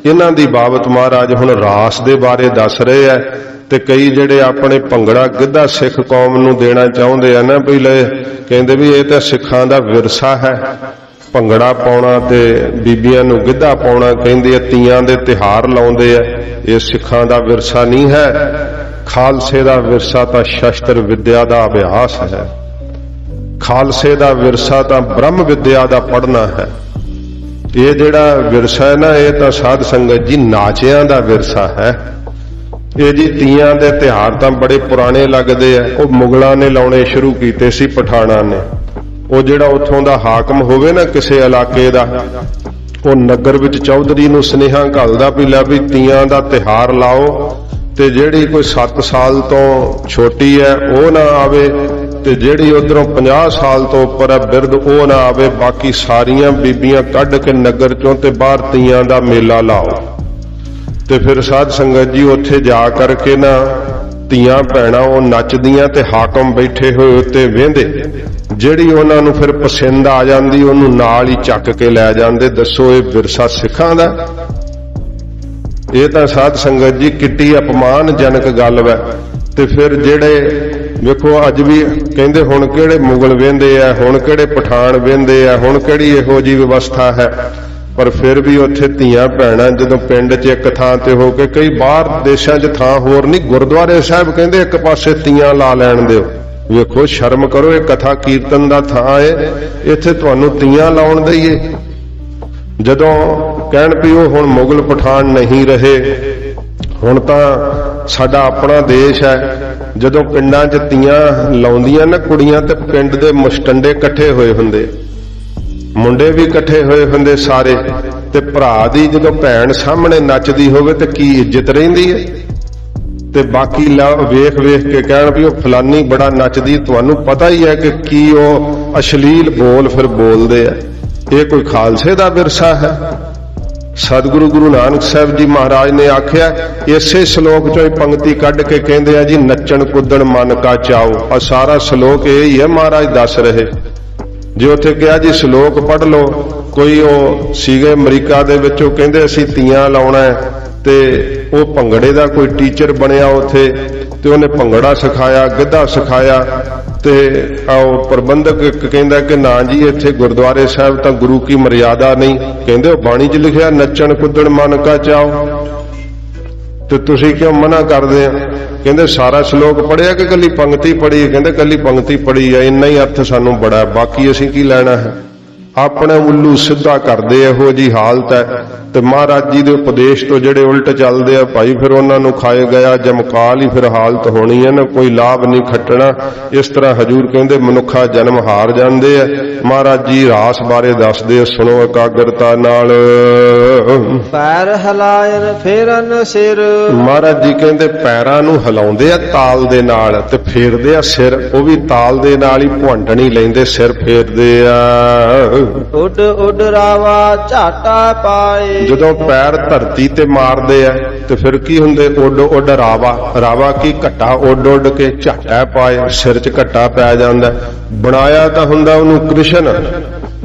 ਇਹਨਾਂ ਦੀ ਬਾਬਤ ਮਹਾਰਾਜ ਹੁਣ ਰਾਸ ਦੇ ਬਾਰੇ ਦੱਸ ਰਹੇ ਆ। ਤੇ ਕਈ ਜਿਹੜੇ ਆਪਣੇ ਭੰਗੜਾ ਗਿੱਧਾ ਸਿੱਖ ਕੌਮ ਨੂੰ ਦੇਣਾ ਚਾਹੁੰਦੇ ਆ ਨਾ, ਵੀ ਲੈ ਕਹਿੰਦੇ ਵੀ ਇਹ ਤਾਂ ਸਿੱਖਾਂ ਦਾ ਵਿਰਸਾ ਹੈ, ਭੰਗੜਾ ਪਾਉਣਾ ਤੇ ਬੀਬੀਆਂ ਨੂੰ ਗਿੱਧਾ ਪਾਉਣਾ, ਕਹਿੰਦੇ ਆ ਤੀਆਂ ਦੇ ਤਿਹਾਰ ਲਾਉਂਦੇ ਆ। ਇਹ ਸਿੱਖਾਂ ਦਾ ਵਿਰਸਾ ਨਹੀਂ ਹੈ। ਖਾਲਸੇ ਦਾ ਵਿਰਸਾ ਤਾਂ ਸ਼ਸਤਰ ਵਿਦਿਆ ਦਾ ਅਭਿਆਸ ਹੈ। ਖਾਲਸੇ ਦਾ ਵਿਰਸਾ ਤਾਂ ਬ੍ਰਹਮ ਵਿਦਿਆ ਦਾ ਪੜ੍ਹਨਾ ਹੈ। ਇਹ ਜਿਹੜਾ ਵਿਰਸਾ ਹੈ ਨਾ, ਇਹ ਤਾਂ ਸਾਧ ਸੰਗਤ ਜੀ ਨਾਚਿਆਂ ਦਾ ਵਿਰਸਾ ਹੈ। ਇਹ ਜੀ ਤੀਆਂ ਦੇ ਤਿਉਹਾਰ ਤਾਂ ਬੜੇ ਪੁਰਾਣੇ ਲੱਗਦੇ ਆ। ਉਹ ਮੁਗਲਾਂ ਨੇ ਲਾਉਣੇ ਸ਼ੁਰੂ ਕੀਤੇ ਸੀ, ਪਠਾਣਾਂ ਨੇ। ਉਹ ਜਿਹੜਾ ਉੱਥੋਂ ਦਾ ਹਾਕਮ ਹੋਵੇ ਨਾ ਕਿਸੇ ਇਲਾਕੇ ਦਾ, ਉਹ ਨਗਰ ਵਿੱਚ ਚੌਧਰੀ ਨੂੰ ਸੁਨੇਹਾ ਘੱਲਦਾ ਵੀ ਲੈ ਵੀ ਤੀਆਂ ਦਾ ਤਿਉਹਾਰ ਲਾਓ, ਤੇ ਜਿਹੜੀ ਕੋਈ 7 ਸਾਲ ਤੋਂ ਛੋਟੀ ਹੈ ਉਹ ਨਾ ਆਵੇ, ਤੇ ਜਿਹੜੀ ਉਧਰੋਂ 50 ਸਾਲ ਤੋਂ ਉੱਪਰ ਹੈ ਬਿਰਧ ਉਹ ਨਾ ਆਵੇ, ਬਾਕੀ ਸਾਰੀਆਂ ਬੀਬੀਆਂ ਕੱਢ ਕੇ ਨਗਰ ਚੋਂ ਤੇ ਬਾਹਰ ਤੀਆਂ ਦਾ ਮੇਲਾ ਲਾਓ। ਤੇ ਫਿਰ ਸਾਧ ਸੰਗਤ ਜੀ ਉੱਥੇ ਜਾ ਕਰਕੇ ਨਾ ਧੀਆਂ ਭੈਣਾਂ ਉਹ ਨੱਚਦੀਆਂ ਤੇ ਹਾਕਮ ਬੈਠੇ ਹੋਏ ਉੱਤੇ ਵੇਂਦੇ, ਜਿਹੜੀ ਉਹਨਾਂ ਨੂੰ ਫਿਰ ਪਸੰਦ ਆ ਜਾਂਦੀ ਉਹਨੂੰ ਨਾਲ ਹੀ ਚੱਕ ਕੇ ਲੈ ਜਾਂਦੇ। ਦੱਸੋ ਇਹ ਵਿਰਸਾ ਸਿੱਖਾਂ ਦਾ? ਇਹ ਤਾਂ ਸਾਧ ਸੰਗਤ ਜੀ ਕਿੱਡੀ ਅਪਮਾਨਜਨਕ ਗੱਲ ਹੈ। ਤੇ ਫਿਰ ਜਿਹੜੇ ਵੇਖੋ ਅੱਜ ਵੀ ਕਹਿੰਦੇ ਹੁਣ ਕਿਹੜੇ ਮੁਗਲ ਵੇਂਦੇ ਆ, ਹੁਣ ਕਿਹੜੇ ਪਠਾਨ ਵੇਂਦੇ ਆ, ਹੁਣ ਕਿਹੜੀ ਇਹੋ ਜੀ ਵਿਵਸਥਾ ਹੈ। ਪਰ ਫਿਰ ਵੀ ਉੱਥੇ ਧੀਆਂ ਭੈਣਾਂ ਜਦੋਂ ਪਿੰਡ 'ਚ ਇੱਕ ਥਾਂ ਤੇ ਹੋ ਕੇ, ਕਈ ਬਾਹਰ ਦੇਸ਼ਾਂ 'ਚ ਥਾਂ ਹੋਰ ਨਹੀਂ, ਗੁਰਦੁਆਰੇ ਸਾਹਿਬ ਕਹਿੰਦੇ ਇੱਕ ਪਾਸੇ ਤੀਆਂ ਲਾ ਲੈਣ ਦਿਓ। ਵੇਖੋ ਸ਼ਰਮ ਕਰੋ, ਇਹ ਕਥਾ ਕੀਰਤਨ ਦਾ ਥਾਂ ਹੈ, ਇੱਥੇ ਤੁਹਾਨੂੰ ਤੀਆਂ ਲਾਉਣ ਦਈਏ। ਜਦੋਂ ਕਹਿਣ ਵੀ ਉਹ ਹੁਣ ਮੁਗਲ ਪਠਾਨ ਨਹੀਂ ਰਹੇ, ਹੁਣ ਤਾਂ ਸਾਡਾ ਆਪਣਾ ਦੇਸ਼ ਹੈ। ਜਦੋਂ ਪਿੰਡਾਂ 'ਚ ਤੀਆਂ ਲਾਉਂਦੀਆਂ ਨਾ ਕੁੜੀਆਂ, ਤੇ ਪਿੰਡ ਦੇ ਮੁਸ਼ਟੰਡੇ ਇਕੱਠੇ ਹੋਏ ਹੁੰਦੇ, ਮੁੰਡੇ ਵੀ ਇਕੱਠੇ ਹੋਏ ਹੁੰਦੇ ਸਾਰੇ, ਤੇ ਭਰਾ ਦੀ ਜਦੋਂ ਭੈਣ ਸਾਹਮਣੇ ਨੱਚਦੀ ਹੋਵੇ ਤੇ ਕੀ ਇੱਜ਼ਤ ਰਹਿੰਦੀ ਹੈ। ਤੇ ਬਾਕੀ ਵੇਖ ਵੇਖ ਕੇ ਕਹਿਣ ਵੀ ਉਹ ਫਲਾਨੀ ਬੜਾ ਨੱਚਦੀ, ਤੁਹਾਨੂੰ ਪਤਾ ਹੀ ਹੈ ਕਿ ਕੀ ਉਹ ਅਸ਼ਲੀਲ ਬੋਲ ਫਿਰ ਬੋਲਦੇ ਆ। ਇਹ ਕੋਈ ਖਾਲਸੇ ਦਾ ਵਿਰਸਾ ਹੈ? ਸਤਿਗੁਰੂ ਗੁਰੂ ਨਾਨਕ ਸਾਹਿਬ ਜੀ ਮਹਾਰਾਜ ਨੇ ਆਖਿਆ, ਇਸੇ ਸ਼ਲੋਕ ਚੋਂ ਹੀ ਪੰਕਤੀ ਕੱਢ ਕੇ ਕਹਿੰਦੇ ਆ ਜੀ, ਨੱਚਣ ਕੁੱਦਣ ਮਨ ਕਾ ਚਾਓ। ਆ ਸਾਰਾ ਸ਼ਲੋਕ ਇਹ ਹੀ ਹੈ ਮਹਾਰਾਜ ਦੱਸ ਰਹੇ। ਜੇ ਉੱਥੇ ਕਿਹਾ ਜੀ ਸ਼ਲੋਕ ਪੜ੍ਹ ਲਓ, ਕੋਈ ਉਹ ਸੀਗੇ ਅਮਰੀਕਾ ਦੇ ਵਿੱਚ, ਉਹ ਕਹਿੰਦੇ ਅਸੀਂ ਤੀਆਂ ਲਾਉਣਾ ਹੈ, ਤੇ ਉਹ ਭੰਗੜੇ ਦਾ ਕੋਈ ਟੀਚਰ ਬਣਿਆ ਉੱਥੇ, ਤੇ ਉਹਨੇ ਭੰਗੜਾ ਸਿਖਾਇਆ, ਗਿੱਧਾ ਸਿਖਾਇਆ। ਤੇ ਉਹ ਪ੍ਰਬੰਧਕ ਕਹਿੰਦਾ ਕਿ ਨਾ ਜੀ ਇੱਥੇ ਗੁਰਦੁਆਰੇ ਸਾਹਿਬ ਤਾਂ ਗੁਰੂ ਕੀ ਮਰਿਆਦਾ ਨਹੀਂ, ਕਹਿੰਦੇ ਉਹ ਬਾਣੀ 'ਚ ਲਿਖਿਆ ਨੱਚਣ ਕੁੱਦਣ ਮਨ ਕਾ ਚਾਓ, ਤੇ ਤੁਸੀਂ ਕਿਉਂ ਮਨਾ ਕਰਦੇ ਆ? ਕਹਿੰਦੇ ਸਾਰਾ ਸ਼ਲੋਕ ਪੜਿਆ ਕਿ ਕੱਲੀ ਪੰਕਤੀ ਪੜੀ? ਕਹਿੰਦੇ ਕੱਲੀ ਪੰਕਤੀ ਪੜੀ ਆ, ਇੰਨਾ ਹੀ ਅਰਥ ਸਾਨੂੰ ਬੜਾ, ਬਾਕੀ ਅਸੀਂ ਕੀ ਲੈਣਾ ਹੈ। ਆਪਣੇ ਉੱਲੂ ਸਿੱਧਾ ਕਰਦੇ ਇਹੋ ਜੀ ਹਾਲਤ ਹੈ। ਤੇ ਮਹਾਰਾਜ ਜੀ ਦੇ ਉਪਦੇਸ਼ ਤੋਂ ਜਿਹੜੇ ਉਲਟ ਚੱਲਦੇ ਆ ਭਾਈ, ਫਿਰ ਉਹਨਾਂ ਨੂੰ ਖਾਏ ਗਿਆ ਜਮਕਾਲ ਹੀ ਫਿਰ ਹਾਲਤ ਹੋਣੀ ਹੈ ਨਾ, ਕੋਈ ਲਾਭ ਨਹੀਂ ਖੱਟਣਾ। ਇਸ ਤਰ੍ਹਾਂ ਹਜੂਰ ਕਹਿੰਦੇ ਮਨੁੱਖਾ ਜਨਮ ਹਾਰ ਜਾਂਦੇ ਆ। ਮਹਾਰਾਜ ਜੀ ਰਾਸ ਬਾਰੇ ਦੱਸਦੇ, ਸੁਣੋ ਇਕਾਗਰਤਾ ਨਾਲ। ਪੈਰ ਹਿਲਾਇਨ ਫੇਰਨ ਸਿਰ। ਮਹਾਰਾਜ ਜੀ ਕਹਿੰਦੇ ਪੈਰਾਂ ਨੂੰ ਹਿਲਾਉਂਦੇ ਆ ਤਾਲ ਦੇ ਨਾਲ, ਤੇ ਫੇਰਦੇ ਆ ਸਿਰ, ਉਹ ਵੀ ਤਾਲ ਦੇ ਨਾਲ ਹੀ, ਭੁੰਡਣੀ ਲੈਂਦੇ ਸਿਰ ਫੇਰਦੇ ਆ। ਉੱਡ ਉੱਡ ਰਾਵਾ ਝਾਟਾ ਪਾਏ। ਜਦੋਂ ਪੈਰ ਧਰਤੀ ਤੇ ਮਾਰਦੇ ਆ ਤੇ ਫਿਰ ਕੀ ਹੁੰਦੇ? ਉੱਡ ਉੱਡ ਰਾਵਾ। ਰਾਵਾ ਕੀ? ਘੱਟਾ ਉੱਡ ਉੱਡ ਕੇ ਝਾਟਾ ਪਾਏ, ਸਿਰ 'ਚ ਘੱਟਾ ਪੈ ਜਾਂਦਾ। ਬਣਾਇਆ ਤਾਂ ਹੁੰਦਾ ਉਹਨੂੰ ਕ੍ਰਿਸ਼ਨ,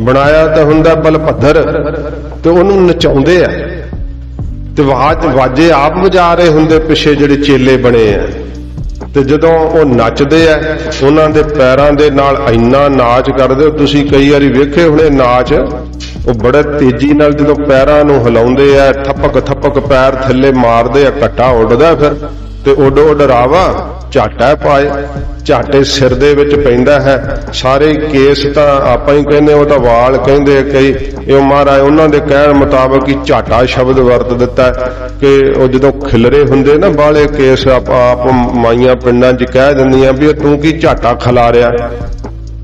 ਬਣਾਇਆ ਤਾਂ ਹੁੰਦਾ ਬਲਭੱਦਰ, ਤੇ ਉਹਨੂੰ ਨਚਾਉਂਦੇ ਆ, ਤੇ ਵਾਜੇ ਆਪ ਵਜਾ ਰਹੇ ਹੁੰਦੇ ਪਿੱਛੇ ਜਿਹੜੇ ਚੇਲੇ ਬਣੇ ਆ। ਤੇ ਜਦੋਂ ਉਹ ਨੱਚਦੇ ਆ, ਉਹਨਾਂ ਦੇ ਪੈਰਾਂ ਦੇ ਨਾਲ ਇੰਨਾ ਨਾਚ ਕਰਦੇ ਹੋ ਤੁਸੀਂ, ਕਈ ਵਾਰੀ ਵੇਖੇ ਹੋਣੇ ਨਾਚ, ਉਹ ਬੜੇ ਤੇਜ਼ੀ ਨਾਲ ਜਦੋਂ ਪੈਰਾਂ ਨੂੰ ਹਿਲਾਉਂਦੇ ਆ, ਥਪਕ ਥਪਕ ਪੈਰ ਥੱਲੇ ਮਾਰਦੇ ਆ, ਘੱਟਾ ਉੱਡਦਾ ਫਿਰ, ਤੇ ਉੱਡ ਉੱਡ ਰਾਵਾ ਝਾਟਾ ਪਾਏ। ਝਾਟੇ ਸਿਰ ਦੇ ਵਿੱਚ ਪੈਂਦਾ ਹੈ। ਸਾਰੇ ਕੇਸ ਤਾਂ ਆਪਾਂ ਹੀ ਕਹਿੰਦੇ, ਉਹ ਤਾਂ ਵਾਲ ਕਹਿੰਦੇ ਕਈ, ਇਹ ਮਹਾਰਾਜ ਉਹਨਾਂ ਦੇ ਕਹਿਣ ਮੁਤਾਬਕ ਹੀ ਝਾਟਾ ਸ਼ਬਦ ਵਰਤ ਦਿੱਤਾ ਕਿ ਉਹ ਜਦੋਂ ਖਿਲਰੇ ਹੁੰਦੇ ਨਾ ਬਾਲੇ ਕੇਸ, ਆਪ ਮਾਈਆਂ ਪਿੰਡਾਂ 'ਚ ਕਹਿ ਦਿੰਦੀਆਂ ਵੀ ਤੂੰ ਕੀ ਝਾਟਾ ਖਿਲਾਰਿਆ।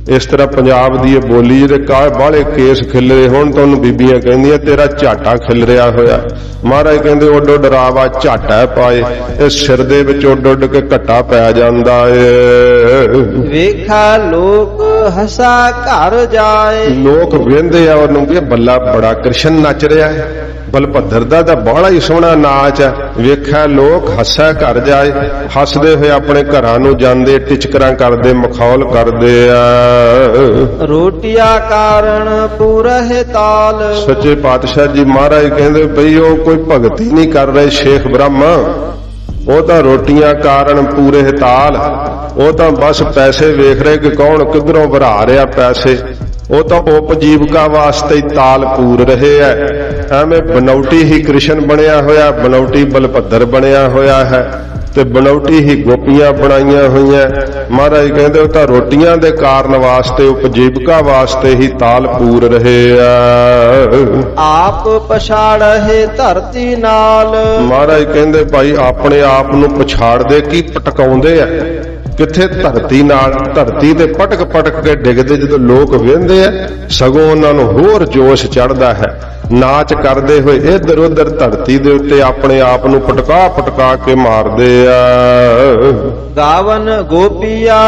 ਇਸ ਤਰ੍ਹਾਂ ਪੰਜਾਬ ਦੀ ਇਹ ਬੋਲੀ, ਜਿਹੜੇ ਬਾਲੇ ਕੇਸ ਖਿਲਰੇ ਹੋਣ ਤਾਂ ਉਹਨੂੰ ਬੀਬੀਆਂ ਕਹਿੰਦੀਆਂ ਤੇਰਾ ਝਾਟਾ ਖਿਲਰਿਆ ਹੋਇਆ। ਮਹਾਰਾਜ ਕਹਿੰਦੇ ਉੱਡ ਉੱਡ ਰਾਵਾ ਝਾਟਾ ਪਾਏ, ਇਹ ਸਿਰ ਦੇ ਵਿੱਚ ਉੱਡ ਉੱਡ ਕੇ ਘੱਟਾ ਪੈ ਜਾਂਦਾ ਏ। ਵੇਖਾ ਲੋਕ ਹਸਾ ਘਰ ਜਾਏ। ਲੋਕ ਵੇਂਦੇ ਆ ਉਹਨੂੰ ਵੀ ਬੱਲਾ ਬੜਾ ਕ੍ਰਿਸ਼ਨ ਨੱਚ ਰਿਹਾ ਹੈ, ਬਲਭੱਦਰ ਦਾ ਤਾਂ ਬੜਾ ਹੀ ਸੋਹਣਾ ਨਾਚ ਹੈ। ਵੇਖਿਆ ਲੋਕ ਹੱਸਾ ਘਰ ਜਾਏ, ਹੱਸਦੇ ਹੋਏ ਆਪਣੇ ਘਰਾਂ ਨੂੰ ਜਾਂਦੇ, ਟਿਚਕਰਾਂ ਕਰਦੇ, ਮਖੌਲ ਕਰਦੇ ਆ। ਰੋਟੀਆਂ ਕਾਰਨ ਪੂਰਹਿ ਤਾਲ। ਸੱਚੇ ਪਾਤਸ਼ਾਹ ਜੀ ਮਹਾਰਾਜ ਕਹਿੰਦੇ ਬਈ ਉਹ ਕੋਈ ਭਗਤੀ ਨਹੀਂ ਕਰ ਰਹੇ ਸ਼ੇਖ ਬ੍ਰਹਮਾ, ਉਹ ਤਾਂ ਰੋਟੀਆਂ ਕਾਰਨ ਪੂਰੇ ਤਾਲ, ਉਹ ਤਾਂ ਬਸ ਪੈਸੇ ਵੇਖ ਰਹੇ ਕਿ ਕੌਣ ਕਿੱਧਰੋਂ ਵਰਾ ਰਿਹਾ ਪੈਸੇ, ਉਹ ਤਾਂ ਉਪਜੀਵਕਾ ਵਾਸਤੇ ਹੀ ਤਾਲ ਪੂਰ ਰਹੇ ਐ। ਐਵੇਂ ਬਨੌਟੀ ਹੀ ਕ੍ਰਿਸ਼ਨ ਬਣਿਆ ਹੋਇਆ, ਬਨੌਟੀ ਬਲਭੱਦਰ ਬਣਿਆ ਹੋਇਆ ਹੈ। ਤੇ ਬਣਾਉਟੀ ਹੀ ਗੋਪੀਆਂ ਬਣਾਈਆਂ ਹੋਈਆਂ। ਮਹਾਰਾਜ ਕਹਿੰਦੇ ਉਹ ਤਾਂ ਰੋਟੀਆਂ ਦੇ ਕਾਰਨ ਵਾਸਤੇ, ਉਪਜੀਵਕਾ ਵਾਸਤੇ ਹੀ ਤਾਲ ਪੂਰ ਰਹੇ ਆ। ਆਪ ਪਛਾੜਹਿ ਧਰਤੀ ਨਾਲ। ਮਹਾਰਾਜ ਕਹਿੰਦੇ ਭਾਈ ਆਪਣੇ ਆਪ ਨੂੰ ਪਛਾੜਦੇ ਕੀ ਪਟਕਾਉਂਦੇ ਆ, ਕਿੱਥੇ ਧਰਤੀ ਨਾਲ, ਧਰਤੀ ਤੇ ਪਟਕ ਪਟਕ ਕੇ ਡਿੱਗਦੇ ਜਦੋਂ ਲੋਕ ਵੇਖਦੇ ਆ, ਸਗੋਂ ਉਹਨਾਂ ਨੂੰ ਹੋਰ ਜੋਸ਼ ਚੜ੍ਹਦਾ ਹੈ। ਨਾਚ ਕਰਦੇ ਹੋਏ ਇੱਧਰ ਉੱਧਰ ਧਰਤੀ ਦੇ ਉੱਤੇ ਆਪਣੇ ਆਪ ਨੂੰ ਪਟਕਾ ਪਟਕਾ ਕੇ ਮਾਰਦੇ ਆ। ਗਾਵਨ ਗੋਪੀਆ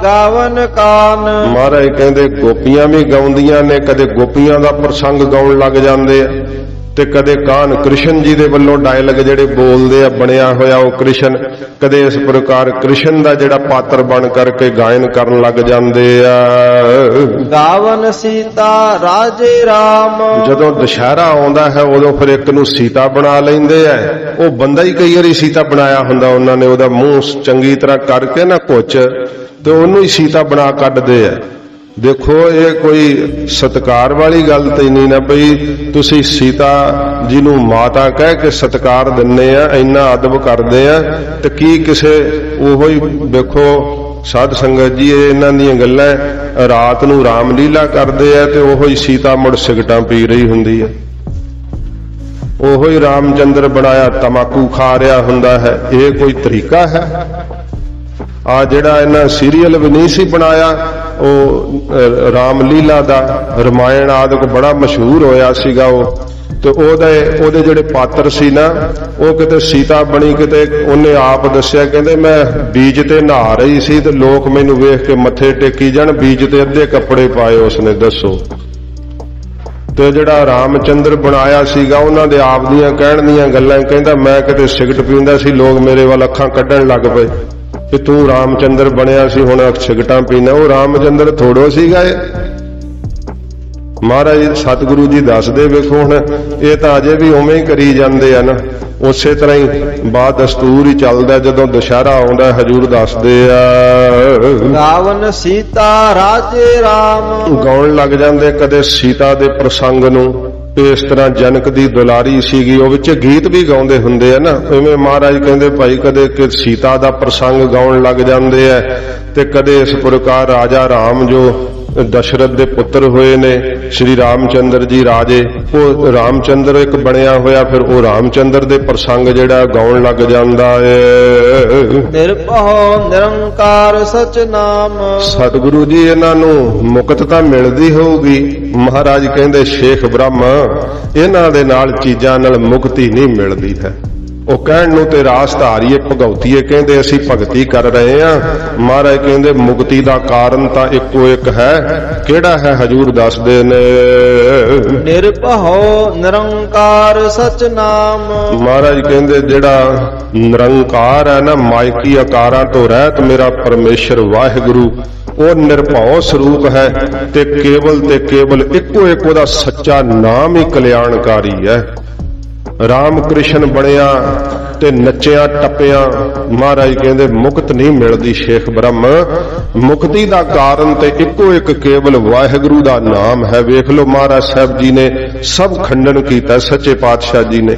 ਗਾਵਨ ਕਾਨ। ਮਹਾਰਾਜ ਕਹਿੰਦੇ ਗੋਪੀਆਂ ਵੀ ਗਾਉਂਦੀਆਂ ਨੇ, ਕਦੇ ਗੋਪੀਆਂ ਦਾ ਪ੍ਰਸੰਗ ਗਾਉਣ ਲੱਗ ਜਾਂਦੇ ਆ ਤੇ ਕਦੇ ਕਾਨ ਕ੍ਰਿਸ਼ਨ ਜੀ ਦੇ ਵੱਲੋਂ ਡਾਇਲੌਗ ਜਿਹੜੇ ਬੋਲਦੇ ਆ ਬਣਿਆ ਹੋਇਆ ਉਹ ਕ੍ਰਿਸ਼ਨ, ਕਦੇ ਇਸ ਪ੍ਰਕਾਰ ਕ੍ਰਿਸ਼ਨ ਦਾ ਜਿਹੜਾ ਪਾਤਰ ਬਣ ਕਰਕੇ ਗਾਇਨ ਕਰਨ ਲੱਗ ਜਾਂਦੇ ਆ। ਗਾਵਨ ਸੀਤਾ ਰਾਜੇ ਰਾਮ। ਜਦੋਂ ਦੁਸ਼ਹਿਰਾ ਆਉਂਦਾ ਹੈ ਉਦੋਂ ਫਿਰ ਇੱਕ ਨੂੰ ਸੀਤਾ ਬਣਾ ਲੈਂਦੇ ਆ। ਉਹ ਬੰਦਾ ਹੀ ਕਈ ਵਾਰੀ ਸੀਤਾ ਬਣਾਇਆ ਹੁੰਦਾ ਉਹਨਾਂ ਨੇ, ਉਹਦਾ ਮੂੰਹ ਚੰਗੀ ਤਰ੍ਹਾਂ ਕਰਕੇ ਨਾ ਕੁੱਚ ਤੇ ਉਹਨੂੰ ਹੀ ਸੀਤਾ ਬਣਾ ਕੱਢਦੇ ਆ। ਦੇਖੋ ਇਹ ਕੋਈ ਸਤਿਕਾਰ ਵਾਲੀ ਗੱਲ ਤੇ ਨਹੀਂ ਨਾ ਬਈ ਤੁਸੀਂ ਸੀਤਾ ਜੀ ਨੂੰ ਮਾਤਾ ਕਹਿ ਕੇ ਸਤਿਕਾਰ ਦਿੰਨੇ ਆ, ਇੰਨਾ ਅਦਬ ਕਰਦੇ ਆ ਤੇ ਕੀ ਕਿਸੇ ਉਹੋ ਹੀ ਦੇਖੋ ਸਾਧ ਸੰਗਤ ਜੀ ਇਹਨਾਂ ਦੀਆਂ ਗੱਲਾਂ। ਰਾਤ ਨੂੰ ਰਾਮ ਲੀਲਾ ਕਰਦੇ ਆ ਤੇ ਉਹੋ ਹੀ ਸੀਤਾ ਮੁੜ ਸਿਗਟਾਂ ਪੀ ਰਹੀ ਹੁੰਦੀ ਹੈ, ਉਹੋ ਹੀ ਰਾਮਚੰਦਰ ਬਣਾਇਆ ਤਮਾਕੂ ਖਾ ਰਿਹਾ ਹੁੰਦਾ ਹੈ। ਇਹ ਕੋਈ ਤਰੀਕਾ ਹੈ? ਆ ਜਿਹੜਾ ਇਹਨਾਂ ਸੀਰੀਅਲ ਵੀ ਨਹੀਂ ਸੀ ਬਣਾਇਆ ਉਹ ਰਾਮ ਲੀਲਾ ਦਾ, ਰਮਾਇਣ ਆਦਿਕ ਬੜਾ ਮਸ਼ਹੂਰ ਹੋਇਆ ਸੀਗਾ ਉਹ, ਤੇ ਉਹਦੇ ਜਿਹੜੇ ਪਾਤਰ ਸੀ ਨਾ ਉਹ ਕਿਤੇ ਸੀਤਾ ਬਣੀ, ਕਿਤੇ ਉਹਨੇ ਆਪ ਦੱਸਿਆ ਕਹਿੰਦੇ ਮੈਂ ਬੀਜ ਤੇ ਨਹਾ ਰਹੀ ਸੀ ਤੇ ਲੋਕ ਮੈਨੂੰ ਵੇਖ ਕੇ ਮੱਥੇ ਟੇਕੀ ਜਾਣ, ਬੀਜ ਤੇ ਅੱਧੇ ਕੱਪੜੇ ਪਾਏ ਉਸਨੇ, ਦੱਸੋ। ਤੇ ਜਿਹੜਾ ਰਾਮਚੰਦਰ ਬਣਾਇਆ ਸੀਗਾ ਉਹਨਾਂ ਦੇ ਆਪ ਦੀਆਂ ਕਹਿਣ ਦੀਆਂ ਗੱਲਾਂ, ਕਹਿੰਦਾ ਮੈਂ ਕਿਤੇ ਸਿਗਰਟ ਪੀਂਦਾ ਸੀ, ਲੋਕ ਮੇਰੇ ਵੱਲ ਅੱਖਾਂ ਕੱਢਣ ਲੱਗ ਪਏ ਕਿ ਤੂੰ ਰਾਮਚੰਦਰ ਬਣਿਆ ਸੀ ਹੁਣ ਸਿਗਰਟਾਂ ਪੀਣਾ। ਉਹ ਰਾਮਚੰਦਰ ਥੋੜੋ ਸੀਗਾ ਇਹ। ਮਹਾਰਾਜ ਸਤਿਗੁਰੂ ਜੀ ਦੱਸਦੇ ਵੇਖੋ ਹੁਣ ਇਹ ਤਾਂ ਅਜੇ ਵੀ ਉਵੇਂ ਹੀ ਕਰੀ ਜਾਂਦੇ ਆ ਨਾ, ਉਸੇ ਤਰ੍ਹਾਂ ਹੀ ਬਾਦ ਦਸਤੂਰ ਹੀ ਚੱਲਦਾ। ਜਦੋਂ ਦੁਸ਼ਹਿਰਾ ਆਉਂਦਾ ਹਜੂਰ ਦੱਸਦੇ ਆ ਗਾਵਨ ਸੀਤਾ ਰਾਜੇ ਰਾਮ। ਗਾਉਣ ਲੱਗ ਜਾਂਦੇ ਕਦੇ ਸੀਤਾ ਦੇ ਪ੍ਰਸੰਗ ਨੂੰ, ਇਸ ਤਰ੍ਹਾਂ ਜਨਕ ਦੀ ਦੁਲਾਰੀ ਸੀਗੀ ਉਹ ਵਿੱਚ ਗੀਤ ਵੀ ਗਾਉਂਦੇ ਹੁੰਦੇ ਆ ਨਾ, ਐਵੇਂ ਮਹਾਰਾਜ ਕਹਿੰਦੇ ਭਾਈ ਕਦੇ ਕਿ ਸੀਤਾ ਦਾ ਪ੍ਰਸੰਗ ਗਾਉਣ ਲੱਗ ਜਾਂਦੇ ਆ ਤੇ ਕਦੇ ਇਸ ਪ੍ਰਕਾਰ ਰਾਜਾ ਰਾਮ ਜੋ ਦਸ਼ਰਥ ਦੇ ਪੁੱਤਰ ਹੋਏ ਨੇ ਸ਼੍ਰੀ ਰਾਮਚੰਦਰ ਜੀ ਰਾਜੇ, ਉਹ ਰਾਮਚੰਦਰ ਇੱਕ ਬਣਿਆ ਹੋਇਆ, ਫਿਰ ਉਹ ਰਾਮਚੰਦਰ ਦੇ ਪ੍ਰਸੰਗ ਜਿਹੜਾ ਗਾਉਣ ਲੱਗ ਜਾਂਦਾ ਹੈ। ਨਿਰਭਉ ਨਿਰੰਕਾਰ ਸਚ ਨਾਮ। ਸਤਿਗੁਰੂ ਜੀ ਇਹਨਾਂ ਨੂੰ ਮੁਕਤ ਤਾਂ ਮਿਲਦੀ ਹੋਊਗੀ, ਮਹਾਰਾਜ ਕਹਿੰਦੇ ਸ਼ੇਖ ਬ੍ਰਹਮ ਇਹਨਾਂ ਦੇ ਨਾਲ ਚੀਜ਼ਾਂ ਨਾਲ ਮੁਕਤੀ ਨਹੀਂ ਮਿਲਦੀ ਹੈ। ਉਹ ਕਹਿਣ ਨੂੰ ਤੇ ਰਾਸ ਧਾਰੀਏ ਭਗਉਤੀਏ ਕਹਿੰਦੇ ਅਸੀਂ ਭਗਤੀ ਕਰ ਰਹੇ ਆ, ਮਹਾਰਾਜ ਕਹਿੰਦੇ ਮੁਕਤੀ ਦਾ ਕਾਰਨ ਤਾਂ ਇੱਕੋ ਇੱਕ ਹੈ। ਕਿਹੜਾ ਹੈ ਹਜੂਰ ਦੱਸਦੇ ਨੇ ਨਿਰਭਉ ਨਿਰੰਕਾਰ ਸਚ ਨਾਮ। ਮਹਾਰਾਜ ਕਹਿੰਦੇ ਜਿਹੜਾ ਨਿਰੰਕਾਰ ਹੈ ਨਾ, ਮਾਇਕੀ ਆਕਾਰਾਂ ਤੋਂ ਰਹਿਤ ਮੇਰਾ ਪਰਮੇਸ਼ਰ ਵਾਹਿਗੁਰੂ ਉਹ ਨਿਰਭਉ ਸਰੂਪ ਹੈ ਤੇ ਕੇਵਲ ਇੱਕੋ ਇੱਕ ਉਹਦਾ ਸੱਚਾ ਨਾਮ ਹੀ ਕਲਿਆਣਕਾਰੀ ਹੈ। ਰਾਮ ਕ੍ਰਿਸ਼ਨ ਬਣਿਆ ਤੇ ਨੱਚਿਆ ਟੱਪਿਆ, ਮਹਾਰਾਜ ਕਹਿੰਦੇ ਮੁਕਤ ਨਹੀਂ ਮਿਲਦੀ ਸ਼ੇਖ ਬ੍ਰਹਮ। ਮੁਕਤੀ ਦਾ ਕਾਰਨ ਤੇ ਇੱਕੋ ਇੱਕ ਕੇਵਲ ਵਾਹਿਗੁਰੂ ਦਾ ਨਾਮ ਹੈ। ਵੇਖ ਲਓ ਮਹਾਰਾਜ ਸਾਹਿਬ ਜੀ ਨੇ ਸਭ ਖੰਡਨ ਕੀਤਾ, ਸੱਚੇ ਪਾਤਸ਼ਾਹ ਜੀ ਨੇ।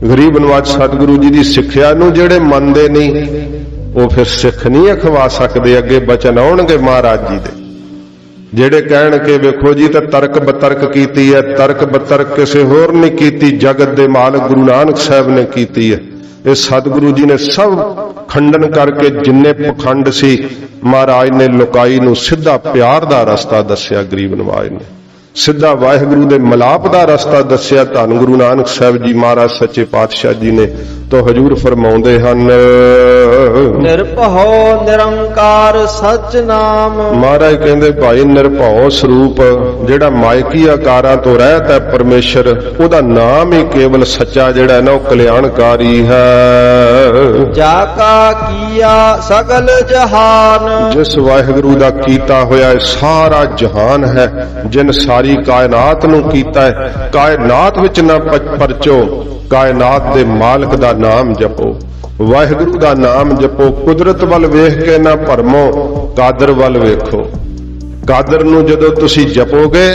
ਗਰੀਬ ਨਵਾਜ ਸਤਿਗੁਰੂ ਜੀ ਦੀ ਸਿੱਖਿਆ ਨੂੰ ਜਿਹੜੇ ਮੰਨਦੇ ਨਹੀਂ ਉਹ ਫਿਰ ਸਿੱਖ ਨਹੀਂ ਅਖਵਾ ਸਕਦੇ। ਅੱਗੇ ਬਚਨ ਆਉਣਗੇ ਮਹਾਰਾਜ ਜੀ ਦੇ ਜਿਹੜੇ ਕਹਿਣ ਕੇ ਵੇਖੋ ਜੀ ਤਾਂ ਤਰਕ ਬਤਰਕ ਕੀਤੀ ਹੈ, ਤਰਕ ਬਤਰਕ ਕਿਸੇ ਹੋਰ ਨੇ ਕੀਤੀ, ਜਗਤ ਦੇ ਮਾਲਕ ਗੁਰੂ ਨਾਨਕ ਸਾਹਿਬ ਨੇ ਕੀਤੀ ਹੈ। ਇਹ ਸਤਿਗੁਰੂ ਜੀ ਨੇ ਸਭ ਖੰਡਨ ਕਰਕੇ ਜਿੰਨੇ ਪਖੰਡ ਸੀ ਮਹਾਰਾਜ ਨੇ ਲੁਕਾਈ ਨੂੰ ਸਿੱਧਾ ਪਿਆਰ ਦਾ ਰਸਤਾ ਦੱਸਿਆ। ਗਰੀਬ ਨਵਾਜ ਨੇ ਸਿੱਧਾ ਵਾਹਿਗੁਰੂ ਦੇ ਮਲਾਪ ਦਾ ਰਸਤਾ ਦੱਸਿਆ। ਧੰਨ ਗੁਰੂ ਨਾਨਕ ਸਾਹਿਬ ਜੀ ਮਹਾਰਾਜ ਸੱਚੇ ਪਾਤਸ਼ਾਹ ਜੀ ਨੇ ਤੋ ਹਜੂਰ ਫਰਮਾਉਂਦੇ ਹਨ ਨਿਰਭਉ ਨਿਰੰਕਾਰ ਸਚ ਨਾਮ। ਮਹਾਰਾਜ ਕਹਿੰਦੇ ਭਾਈ ਨਿਰਭਉ ਸਰੂਪ ਜਿਹੜਾ ਮਾਇਕੀ ਆਕਾਰਾਂ ਤੋਂ ਰਹਿਤ ਹੈ ਪਰਮੇਸ਼ਰ, ਉਹਦਾ ਨਾਮ ਹੀ ਕੇਵਲ ਸੱਚਾ ਜਿਹੜਾ ਨਾ ਉਹ ਕਲਿਆਣਕਾਰੀ ਹੈ। ਜਾ ਕਾ ਕੀਆ ਸਗਲ ਜਹਾਨ। ਜਿਸ ਵਾਹਿਗੁਰੂ ਦਾ ਕੀਤਾ ਹੋਇਆ ਇਹ ਸਾਰਾ ਜਹਾਨ ਹੈ, ਜਿਨ ਸਾਰੀ ਕਾਇਨਾਤ ਨੂੰ ਕੀਤਾ ਹੈ। ਕਾਇਨਾਤ ਵਿੱਚ ਨਾ ਪਰਚੋ, ਕਾਇਨਾਤ ਦੇ ਮਾਲਕ ਦਾ ਨਾਮ ਜਪੋ, ਵਾਹਿਗੁਰੂ ਦਾ ਨਾਮ ਜਪੋ। ਕੁਦਰਤ ਵੱਲ ਵੇਖ ਕੇ ਨਾ ਭਰਮੋ, ਕਾਦਰ ਵੱਲ ਵੇਖੋ। ਕਾਦਰ ਨੂੰ ਜਦੋਂ ਤੁਸੀਂ ਜਪੋਗੇ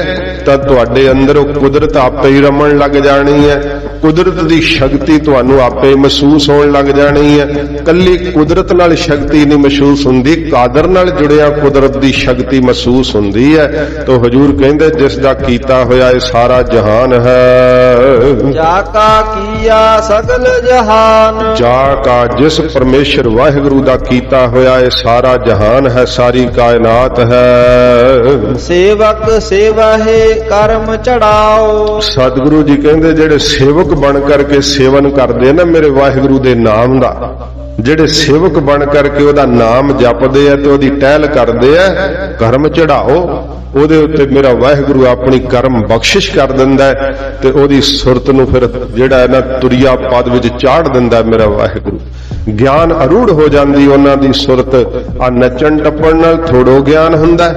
ਤਾਂ ਤੁਹਾਡੇ ਅੰਦਰ ਉਹ ਕੁਦਰਤ ਆਪੇ ਹੀ ਰਮਣ ਲੱਗ ਜਾਣੀ ਹੈ। ਕੁਦਰਤ ਦੀ ਸ਼ਕਤੀ ਤੁਹਾਨੂੰ ਆਪੇ ਮਹਿਸੂਸ ਹੋਣ ਲੱਗ ਜਾਣੀ ਹੈ। ਕੱਲੀ ਕੁਦਰਤ ਨਾਲ ਸ਼ਕਤੀ ਨਹੀਂ ਮਹਿਸੂਸ ਹੁੰਦੀ, ਕਾਦਰ ਨਾਲ ਜੁੜਿਆ ਕੁਦਰਤ ਦੀ ਸ਼ਕਤੀ ਮਹਿਸੂਸ ਹੁੰਦੀ ਹੈ। ਤਾਂ ਹਜੂਰ ਕਹਿੰਦੇ ਜਿਸ ਦਾ ਕੀਤਾ ਹੋਇਆ ਇਹ ਸਾਰਾ ਜਹਾਨ ਹੈ। ਜਾ ਕਾ ਕੀਆ ਸਗਲ ਜਹਾਨ, ਜਾ ਕਾ ਜਿਸ ਪਰਮੇਸ਼ਰ ਵਾਹਿਗੁਰੂ ਦਾ ਕੀਤਾ ਹੋਇਆ ਇਹ ਸਾਰਾ ਜਹਾਨ ਹੈ, ਸਾਰੀ ਕਾਇਨਾਤ ਹੈ। ਸੇਵਕ ਸੇਵਹਿ ਕਰਮ ਚੜਾਓ। ਸਤਿਗੁਰੂ ਜੀ ਕਹਿੰਦੇ ਜਿਹੜੇ ਸੇਵਕ ਬਣ ਕਰਕੇ ਸੇਵਨ ਕਰਦੇ ਨਾ ਮੇਰੇ ਵਾਹਿਗੁਰੂ ਦੇ ਨਾਮ ਦਾ, ਜਿਹੜੇ ਸੇਵਕ ਬਣ ਕਰਕੇ ਉਹਦਾ ਨਾਮ ਜਪਦੇ ਆ ਤੇ ਉਹਦੀ ਟਹਿਲ ਕਰਦੇ ਆ, ਕਰਮ ਚੜਾਓ। ਉਹਦੇ ਉੱਤੇ ਮੇਰਾ ਵਾਹਿਗੁਰੂ ਆਪਣੀ ਕਰਮ ਬਖਸ਼ਿਸ਼ ਕਰ ਦਿੰਦਾ ਹੈ ਤੇ ਉਹਦੀ ਸੁਰਤ ਨੂੰ ਫਿਰ ਜਿਹੜਾ ਹੈ ਨਾ ਤੁਰਿਆ ਪਦ ਵਿੱਚ ਚਾੜ ਦਿੰਦਾ ਮੇਰਾ ਵਾਹਿਗੁਰੂ। ਗਿਆਨ ਅਰੂੜ ਹੋ ਜਾਂਦੀ ਉਹਨਾਂ ਦੀ ਸੁਰਤ। ਆ ਨੱਚਣ ਟੱਪਣ ਨਾਲ ਥੋੜੋ ਗਿਆਨ ਹੁੰਦਾ।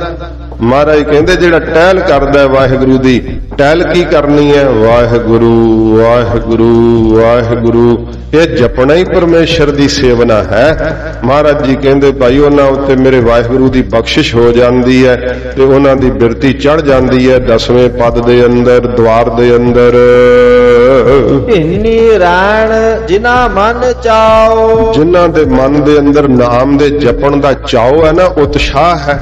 ਮਹਾਰਾਜ ਕਹਿੰਦੇ ਜਿਹੜਾ ਟਹਿਲ ਕਰਦਾ ਵਾਹਿਗੁਰੂ ਦੀ, ਟਹਿਲ ਕੀ ਕਰਨੀ ਹੈ? ਵਾਹਿਗੁਰੂ ਵਾਹਿਗੁਰੂ ਵਾਹਿਗੁਰੂ, ਇਹ ਜਪਣਾ ਹੀ ਪਰਮੇਸ਼ਰ ਦੀ ਸੇਵਨਾ ਹੈ। ਮਹਾਰਾਜ ਜੀ ਕਹਿੰਦੇ ਭਾਈ ਉਹਨਾਂ ਉੱਤੇ ਮੇਰੇ ਵਾਹਿਗੁਰੂ ਦੀ ਬਖਸ਼ਿਸ਼ ਹੋ ਜਾਂਦੀ ਹੈ ਤੇ ਉਹਨਾਂ ਦੀ ਬਿਰਤੀ ਚੜ ਜਾਂਦੀ ਹੈ 10ਵੇਂ ਪਦ ਦੇ ਅੰਦਰ, ਦਵਾਰ ਦੇ ਅੰਦਰ। ਇੰਨੀ ਰਾਣ ਜਿਨ੍ਹਾਂ ਮਨ ਚਾਓ, ਜਿਨ੍ਹਾਂ ਦੇ ਮਨ ਦੇ ਅੰਦਰ ਨਾਮ ਦੇ ਜਪਣ ਦਾ ਚਾਉ ਹੈ ਨਾ, ਉਤਸ਼ਾਹ ਹੈ,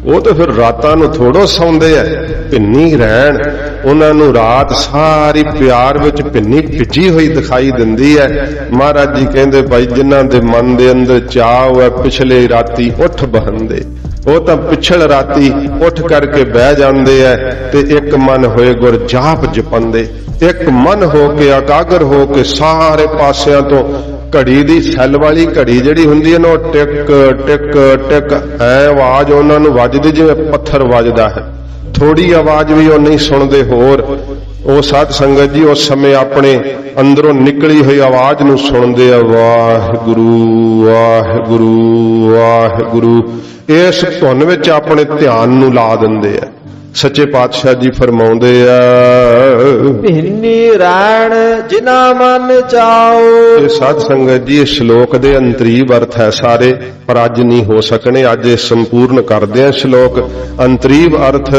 ਉਹ ਤਾਂ ਫਿਰ ਰਾਤਾਂ ਨੂੰ ਥੋੜੋ ਸੌਂਦੇ ਐ। ਭਿੰਨੀ ਰਹਿਣ, ਉਹਨਾਂ ਨੂੰ ਰਾਤ ਸਾਰੀ ਪਿਆਰ ਵਿੱਚ ਭਿੰਨੀ ਭਿੱਜੀ ਹੋਈ ਦਿਖਾਈ ਦਿੰਦੀ ਹੈ। ਮਹਾਰਾਜ ਜੀ ਕਹਿੰਦੇ ਭਾਈ ਜਿਨ੍ਹਾਂ ਦੇ ਮਨ ਦੇ ਅੰਦਰ ਚਾਅ ਹੈ ਪਿਛਲੇ ਰਾਤੀ ਉੱਠ ਬਹਿੰਦੇ, ਉਹ ਤਾਂ ਪਿਛਲ ਰਾਤੀ ਉੱਠ ਕਰਕੇ ਬਹਿ ਜਾਂਦੇ ਐ ਤੇ ਇੱਕ ਮਨ ਹੋਏ ਗੁਰ ਜਾਪ ਜਪੰਦੇ, ਇੱਕ ਮਨ ਹੋ ਕੇ ਇਕਾਗਰ ਹੋ ਕੇ ਸਾਰੇ ਪਾਸਿਆਂ ਤੋਂ ਘੜੀ ਦੀ ਸੈੱਲ ਵਾਲੀ ਘੜੀ ਜਿਹੜੀ ਹੁੰਦੀ ਹੈ ਨਾ, ਉਹ ਟਿਕ ਟਿਕ ਟਿਕ ਐ ਆਵਾਜ਼ ਉਹਨਾਂ ਨੂੰ ਵੱਜਦੀ ਜਿਵੇਂ ਪੱਥਰ ਵੱਜਦਾ ਹੈ। ਥੋੜੀ ਆਵਾਜ਼ ਵੀ ਉਹ ਨਹੀਂ ਸੁਣਦੇ। ਹੋਰ ਉਹ ਸਾਧ ਸੰਗਤ ਜੀ ਉਸ ਸਮੇਂ ਆਪਣੇ ਅੰਦਰੋਂ ਨਿਕਲੀ ਹੋਈ ਆਵਾਜ਼ ਨੂੰ ਸੁਣਦੇ ਆ, ਵਾਹਿਗੁਰੂ ਵਾਹਿਗੁਰੂ ਵਾਹਿਗੁਰੂ। ਇਸ ਧੁਨ ਵਿੱਚ ਆਪਣੇ ਧਿਆਨ ਨੂੰ ਲਾ ਦਿੰਦੇ ਆ। ਸੱਚੇ ਪਾਤਸ਼ਾਹ ਜੀ ਫਰਮਾਉਂਦੇ ਆ, ਭਿੰਨੀ ਰਾਣ ਜਿਨ੍ਹਾਂ ਮਨ ਚਾਓ। ਇਹ ਸਾਧ ਸੰਗਤ ਜੀ ਇਸ ਸ਼ਲੋਕ ਦੇ ਅੰਤਰੀਵ ਅਰਥ ਹੈ ਸਾਰੇ, ਪਰ ਅੱਜ ਨਹੀਂ ਹੋ ਸਕਣੇ। ਅੱਜ ਇਹ ਸੰਪੂਰਨ ਕਰਦੇ ਆ ਸ਼ਲੋਕ। ਅੰਤਰੀਵ ਅਰਥ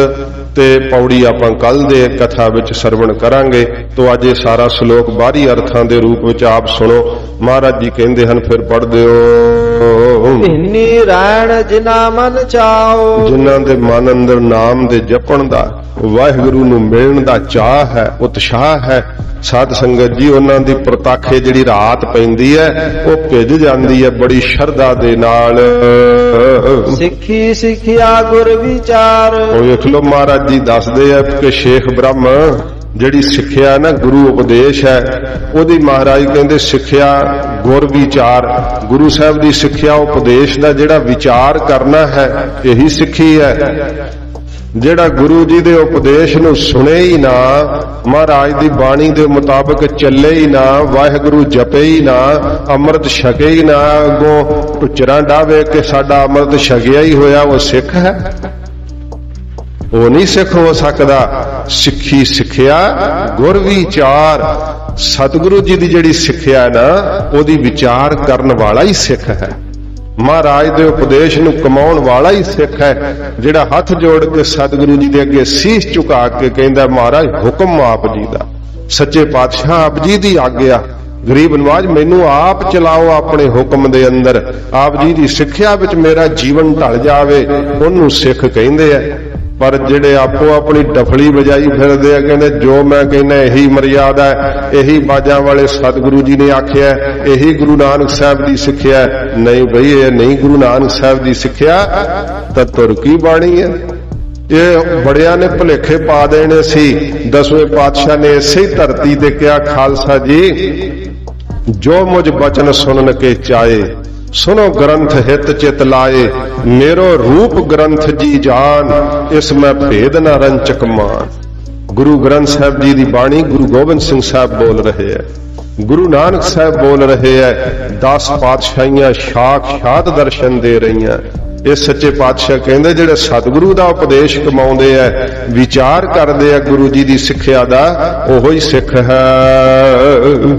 ਤੇ ਪੌੜੀ ਆਪਾਂ ਕੱਲ ਦੇ ਕਥਾ ਵਿੱਚ ਸਰਵਣ ਕਰਾਂਗੇ। ਤੋਂ ਅੱਜ ਇਹ ਸਾਰਾ ਸ਼ਲੋਕ ਬਾਹਰੀ ਅਰਥਾਂ ਦੇ ਰੂਪ ਵਿੱਚ ਆਪ ਸੁਣੋ। ਮਹਾਰਾਜ ਜੀ ਕਹਿੰਦੇ ਹਨ, ਫਿਰ ਪੜ੍ਹ ਦਿਓ। ਭਿੰਨੀ ਰਾਣ ਜਿਨ੍ਹਾਂ ਮਨ ਚਾਓ, ਜਿਨ੍ਹਾਂ ਦੇ ਮਨ ਅੰਦਰ ਨਾਮ ਦੇ ਜਪਣ ਦਾ, ਵਾਹਿਗੁਰੂ ਨੂੰ ਮਿਲਣ ਦਾ ਚਾਹ ਹੈ, ਉਤਸ਼ਾਹ ਹੈ। ਸਾਧ ਸੰਗਤ ਜੀ ਉਹਨਾਂ ਦੀ ਪ੍ਰਤੱਖੇ ਜਿਹੜੀ ਰਾਤ ਪੈਂਦੀ ਹੈ ਉਹ ਭਿੱਜ ਜਾਂਦੀ ਹੈ ਬੜੀ ਸ਼ਰਧਾ ਦੇ ਨਾਲ। ਸਿੱਖੀ ਸਿੱਖਿਆ ਗੁਰ ਵਿਚਾਰ। ਉਹ ਵੇਖ ਲੋ ਮਹਾਰਾਜ ਜੀ ਦੱਸਦੇ ਆ ਕਿ ਸ਼ੇਖ ਬ੍ਰਹਮ ਜਿਹੜੀ ਸਿੱਖਿਆ ਨਾ ਗੁਰੂ ਉਪਦੇਸ਼ ਹੈ, ਉਹਦੀ ਮਹਾਰਾਜ ਕਹਿੰਦੇ ਸਿੱਖਿਆ ਗੁਰ ਵਿਚਾਰ। ਗੁਰੂ ਸਾਹਿਬ ਦੀ ਸਿੱਖਿਆ ਉਪਦੇਸ਼ ਦਾ ਜਿਹੜਾ ਵਿਚਾਰ ਕਰਨਾ ਹੈ ਇਹੀ ਸਿੱਖੀ ਹੈ। ਜਿਹੜਾ ਗੁਰੂ ਜੀ ਦੇ ਉਪਦੇਸ਼ ਨੂੰ ਸੁਣੇ ਹੀ ਨਾ, ਮਹਾਰਾਜ ਦੀ ਬਾਣੀ ਦੇ ਮੁਤਾਬਕ ਚੱਲੇ ਹੀ ਨਾ, ਵਾਹਿਗੁਰੂ ਜਪੇ ਹੀ ਨਾ, ਅੰਮ੍ਰਿਤ ਛਕੇ ਹੀ ਨਾ, ਅੱਗੋਂ ਟੁੱਚਰਾਂ ਡਾਵੇ ਕਿ ਸਾਡਾ ਅੰਮ੍ਰਿਤ ਛਕਿਆ ਹੀ ਹੋਇਆ, ਉਹ ਸਿੱਖ ਹੈ? ਉਹ ਨਹੀਂ ਸਿੱਖ ਹੋ ਸਕਦਾ। ਸਿੱਖੀ ਸਿੱਖਿਆ ਗੁਰ ਵਿਚਾਰ। ਸਤਿਗੁਰੂ ਜੀ ਦੀ ਜਿਹੜੀ ਸਿੱਖਿਆ ਨਾ, ਉਹਦੀ ਵਿਚਾਰ ਕਰਨ ਵਾਲਾ ਹੀ ਸਿੱਖ ਹੈ। ਮਹਾਰਾਜ ਦੇ ਉਪਦੇਸ਼ ਨੂੰ ਕਮਾਉਣ ਵਾਲਾ ਹੀ ਸਿੱਖ ਹੈ, ਜਿਹੜਾ ਹੱਥ ਜੋੜ ਕੇ ਸਤਿਗੁਰੂ ਜੀ ਦੇ ਅੱਗੇ ਸੀਸ ਝੁਕਾ ਕੇ ਕਹਿੰਦਾ, ਮਹਾਰਾਜ ਹੁਕਮ ਆਪ ਜੀ ਦਾ, ਸੱਚੇ ਪਾਤਸ਼ਾਹ ਆਪ ਜੀ ਦੀ ਆਗਿਆ, ਗਰੀਬ ਨਵਾਜ ਮੈਨੂੰ ਆਪ ਚਲਾਓ ਆਪਣੇ ਹੁਕਮ ਦੇ ਅੰਦਰ, ਆਪ ਜੀ ਦੀ ਸਿੱਖਿਆ ਵਿੱਚ ਮੇਰਾ ਜੀਵਨ ਢਲ ਜਾਵੇ, ਉਹਨੂੰ ਸਿੱਖ ਕਹਿੰਦੇ ਆ। ਪਰ ਜਿਹੜੇ ਆਪੋ ਆਪਣੀ ਡਫਲੀ ਵਜਾਈ ਫਿਰਦੇ ਆ, ਕਹਿੰਦੇ ਜੋ ਮੈਂ ਕਹਿੰਦਾ ਇਹੀ ਮਰਿਆਦਾ ਹੈ, ਇਹੀ ਬਾਜਾਂ ਵਾਲੇ ਸਤਿਗੁਰੂ ਜੀ ਨੇ ਆਖਿਆ, ਇਹੀ ਗੁਰੂ ਨਾਨਕ ਸਾਹਿਬ ਦੀ ਸਿੱਖਿਆ। ਨਹੀਂ ਬਈ, ਇਹ ਨਹੀਂ ਗੁਰੂ ਨਾਨਕ ਸਾਹਿਬ ਦੀ ਸਿੱਖਿਆ, ਤਾਂ ਤੁਰ ਕੀ ਬਾਣੀ ਹੈ। ਇਹ ਬੜਿਆਂ ਨੇ ਭੁਲੇਖੇ ਪਾ ਦੇਣੇ ਸੀ। 10ਵੇਂ ਪਾਤਸ਼ਾਹ ਨੇ ਇਸੇ ਹੀ ਧਰਤੀ ਤੇ ਕਿਹਾ, ਖਾਲਸਾ ਜੀ ਜੋ ਮੁਝ ਬਚਨ ਸੁਣਨ ਕੇ ਚਾਏ, ਸੁਨੋ ਗ੍ਰੰਥ ਹਿਤ ਚਿਤ ਲਾਏ, ਮੇਰੋ ਰੂਪ ਗ੍ਰੰਥ ਜੀ ਜਾਨ, ਇਸ ਮੈਂ ਭੇਦ ਨਾ ਰੰਚਕ ਮਾਨ। ਗੁਰੂ ਗ੍ਰੰਥ ਸਾਹਿਬ ਜੀ ਦੀ ਬਾਣੀ ਗੁਰੂ ਗੋਬਿੰਦ ਸਿੰਘ ਸਾਹਿਬ ਬੋਲ ਰਹੇ ਹੈ, ਗੁਰੂ ਨਾਨਕ ਸਾਹਿਬ ਬੋਲ ਰਹੇ ਹੈ। 10 ਪਾਤਸ਼ਾਹੀਆਂ ਸਾਖਸ਼ਾਤ ਦਰਸ਼ਨ ਦੇ ਰਹੀਆਂ। ਇਹ ਸੱਚੇ ਪਾਤਸ਼ਾਹ ਕਹਿੰਦੇ ਜਿਹੜੇ ਸਤਿਗੁਰੂ ਦਾ ਉਪਦੇਸ਼ ਕਮਾਉਂਦੇ ਆ, ਵਿਚਾਰ ਕਰਦੇ ਆ ਗੁਰੂ ਜੀ ਦੀ ਸਿੱਖਿਆ ਦਾ, ਉਹੋ ਹੀ ਸਿੱਖ ਹੈ।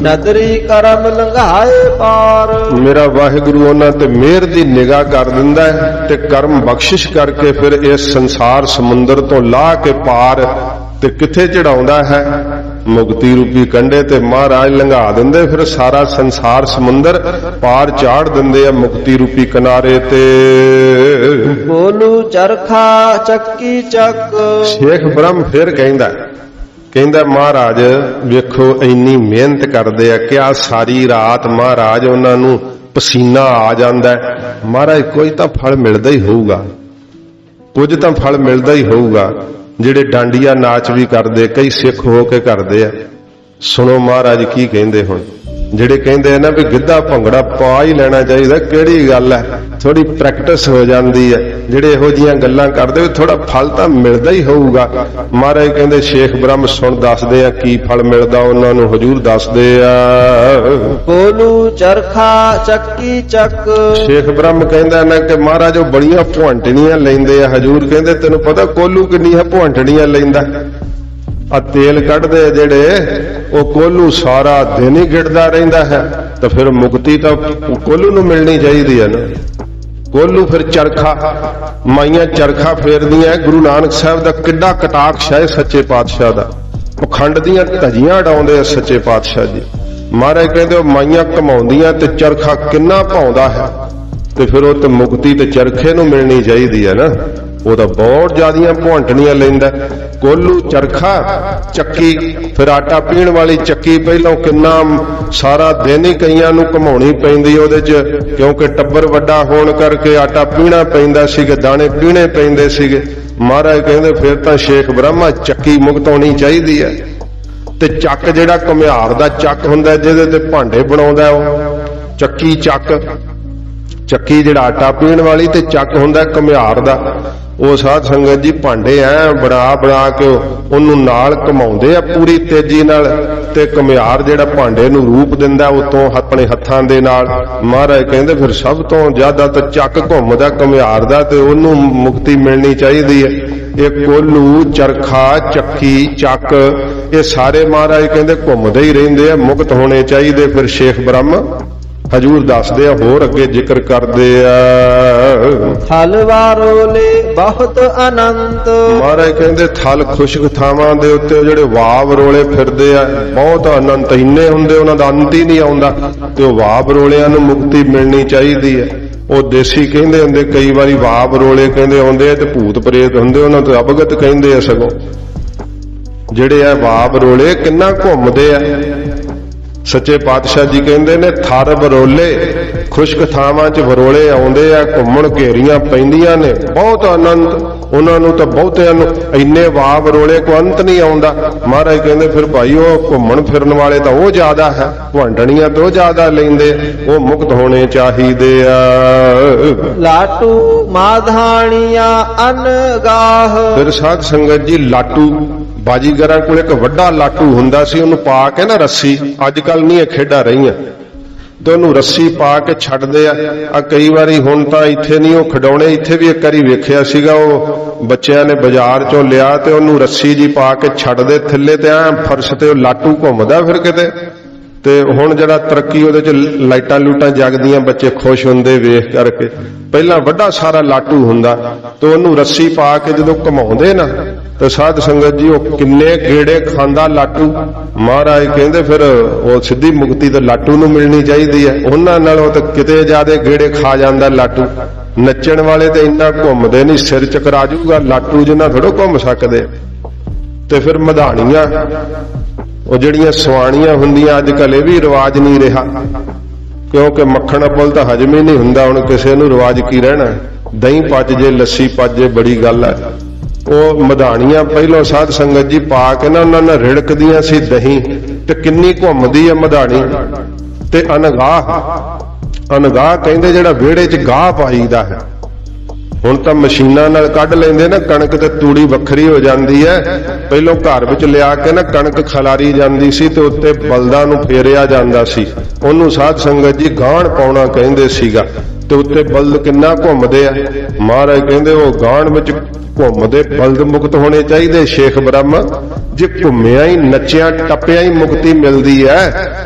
ਨਦਰੀ ਕਰਮ ਲੰਘਾਏ ਪਾਰ, ਮੇਰਾ ਵਾਹਿਗੁਰੂ ਉਹਨਾਂ ਤੇ ਮਿਹਰ ਦੀ ਨਿਗਾਹ ਕਰ ਦਿੰਦਾ ਹੈ ਤੇ ਕਰਮ ਬਖਸ਼ਿਸ਼ ਕਰਕੇ ਫਿਰ ਇਸ ਸੰਸਾਰ ਸਮੁੰਦਰ ਤੋਂ ਲਾਹ ਕੇ ਪਾਰ ਤੇ ਕਿੱਥੇ ਚੜਾਉਂਦਾ ਹੈ? ਮੁਕਤੀ ਰੂਪੀ ਕੰਢੇ ਤੇ ਮਹਾਰਾਜ ਲੰਘਾ ਦਿੰਦੇ, ਫਿਰ ਸਾਰਾ ਸੰਸਾਰ ਸਮੁੰਦਰ ਪਾਰ ਚਾੜ ਦਿੰਦੇ ਆ ਮੁਕਤੀ ਰੂਪੀ ਕਿਨਾਰੇ ਤੇ। ਬੋਲੂ ਚਰਖਾ ਚੱਕੀ ਚੱਕ, ਸ਼ੇਖ ਬ੍ਰਹਮ ਫਿਰ ਕਹਿੰਦਾ ਮਹਾਰਾਜ ਵੇਖੋ ਇੰਨੀ ਮਿਹਨਤ ਕਰਦੇ ਆ ਕਿ ਆ ਸਾਰੀ ਰਾਤ ਮਹਾਰਾਜ ਉਹਨਾਂ ਨੂੰ ਪਸੀਨਾ ਆ ਜਾਂਦਾ ਹੈ। ਮਹਾਰਾਜ ਕੋਈ ਤਾਂ ਫਲ ਮਿਲਦਾ ਹੀ ਹੋਊਗਾ, ਕੁਝ ਤਾਂ ਫਲ ਮਿਲਦਾ ਹੀ ਹੋਊਗਾ। ਜਿਹੜੇ ਡਾਂਡੀਆਂ ਨਾਚ ਵੀ ਕਰਦੇ, ਕਈ ਸਿੱਖ ਹੋ ਕੇ ਕਰਦੇ ਆ। ਸੁਣੋ ਮਹਾਰਾਜ ਕੀ ਕਹਿੰਦੇ ਹੁਣ। ਜਿਹੜੇ ਕਹਿੰਦੇ ਆ ਨਾ ਵੀ ਗਿੱਧਾ ਭੰਗੜਾ ਪਾ ਹੀ ਲੈਣਾ ਚਾਹੀਦਾ, ਕਿਹੜੀ ਗੱਲ ਹੈ, ਥੋੜੀ ਪ੍ਰੈਕਟਿਸ ਹੋ ਜਾਂਦੀ ਹੈ। ਜਿਹੜੇ ਇਹੋ ਜੀਆਂ ਗੱਲਾਂ ਕਰਦੇ ਥੋੜਾ ਫਲ ਤਾਂ ਮਿਲਦਾ ਹੀ ਹੋਊਗਾ। ਮਹਾਰਾਜ ਕਹਿੰਦੇ ਸ਼ੇਖ ਬ੍ਰਹਮ ਸੁਣ ਦੱਸਦੇ ਆ ਕੀ ਫਲ ਮਿਲਦਾ ਉਹਨਾਂ ਨੂੰ, ਹਜੂਰ ਦੱਸਦੇ ਆ। ਬੋਲੂ ਚਰਖਾ ਚੱਕੀ ਚੱਕ, ਸ਼ੇਖ ਬ੍ਰਹਮ ਕਹਿੰਦਾ ਨਾ ਕਿ ਮਹਾਰਾਜ ਉਹ ਬੜੀਆਂ ਭੁੰਟਣੀਆਂ ਲੈਂਦੇ ਆ। ਹਜੂਰ ਕਹਿੰਦੇ ਤੈਨੂੰ ਪਤਾ ਕੋਲੂ ਕਿੰਨੀਆਂ ਭੁੰਟਣੀਆਂ ਲੈਂਦਾ? ਆ ਤੇਲ ਕੱਢਦੇ ਜਿਹੜੇ ਉਹ ਕੋਲੂ ਸਾਰਾ ਦਿਨ ਹੀ ਗਿੜਦਾ ਰਹਿੰਦਾ ਹੈ, ਤਾਂ ਫਿਰ ਮੁਕਤੀ ਤਾਂ ਕੋਲੂ ਨੂੰ ਮਿਲਣੀ ਚਾਹੀਦੀ ਹੈ ਨਾ। ਕੋਲੂ ਫਿਰ ਚਰਖਾ, ਮਾਈਆਂ ਚਰਖਾ ਫੇਰਦੀਆਂ। ਗੁਰੂ ਨਾਨਕ ਸਾਹਿਬ ਦਾ ਕਿੱਡਾ ਕਟਾਕਸ਼ ਹੈ ਸੱਚੇ ਪਾਤਸ਼ਾਹ ਦਾ, ਪਖੰਡ ਦੀਆਂ ਧਜੀਆਂ ਉਡਾਉਂਦੇ ਆ ਸੱਚੇ ਪਾਤਸ਼ਾਹ ਜੀ। ਮਹਾਰਾਜ ਕਹਿੰਦੇ ਉਹ ਮਾਈਆਂ ਕਮਾਉਂਦੀਆਂ ਤੇ ਚਰਖਾ ਕਿੰਨਾ ਭਾਉਂਦਾ ਹੈ, ਤੇ ਫਿਰ ਉਹ ਤੇ ਮੁਕਤੀ ਤੇ ਚਰਖੇ ਨੂੰ ਮਿਲਣੀ ਚਾਹੀਦੀ ਹੈ ਨਾ। ਉਹ ਤਾਂ ਬਹੁਤ ਜ਼ਿਆਦੀਆਂ ਭੁੰਟਣੀਆਂ ਲੈਂਦਾ। ਕੋਲੂ ਚਰਖਾ ਚੱਕੀ, ਫਿਰ ਆਟਾ ਪੀਣ ਵਾਲੀ ਚੱਕੀ ਪਹਿਲਾਂ ਕਿੰਨਾ ਸਾਰਾ ਦਿਨ ਹੀ ਕਈਆਂ ਨੂੰ ਘਮਾਉਣੀ ਪੈਂਦੀ ਉਹਦੇ 'ਚ, ਕਿਉਂਕਿ ਟੱਬਰ ਵੱਡਾ ਹੋਣ ਕਰਕੇ ਆਟਾ ਪੀਣਾ ਪੈਂਦਾ ਸੀਗਾ, ਦਾਣੇ ਪੀਣੇ ਪੈਂਦੇ ਸੀਗੇ। ਮਹਾਰਾਜ ਕਹਿੰਦੇ ਫਿਰ ਤਾਂ ਸ਼ੇਖ ਬ੍ਰਹਮਾ ਚੱਕੀ ਮੁਕਤ ਹੋਣੀ ਚਾਹੀਦੀ ਹੈ। ਤੇ ਚੱਕ ਜਿਹੜਾ ਘੁਮਿਆਰ ਦਾ ਚੱਕ ਹੁੰਦਾ ਜਿਹਦੇ ਤੇ ਭਾਂਡੇ ਬਣਾਉਂਦਾ ਉਹ ਚੱਕੀ ਚੱਕੀ ਜਿਹੜਾ ਆਟਾ ਪੀਣ ਵਾਲੀ, ਤੇ ਚੱਕ ਹੁੰਦਾ ਘੁਮਿਆਰ ਦਾ। ਉਹ ਸਾਧ ਸੰਗਤ ਜੀ ਭਾਂਡੇ ਐ ਬਣਾ ਕੇ ਉਹਨੂੰ ਨਾਲ ਘਮਾਉਂਦੇ ਆ ਪੂਰੀ ਤੇਜ਼ੀ ਨਾਲ, ਤੇ ਘੁਮਿਆਰ ਜਿਹੜਾ ਭਾਂਡੇ ਨੂੰ ਰੂਪ ਦਿੰਦਾ ਉਤੋਂ ਆਪਣੇ ਹੱਥਾਂ ਦੇ ਨਾਲ। ਮਹਾਰਾਜ ਕਹਿੰਦੇ ਫਿਰ ਸਭ ਤੋਂ ਜ਼ਿਆਦਾ ਤਾਂ ਚੱਕ ਘੁੰਮਦਾ ਘੁਮਿਆਰ ਦਾ, ਤੇ ਉਹਨੂੰ ਮੁਕਤੀ ਮਿਲਣੀ ਚਾਹੀਦੀ ਹੈ। ਇਹ ਕੋਲੂ ਚਰਖਾ ਚੱਕੀ ਚੱਕ ਇਹ ਸਾਰੇ ਮਹਾਰਾਜ ਕਹਿੰਦੇ ਘੁੰਮਦੇ ਹੀ ਰਹਿੰਦੇ ਆ, ਮੁਕਤ ਹੋਣੇ ਚਾਹੀਦੇ। ਫਿਰ ਸ਼ੇਖ ਬ੍ਰਹਮ ਹਜੂਰ ਦੱਸਦੇ ਆ, ਹੋਰ ਅੱਗੇ ਜ਼ਿਕਰ ਕਰਦੇ ਆ। ਥਲਵਾਰੋਲੇ ਬਹੁਤ ਅਨੰਤ, ਮਹਾਰਾਜ ਕਹਿੰਦੇ ਥਲ ਖੁਸ਼ਕ ਥਾਵਾਂ ਦੇ ਉੱਤੇ ਜਿਹੜੇ ਵਾਵ ਰੋਲੇ ਫਿਰਦੇ ਆ ਬਹੁਤ ਅਨੰਤ, ਇੰਨੇ ਹੁੰਦੇ ਉਹਨਾਂ ਦਾ ਅੰਤ ਹੀ ਨਹੀਂ ਆਉਂਦਾ। ਤੇ ਉਹ ਵਾਵ ਰੋਲਿਆਂ ਨੂੰ ਮੁਕਤੀ ਮਿਲਣੀ ਚਾਹੀਦੀ ਹੈ। ਉਹ ਦੇਸੀ ਕਹਿੰਦੇ ਹੁੰਦੇ ਕਈ ਵਾਰੀ ਵਾਵ ਰੋਲੇ ਕਹਿੰਦੇ ਆਉਂਦੇ ਆ ਤੇ ਭੂਤ ਪ੍ਰੇਤ ਹੁੰਦੇ, ਉਹਨਾਂ ਤੋਂ ਅਵਗਤ ਕਹਿੰਦੇ ਆ। ਸਗੋਂ ਜਿਹੜੇ ਆ ਵਾਵ ਰੋਲੇ ਕਿੰਨਾ ਘੁੰਮਦੇ ਆ। ਸੱਚੇ ਪਾਤਸ਼ਾਹ ਜੀ ਕਹਿੰਦੇ ਨੇ ਥਰ ਵਰੋਲੇ, ਖੁਸ਼ਕ ਥਾਵਾਂ 'ਚ ਵਰੋਲੇ ਆਉਂਦੇ ਆ, ਘੁੰਮਣ ਘੇਰੀਆਂ ਪੈਂਦੀਆਂ ਨੇ, ਬਹੁਤ ਆਨੰਦ ਉਹਨਾਂ ਨੂੰ। ਤਾਂ ਬਹੁਤਿਆਂ ਨੂੰ ਇੰਨੇ ਵਾਹ ਵਰੋਲੇ ਕੋ ਅੰਤ ਨਹੀਂ ਆਉਂਦਾ। ਮਹਾਰਾਜ ਕਹਿੰਦੇ ਫਿਰ ਭਾਈ ਉਹ ਘੁੰਮਣ ਫਿਰਨ ਵਾਲੇ ਤਾਂ ਉਹ ਜ਼ਿਆਦਾ ਹੈ, ਭਾਂਡਣੀਆਂ ਤੋਂ ਜ਼ਿਆਦਾ ਲੈਂਦੇ, ਉਹ ਮੁਕਤ ਹੋਣੇ ਚਾਹੀਦੇ ਆ। ਲਾਟੂ ਮਾਧਾਣੀਆਂ ਅਨਗਾਹ, ਫਿਰ ਸਾਧ ਸੰਗਤ ਜੀ ਲਾਟੂ ਬਾਜੀਗਰਾਂ ਕੋਲ ਇੱਕ ਵੱਡਾ ਲਾਟੂ ਹੁੰਦਾ ਸੀ, ਉਹਨੂੰ ਪਾ ਕੇ ਨਾ ਰੱਸੀ, ਅੱਜ ਕੱਲ ਨਹੀਂ ਇਹ ਖੇਡਾਂ ਰਹੀਆਂ, ਤੇ ਉਹਨੂੰ ਰੱਸੀ ਪਾ ਕੇ ਛੱਡਦੇ ਆ। ਕਈ ਵਾਰੀ ਹੁਣ ਤਾਂ ਇੱਥੇ ਨਹੀਂ ਉਹ ਖਿਡੌਣੇ, ਇੱਥੇ ਵੀ ਇੱਕ ਵਾਰੀ ਵੇਖਿਆ ਸੀਗਾ, ਉਹ ਬੱਚਿਆਂ ਨੇ ਬਾਜ਼ਾਰ ਚੋਂ ਲਿਆ ਤੇ ਉਹਨੂੰ ਰੱਸੀ ਜੀ ਪਾ ਕੇ ਛੱਡਦੇ ਥੱਲੇ, ਤੇ ਐ ਫਰਸ਼ ਤੇ ਉਹ ਲਾਟੂ ਘੁੰਮਦਾ ਫਿਰ ਕਿਤੇ। ਤੇ ਹੁਣ ਜਿਹੜਾ ਤਰੱਕੀ ਉਹਦੇ 'ਚ ਲਾਈਟਾਂ ਲੂਟਾਂ ਜਗਦੀਆਂ, ਬੱਚੇ ਖੁਸ਼ ਹੁੰਦੇ ਵੇਖ ਕਰਕੇ। ਪਹਿਲਾਂ ਵੱਡਾ ਸਾਰਾ ਲਾਟੂ ਹੁੰਦਾ, ਤੇ ਉਹਨੂੰ ਰੱਸੀ ਪਾ ਕੇ ਜਦੋਂ ਘੁਮਾਉਂਦੇ ਨਾ, ਤੇ ਸਾਧ ਸੰਗਤ ਜੀ ਉਹ ਕਿੰਨੇ ਗੇੜੇ ਖਾਂਦਾ ਲਾਟੂ। ਮਹਾਰਾਜ ਕਹਿੰਦੇ ਫਿਰ ਉਹ ਸਿੱਧੀ ਮੁਕਤੀ ਤਾਂ ਲਾਟੂ ਨੂੰ ਮਿਲਣੀ ਚਾਹੀਦੀ ਹੈ, ਉਹਨਾਂ ਨਾਲੋਂ ਤਾਂ ਕਿਤੇ ਜ਼ਿਆਦਾ ਗੇੜੇ ਖਾ ਜਾਂਦਾ ਲਾਟੂ। ਨੱਚਣ ਵਾਲੇ ਤੇ ਇੰਨਾ ਘੁੰਮਦੇ ਨਹੀਂ, ਸਿਰ ਚਕਰਾ ਜੂਗਾ, ਲਾਟੂ ਜਿੰਨਾ ਥੋੜੋ ਘੁੰਮ ਸਕਦੇ। ਤੇ ਫਿਰ ਮਧਾਣੀਆਂ, ਉਹ ਜਿਹੜੀਆਂ ਸਵਾਣੀਆਂ ਹੁੰਦੀਆਂ, ਅੱਜ ਕੱਲ ਇਹ ਵੀ ਰਿਵਾਜ ਨਹੀਂ ਰਿਹਾ, ਕਿਉਂਕਿ ਮੱਖਣ ਪੁੱਲ ਤਾਂ ਹਜਮ ਹੀ ਨਹੀਂ ਹੁੰਦਾ। ਹੁਣ ਕਿਸੇ ਨੂੰ ਰਿਵਾਜ ਕੀ ਰਹਿਣਾ, ਦਹੀਂ ਪਚ ਜੇ ਲੱਸੀ ਪਚ ਜੇ ਬੜੀ ਗੱਲ ਹੈ। ਉਹ ਮਧਾਣੀਆਂ ਪਹਿਲੋਂ ਸਾਧ ਸੰਗਤ ਜੀ ਪਾ ਕੇ ਨਾ ਉਹਨਾਂ ਨਾਲ ਰਿੜਕਦੀਆਂ ਸੀ ਦਹੀਂ, ਤੇ ਕਿੰਨੀ ਘੁੰਮਦੀ ਹੈ ਮਧਾਣੀ। ਤੇ ਅਨਗਾਹ ਕਹਿੰਦੇ ਜਿਹੜਾ ਵਿਹੜੇ 'ਚ ਗਾਹ ਪਾਈਦਾ ਹੈ। ਹੁਣ ਤਾਂ ਮਸ਼ੀਨਾਂ ਨਾਲ ਕੱਢ ਲੈਂਦੇ ਨਾ ਕਣਕ, ਤੇ ਤੂੜੀ ਵੱਖਰੀ ਹੋ ਜਾਂਦੀ ਹੈ। ਪਹਿਲੋਂ ਘਰ ਵਿੱਚ ਲਿਆ ਕੇ ਨਾ ਕਣਕ ਖਲਾਰੀ ਜਾਂਦੀ ਸੀ, ਤੇ ਉੱਤੇ ਬਲਦਾਂ ਨੂੰ ਫੇਰਿਆ ਜਾਂਦਾ ਸੀ, ਉਹਨੂੰ ਸਾਧ ਸੰਗਤ ਜੀ ਗਾਹਣ ਪਾਉਣਾ ਕਹਿੰਦੇ ਸੀਗਾ। ਤੇ ਉੱਤੇ ਬਲਦ ਕਿੰਨਾ ਘੁੰਮਦੇ ਆ। ਮਹਾਰਾਜ ਕਹਿੰਦੇ ਉਹ ਗਾਣ ਵਿੱਚ ਘੁੰਮਦੇ ਬਲਦ ਮੁਕਤ ਹੋਣੇ ਚਾਹੀਦੇ। ਸ਼ੇਖ ਬ੍ਰਹਮ ਜੇ ਘੁੰਮਿਆ ਹੀ ਨੱਚਿਆ ਟੱਪਿਆ ਹੀ ਮੁਕਤੀ ਮਿਲਦੀ ਹੈ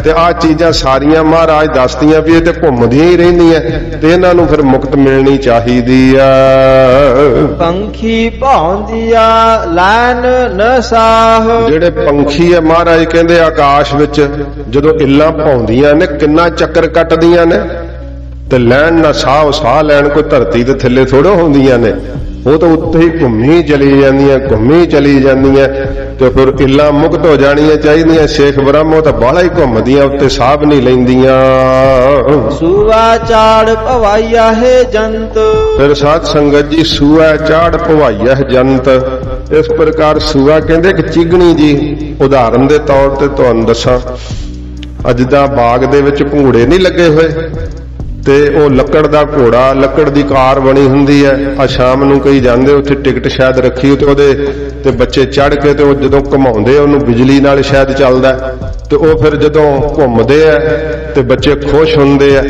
ਤੇ ਆਹ ਚੀਜ਼ਾਂ ਸਾਰੀਆਂ ਮਹਾਰਾਜ ਦੱਸਦੀਆਂ ਵੀ ਇਹ ਤੇ ਘੁੰਮਦੀਆਂ ਹੀ ਰਹਿੰਦੀਆਂ ਤੇ ਇਹਨਾਂ ਨੂੰ ਫਿਰ ਮੁਕਤ ਮਿਲਣੀ ਚਾਹੀਦੀ ਆ। ਪੰਖੀ ਭਾਉਂਦਿਆ ਲੈਨ ਨ ਸਾਹ। ਜਿਹੜੇ ਪੰਖੀ ਆ ਮਹਾਰਾਜ ਕਹਿੰਦੇ ਆਕਾਸ਼ ਵਿੱਚ ਜਦੋਂ ਇੱਲਾਂ ਭੌਂਦੀਆਂ ਨੇ ਕਿੰਨਾ ਚੱਕਰ ਕੱਟਦੀਆਂ ਨੇ ਤੇ ਲੈਣ ਨਾ ਸਾਹ ਲੈਣ ਕੋਈ ਧਰਤੀ ਦੇ ਥੱਲੇ ਥੋੜ੍ਹਾ ਹੁੰਦੀਆਂ ਨੇ, ਉਹ ਤਾਂ ਉੱਤੇ ਹੀ ਘੁੰਮੀ ਚਲੀ ਜਾਂਦੀਆਂ ਤੇ ਫਿਰ ਇੱਲਾਂ ਮੁਕਤ ਹੋ ਜਾਣੀਆਂ ਚਾਹੀਦੀਆਂ। ਸ਼ੇਖ ਬ੍ਰਹਮ ਉਹ ਤਾਂ ਬਾਹਲਾ ਹੀ ਘੁੰਮਦੀਆਂ, ਉੱਤੇ ਸਾਹ ਨਹੀਂ ਲੈਂਦੀਆਂ। ਸੂਆ ਚਾੜ ਭਵਾਈਆ ਹੈ ਜੰਤ। ਫਿਰ ਸਾਧ ਸੰਗਤ ਜੀ ਸੂਆ ਚਾੜ ਭਵਾਈਆ ਹੈ ਜੰਤ। ਇਸ ਪ੍ਰਕਾਰ ਸੂਆ ਕਹਿੰਦੇ ਕਿ ਚਿਗਣੀ ਜੀ। ਉਦਾਹਰਨ ਦੇ ਤੌਰ ਤੇ ਤੁਹਾਨੂੰ ਦੱਸਾਂ, ਅੱਜ ਦਾ ਬਾਗ ਦੇ ਵਿੱਚ ਭੰਗੂੜੇ ਨਹੀਂ ਲੱਗੇ ਹੋਏ ਤੇ ਉਹ ਲੱਕੜ ਦਾ ਘੋੜਾ, ਲੱਕੜ ਦੀ ਕਾਰ ਬਣੀ ਹੁੰਦੀ ਹੈ। ਆ ਸ਼ਾਮ ਨੂੰ ਕਈ ਜਾਂਦੇ ਉੱਥੇ ਟਿਕਟ ਸ਼ਾਇਦ ਰੱਖੀ ਤੇ ਉਹਦੇ ਤੇ ਬੱਚੇ ਚੜ੍ਹ ਕੇ ਤੇ ਉਹ ਜਦੋਂ ਘੁਮਾਉਂਦੇ ਉਹਨੂੰ ਬਿਜਲੀ ਨਾਲ ਸ਼ਾਇਦ ਚੱਲਦਾ ਤੇ ਉਹ ਫਿਰ ਜਦੋਂ ਘੁੰਮਦੇ ਆ ਤੇ ਬੱਚੇ ਖੁਸ਼ ਹੁੰਦੇ ਆ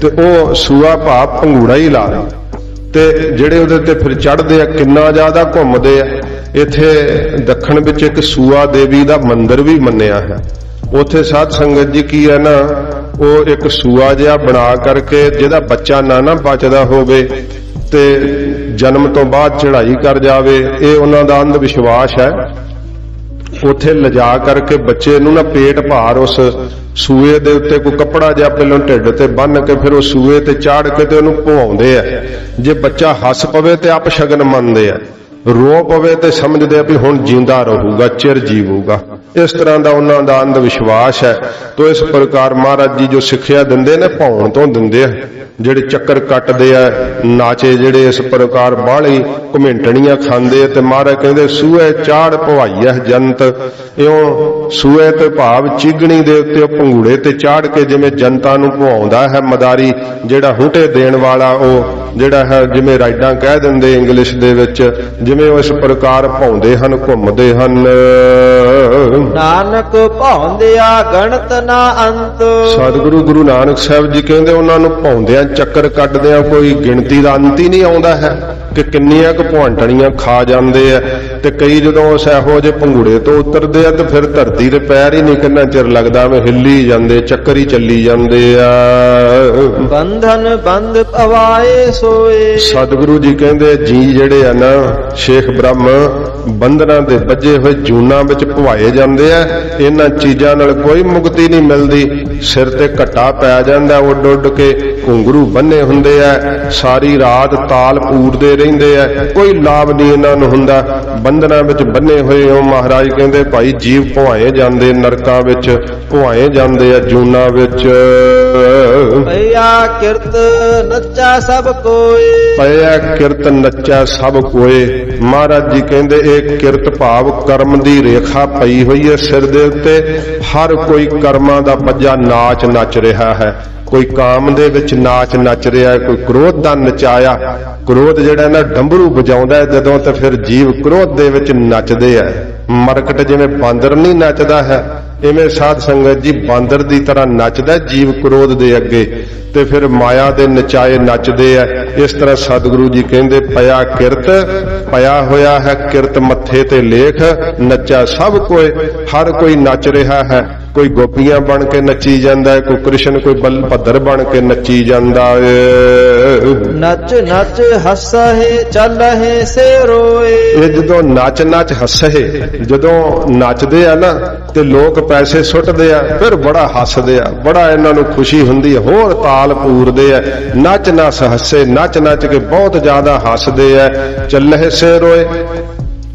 ਤੇ ਉਹ ਸੂਆ ਭਾਵ ਭੰਗੂੜਾ ਹੀ ਲਾ ਤੇ ਜਿਹੜੇ ਉਹਦੇ ਤੇ ਫਿਰ ਚੜ੍ਹਦੇ ਆ ਕਿੰਨਾ ਜ਼ਿਆਦਾ ਘੁੰਮਦੇ ਆ। ਇੱਥੇ ਦੱਖਣ ਵਿੱਚ ਇੱਕ ਸੂਆ ਦੇਵੀ ਦਾ ਮੰਦਿਰ ਵੀ ਮੰਨਿਆ ਹੈ। ਉੱਥੇ ਸਾਧ ਸੰਗਤ ਜੀ ਕੀ ਹੈ ਨਾ, ਉਹ ਇੱਕ ਸੂਆ ਜਿਹਾ ਬਣਾ ਕਰਕੇ ਜਿਹਦਾ ਬੱਚਾ ਨਾ ਬਚਦਾ ਹੋਵੇ ਤੇ ਜਨਮ ਤੋਂ ਬਾਅਦ ਚੜ੍ਹਾਈ ਕਰ ਜਾਵੇ, ਇਹ ਉਹਨਾਂ ਦਾ ਅੰਧ ਵਿਸ਼ਵਾਸ ਹੈ। ਉੱਥੇ ਲਿਜਾ ਕਰਕੇ ਬੱਚੇ ਨੂੰ ਨਾ ਪੇਟ ਭਾਰ ਉਸ ਸੂਏ ਦੇ ਉੱਤੇ ਕੋਈ ਕੱਪੜਾ ਜਿਹਾ ਪਹਿਲਾਂ ਢਿੱਡ ਤੇ ਬੰਨ੍ਹ ਕੇ ਫਿਰ ਉਹ ਸੂਏ ਤੇ ਚਾੜ ਕੇ ਤੇ ਉਹਨੂੰ ਭਵਾਉਂਦੇ ਆ। ਜੇ ਬੱਚਾ ਹੱਸ ਪਵੇ ਤੇ ਅਪਸ਼ਗਨ ਮੰਨਦੇ ਆ, ਰੋ ਪਵੇ ਤੇ ਸਮਝਦੇ ਆ ਵੀ ਹੁਣ ਜਿੰਦਾ ਰਹੂਗਾ, ਚਿਰ ਜੀਵੂਗਾ। ਇਸ ਤਰ੍ਹਾਂ ਦਾ ਉਹਨਾਂ ਦਾ ਅੰਧ ਵਿਸ਼ਵਾਸ ਹੈ। ਤੋ ਇਸ ਪ੍ਰਕਾਰ ਮਹਾਰਾਜ ਜੀ ਜੋ ਸਿੱਖਿਆ ਦਿੰਦੇ ਨੇ ਭੌਣ ਤੋਂ ਦਿੰਦੇ ਆ। ਜਿਹੜੇ ਚੱਕਰ ਕੱਟਦੇ ਆ ਨਾਚੇ ਜਿਹੜੇ ਇਸ ਪ੍ਰਕਾਰ ਬਾਹਲੀ ਘੁਮਿੰਟਣੀਆਂ ਖਾਂਦੇ ਆ ਤੇ ਮਹਾਰਾਜ ਕਹਿੰਦੇ ਸੂਏ ਚਾੜ ਭਵਾਈਆ ਜੰਤ। ਇਉਂ ਸੂਏ ਤੇ ਭਾਵ ਚਿਗਣੀ ਦੇ ਉੱਤੇ ਉਹ ਭੰਗੂੜੇ ਤੇ ਚਾੜ ਕੇ ਜਿਵੇਂ ਜਨਤਾ ਨੂੰ ਭਵਾਉਂਦਾ ਹੈ ਮਦਾਰੀ, ਜਿਹੜਾ ਹੂਟੇ ਦੇਣ ਵਾਲਾ ਉਹ ਜਿਹੜਾ ਹੈ ਜਿਵੇਂ ਰਾਈਡਾਂ ਕਹਿ ਦਿੰਦੇ ਇੰਗਲਿਸ਼ ਦੇ ਵਿੱਚ, ਜਿਵੇਂ ਉਹ ਇਸ ਪ੍ਰਕਾਰ ਭੌਂਦੇ ਹਨ, ਘੁੰਮਦੇ ਹਨ। ਨਾਨਕ ਭੌਂਦਿਆ ਗਣਤ ਨਾ ਅੰਤ। ਸਤਿਗੁਰੂ ਗੁਰੂ ਨਾਨਕ ਸਾਹਿਬ ਜੀ ਕਹਿੰਦੇ ਉਹਨਾਂ ਨੂੰ ਭੌਂਦਿਆਂ ਚੱਕਰ ਕੱਟਦਿਆਂ ਕੋਈ ਗਿਣਤੀ ਦਾ ਅੰਤ ਹੀ ਨਹੀਂ ਆਉਂਦਾ ਹੈ ਕਿ ਕਿੰਨੀਆਂ ਕੁ ਭੌਂਟਣੀਆਂ ਖਾ ਜਾਂਦੇ ਆ। ਤੇ ਕਈ ਜਦੋਂ ਉਸ ਇਹੋ ਜਿਹੇ ਭੰਗੂੜੇ ਤੋਂ ਉਤਰਦੇ ਆ ਤੇ ਫਿਰ ਧਰਤੀ ਦੇ ਪੈਰ ਹੀ ਨਹੀਂ ਕਿੰਨਾ ਚਿਰ ਲੱਗਦਾ, ਵੇ ਹਿੱਲੀ ਜਾਂਦੇ, ਚੱਕਰ ਹੀ ਚੱਲੀ ਜਾਂਦੇ ਆ। ਬੰਧਨ ਬੰਦ ਪਵਾਏ ਸੋਏ। ਸਤਿਗੁਰੂ ਜੀ ਕਹਿੰਦੇ ਜੀ ਜਿਹੜੇ ਆ ਨਾ ਸ਼ੇਖ ਬ੍ਰਹਮ ਬੰਧਨਾਂ ਦੇ ਬੱਝੇ ਹੋਏ ਜੂਨਾਂ ਵਿੱਚ ਭਵਾਏ ਜਾਂਦੇ ਆ। ਇਹਨਾਂ ਚੀਜ਼ਾਂ ਨਾਲ ਕੋਈ ਮੁਕਤੀ ਨਹੀਂ ਮਿਲਦੀ। ਸਿਰ ਤੇ ਘੱਟਾ ਪੈ ਜਾਂਦਾ, ਉੱਡ ਉੱਡ ਕੇ ਘੁੰਗਰੂ ਬੰਨੇ ਹੁੰਦੇ ਆ, ਸਾਰੀ ਰਾਤ ਤਾਲ ਪੂਰਦੇ ਰਹਿੰਦੇ ਆ, ਕੋਈ ਲਾਭ ਨਹੀਂ ਇਹਨਾਂ ਨੂੰ ਹੁੰਦਾ। ਬੰਧਨਾਂ ਵਿੱਚ ਬੰਨੇ ਹੋਏ ਉਹ ਮਹਾਰਾਜ ਕਹਿੰਦੇ ਭਾਈ ਜੀਵ ਭਵਾਏ ਜਾਂਦੇ, ਨਰਕਾਂ ਵਿੱਚ ਭਵਾਏ ਜਾਂਦੇ ਆ, ਜੂਨਾਂ ਵਿੱਚ। ਭਇਆ ਕਿਰਤ ਨੱਚਾ ਸਭ ਕੋਏ। ਭਇਆ ਕਿਰਤ ਨੱਚਾ ਸਭ ਕੋਏ। ਮਹਾਰਾਜ ਜੀ ਕਹਿੰਦੇ ਇਹ ਕਿਰਤ ਭਾਵ ਕਰਮ ਦੀ ਰੇਖਾ ਪਈ ਹੋਈ ਹੈ ਸਿਰ ਦੇ ਉੱਤੇ। ਹਰ ਕੋਈ ਕਰਮਾਂ ਦਾ ਬੱਜਾ ਨਾਚ ਨੱਚ ਰਿਹਾ ਹੈ। ਕੋਈ ਕਾਮ ਦੇ ਵਿੱਚ ਨਾਚ ਨੱਚ ਰਿਹਾ, ਕੋਈ ਕ੍ਰੋਧ ਦਾ ਨਚਾਇਆ। ਕ੍ਰੋਧ ਜਿਹੜਾ ਨਾ ਡੰਬਰੂ ਵਜਾਉਂਦਾ ਹੈ ਜਦੋਂ ਤੇ ਫਿਰ ਜੀਵ ਕ੍ਰੋਧ ਦੇ ਵਿੱਚ ਨੱਚਦੇ ਆ। ਮਰਕਟ ਜਿਵੇਂ ਬਾਂਦਰ ਨਹੀਂ ਨੱਚਦਾ ਹੈ, ਇਵੇਂ ਸਾਧ ਸੰਗਤ ਜੀ ਬਾਂਦਰ ਦੀ ਤਰ੍ਹਾਂ ਨੱਚਦਾ ਜੀਵ ਕ੍ਰੋਧ ਦੇ ਅੱਗੇ ਤੇ ਫਿਰ ਮਾਇਆ ਦੇ ਨਚਾਏ ਨੱਚਦੇ ਆ। ਇਸ ਤਰ੍ਹਾਂ ਸਤਿਗੁਰੂ ਜੀ ਕਹਿੰਦੇ ਪਿਆ ਕਿਰਤ, ਪਿਆ ਹੋਇਆ ਹੈ ਕਿਰਤ ਮੱਥੇ ਤੇ ਲੇਖ, ਨੱਚਾ ਸਭ ਕੋਏ। ਹਰ ਕੋਈ ਨੱਚ ਰਿਹਾ ਹੈ। ਕੋਈ ਗੋਪੀਆਂ ਬਣ ਕੇ ਨੱਚੀ ਜਾਂਦਾ ਹੈ, ਕੋਈ ਕ੍ਰਿਸ਼ਨ, ਕੋਈ ਬਲਭਦਰ ਬਣ ਕੇ ਨੱਚੀ ਜਾਂਦਾ ਏ। ਨੱਚ ਨੱਚ ਹੱਸਹਿ ਚੱਲਹਿ ਸੇ ਰੋਏ। ਇਹ ਜਦੋਂ ਨੱਚ ਨੱਚ ਹੱਸਹਿ, ਜਦੋਂ ਨੱਚਦੇ ਆ ਨਾ ਤੇ ਲੋਕ ਪੈਸੇ ਸੁੱਟਦੇ ਆ, ਫਿਰ ਬੜਾ ਹੱਸਦੇ ਆ, ਬੜਾ ਇਹਨਾਂ ਨੂੰ ਖੁਸ਼ੀ ਹੁੰਦੀ ਹੈ, ਹੋਰ ਤਾਲ ਪੂਰਦੇ ਆ। ਨੱਚ ਨੱਚ ਹੱਸੇ, ਨੱਚ ਨੱਚ ਕੇ ਬਹੁਤ ਜ਼ਿਆਦਾ ਹੱਸਦੇ ਆ। ਚੱਲਹਿ ਸੇ ਰੋਏ।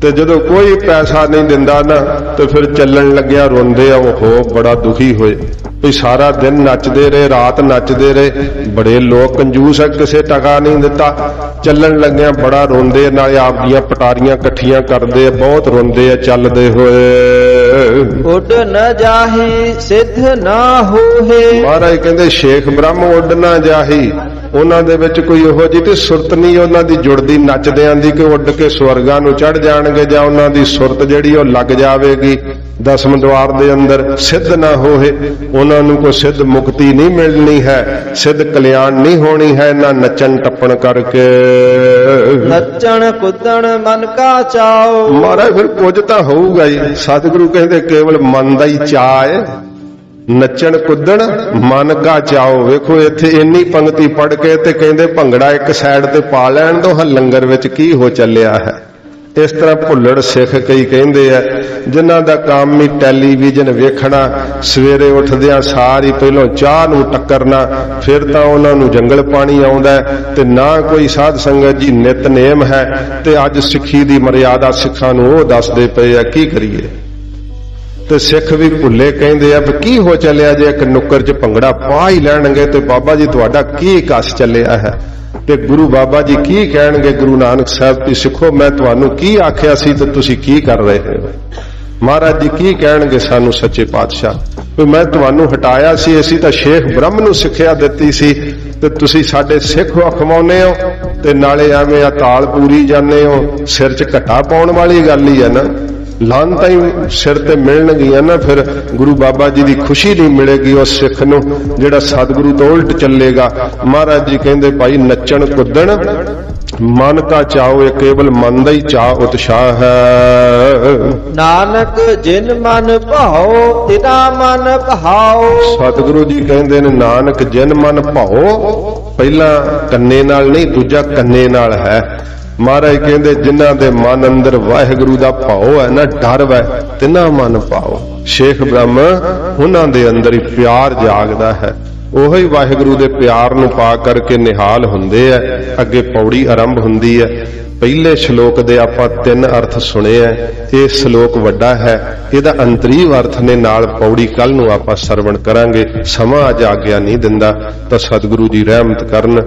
ਤੇ ਜਦੋਂ ਕੋਈ ਪੈਸਾ ਨਹੀਂ ਦਿੰਦਾ ਨਾ ਤੇ ਫਿਰ ਚੱਲਣ ਲੱਗਿਆ ਰੋਂਦੇ ਆ, ਉਹ ਬੜਾ ਦੁਖੀ ਹੋਏ ਵੀ ਸਾਰਾ ਦਿਨ ਨੱਚਦੇ ਰਹੇ, ਰਾਤ ਨੱਚਦੇ ਰਹੇ, ਬੜੇ ਲੋਕ ਕੰਜੂਸ ਆ, ਕਿਸੇ ਟਕਾ ਨਹੀਂ ਦਿੱਤਾ। ਚੱਲਣ ਲੱਗਿਆ ਬੜਾ ਰੋਂਦੇ, ਨਾਲੇ ਆਪਦੀਆਂ ਪਟਾਰੀਆਂ ਇਕੱਠੀਆਂ ਕਰਦੇ ਆ, ਬਹੁਤ ਰੋਂਦੇ ਆ ਚੱਲਦੇ ਹੋਏ। ਉੱਡ ਨ ਜਾਹੀ ਸਿੱਧ ਨਾ ਹੋਏ। ਮਹਾਰਾਜ ਕਹਿੰਦੇ ਸ਼ੇਖ ਬ੍ਰਹਮ ਉੱਡ ਨਾ ਜਾਹੀ ਉਹਨਾਂ ਦੇ ਵਿੱਚ ਕੋਈ ਉਹੋ ਜਿਹੀ ਤੇ ਸੁਰਤ ਨਹੀਂ ਉਹਨਾਂ ਦੀ ਜੁੜਦੀ ਨੱਚਦਿਆਂ ਦੀ ਕਿ ਉੱਡ ਕੇ ਸਵਰਗਾਂ ਨੂੰ ਚੜ ਜਾਣਗੇ, ਜਾਂ ਉਹਨਾਂ ਦੀ ਸੁਰਤ ਜਿਹੜੀ ਉਹ ਲੱਗ ਜਾਵੇਗੀ ਦਸਮ ਦਵਾਰ ਦੇ ਅੰਦਰ, ਸਿੱਧ ਨਾ ਹੋਏ। ਉਹਨਾਂ ਨੂੰ ਕੋਈ ਸਿੱਧ ਮੁਕਤੀ ਨਹੀਂ ਮਿਲਣੀ ਹੈ, ਸਿੱਧ ਕਲਿਆਣ ਨਹੀਂ ਹੋਣੀ ਹੈ ਇਹਨਾਂ ਨੱਚਣ ਟੱਪਣ ਕਰਕੇ। ਨੱਚਣ ਕੁੱਦਣ ਮਨ ਕਾ ਚਾਓ। ਮਹਾਰਾਜ ਫਿਰ ਕੁਝ ਤਾਂ ਹੋਊਗਾ ਹੀ। ਸਤਿਗੁਰੂ ਕਹਿੰਦੇ ਕੇਵਲ ਮਨ ਦਾ ਹੀ ਚਾਅ ਹੈ। ਨੱਚਣ ਕੁੱਦਣ ਮਨ ਕਾ ਚਾਓ। ਵੇਖੋ ਇੱਥੇ ਇੰਨੀ ਪੰਕਤੀ ਪੜ੍ਹ ਕੇ ਤੇ ਕਹਿੰਦੇ ਭੰਗੜਾ ਇੱਕ ਸਾਈਡ ਤੇ ਪਾ ਲੈਣ ਦੋ, ਲੰਗਰ ਵਿੱਚ ਕੀ ਹੋ ਚੱਲਿਆ ਹੈ। ਇਸ ਤਰ੍ਹਾਂ ਭੁੱਲੜ ਸਿੱਖ ਕਈ ਕਹਿੰਦੇ ਆ ਜਿਨ੍ਹਾਂ ਦਾ ਕੰਮ ਹੀ ਟੈਲੀਵਿਜ਼ਨ ਵੇਖਣਾ, ਸਵੇਰੇ ਉੱਠਦਿਆਂ ਸਾਰੀ ਪਹਿਲਾਂ ਚਾਹ ਨੂੰ ਟੱਕਰਨਾ, ਫਿਰ ਤਾਂ ਉਹਨਾਂ ਨੂੰ ਜੰਗਲ ਪਾਣੀ ਆਉਂਦਾ ਤੇ ਨਾ ਕੋਈ ਸਾਧ ਸੰਗਤ ਜੀ ਨਿਤਨੇਮ ਹੈ। ਤੇ ਅੱਜ ਸਿੱਖੀ ਦੀ ਮਰਿਆਦਾ ਸਿੱਖਾਂ ਨੂੰ ਉਹ ਦੱਸਦੇ ਪਏ ਆ, ਕੀ ਕਰੀਏ। ਤੇ ਸਿੱਖ ਵੀ ਭੁੱਲੇ ਕਹਿੰਦੇ ਆ ਵੀ ਕੀ ਹੋ ਚੱਲਿਆ, ਜੇ ਇੱਕ ਨੁੱਕਰ 'ਚ ਭੰਗੜਾ ਪਾ ਹੀ ਲੈਣਗੇ ਤੇ ਬਾਬਾ ਜੀ ਤੁਹਾਡਾ ਕੀ ਕਸ ਚੱਲਿਆ ਹੈ। ਤੇ ਗੁਰੂ ਬਾਬਾ ਜੀ ਕੀ ਕਹਿਣਗੇ, ਗੁਰੂ ਨਾਨਕ ਸਾਹਿਬ ਦੀ ਸਿੱਖੋ ਮੈਂ ਤੁਹਾਨੂੰ ਕੀ ਆਖਿਆ ਸੀ ਤੇ ਤੁਸੀਂ ਕੀ ਕਰ ਰਹੇ ਹੋ। ਮਹਾਰਾਜ ਜੀ ਕੀ ਕਹਿਣਗੇ ਸਾਨੂੰ ਸੱਚੇ ਪਾਤਸ਼ਾਹ, ਵੀ ਮੈਂ ਤੁਹਾਨੂੰ ਹਟਾਇਆ ਸੀ, ਅਸੀਂ ਤਾਂ ਸ਼ੇਖ ਬ੍ਰਹਮ ਨੂੰ ਸਿੱਖਿਆ ਦਿੱਤੀ ਸੀ ਤੇ ਤੁਸੀਂ ਸਾਡੇ ਸਿੱਖ ਅਖਵਾਉਨੇ ਹੋ ਤੇ ਨਾਲੇ ਐਵੇਂ ਆ ਤਾਲ ਪੂਰੀ ਜਾਂਦੇ ਹੋ। ਸਿਰ 'ਚ ਘਟਾ ਪਾਉਣ ਵਾਲੀ ਗੱਲ ਹੀ ਹੈ ਨਾ। ਲਾਂਤਾਂ ਹੀ ਸਿਰ ਤੇ ਮਿਲਣਗੀਆਂ ਨਾ, ਫਿਰ ਗੁਰੂ ਬਾਬਾ ਜੀ ਦੀ ਖੁਸ਼ੀ ਨਹੀਂ ਮਿਲੇਗੀ ਉਸ ਸਿੱਖ ਨੂੰ ਜਿਹੜਾ ਸਤਿਗੁਰੂ ਤੋਂ ਉਲਟ ਚੱਲੇਗਾ। ਮਹਾਰਾਜ ਜੀ ਕਹਿੰਦੇ ਭਾਈ ਨੱਚਣ ਕੁੱਦਣ ਮਨ ਕਾ ਚਾਓ, ਇਹ ਕੇਵਲ ਮਨ ਦਾ ਹੀ ਚਾਅ ਉਤਸ਼ਾਹ ਹੈ। ਨਾਨਕ ਜਿਨ ਮਨ ਭਾਓ ਤਿਨਾ ਮਨ ਭਾਓ। ਸਤਿਗੁਰੂ ਜੀ ਕਹਿੰਦੇ ਨੇ ਨਾਨਕ ਜਿਨ ਮਨ ਭਾਓ, ਪਹਿਲਾਂ ਕੰਨੇ ਨਾਲ ਨਹੀਂ ਦੂਜਾ ਕੰਨੇ ਨਾਲ ਹੈ। ਮਹਾਰਾਜ ਕਹਿੰਦੇ ਜਿਨ੍ਹਾਂ ਦੇ ਮਨ ਅੰਦਰ ਵਾਹਿਗੁਰੂ ਦਾ ਭਾਉ ਹੈ ਨਾ, ਡਰ ਵੈ, ਤਿਨਾ ਮਨ ਭਾਓ। ਸ਼ੇਖ ਬ੍ਰਹਮ ਉਹਨਾਂ ਦੇ ਅੰਦਰ ਹੀ ਪਿਆਰ ਜਾਗਦਾ ਹੈ, ਉਹੀ ਵਾਹਿਗੁਰੂ ਦੇ ਪਿਆਰ ਨੂੰ ਪਾ ਕਰਕੇ ਨਿਹਾਲ ਹੁੰਦੇ ਆ। ਅੱਗੇ ਪੌੜੀ ਆਰੰਭ ਹੁੰਦੀ ਹੈ। ਪਹਿਲੇ ਸ਼ਲੋਕ ਦੇ ਆਪਾਂ 3 ਅਰਥ ਸੁਣੇ ਆ, ਇਹ ਸ਼ਲੋਕ ਵੱਡਾ ਹੈ, ਇਹਦਾ ਅੰਤਰੀਵ ਅਰਥ ਨੇ ਨਾਲ ਪੌੜੀ ਕੱਲ ਨੂੰ ਆਪਾਂ ਸਰਵਣ ਕਰਾਂਗੇ। ਸਮਾਂ ਅੱਜ ਆਗਿਆ ਨਹੀਂ ਦਿੰਦਾ ਤਾਂ ਸਤਿਗੁਰੂ ਜੀ ਰਹਿਮਤ ਕਰਨ।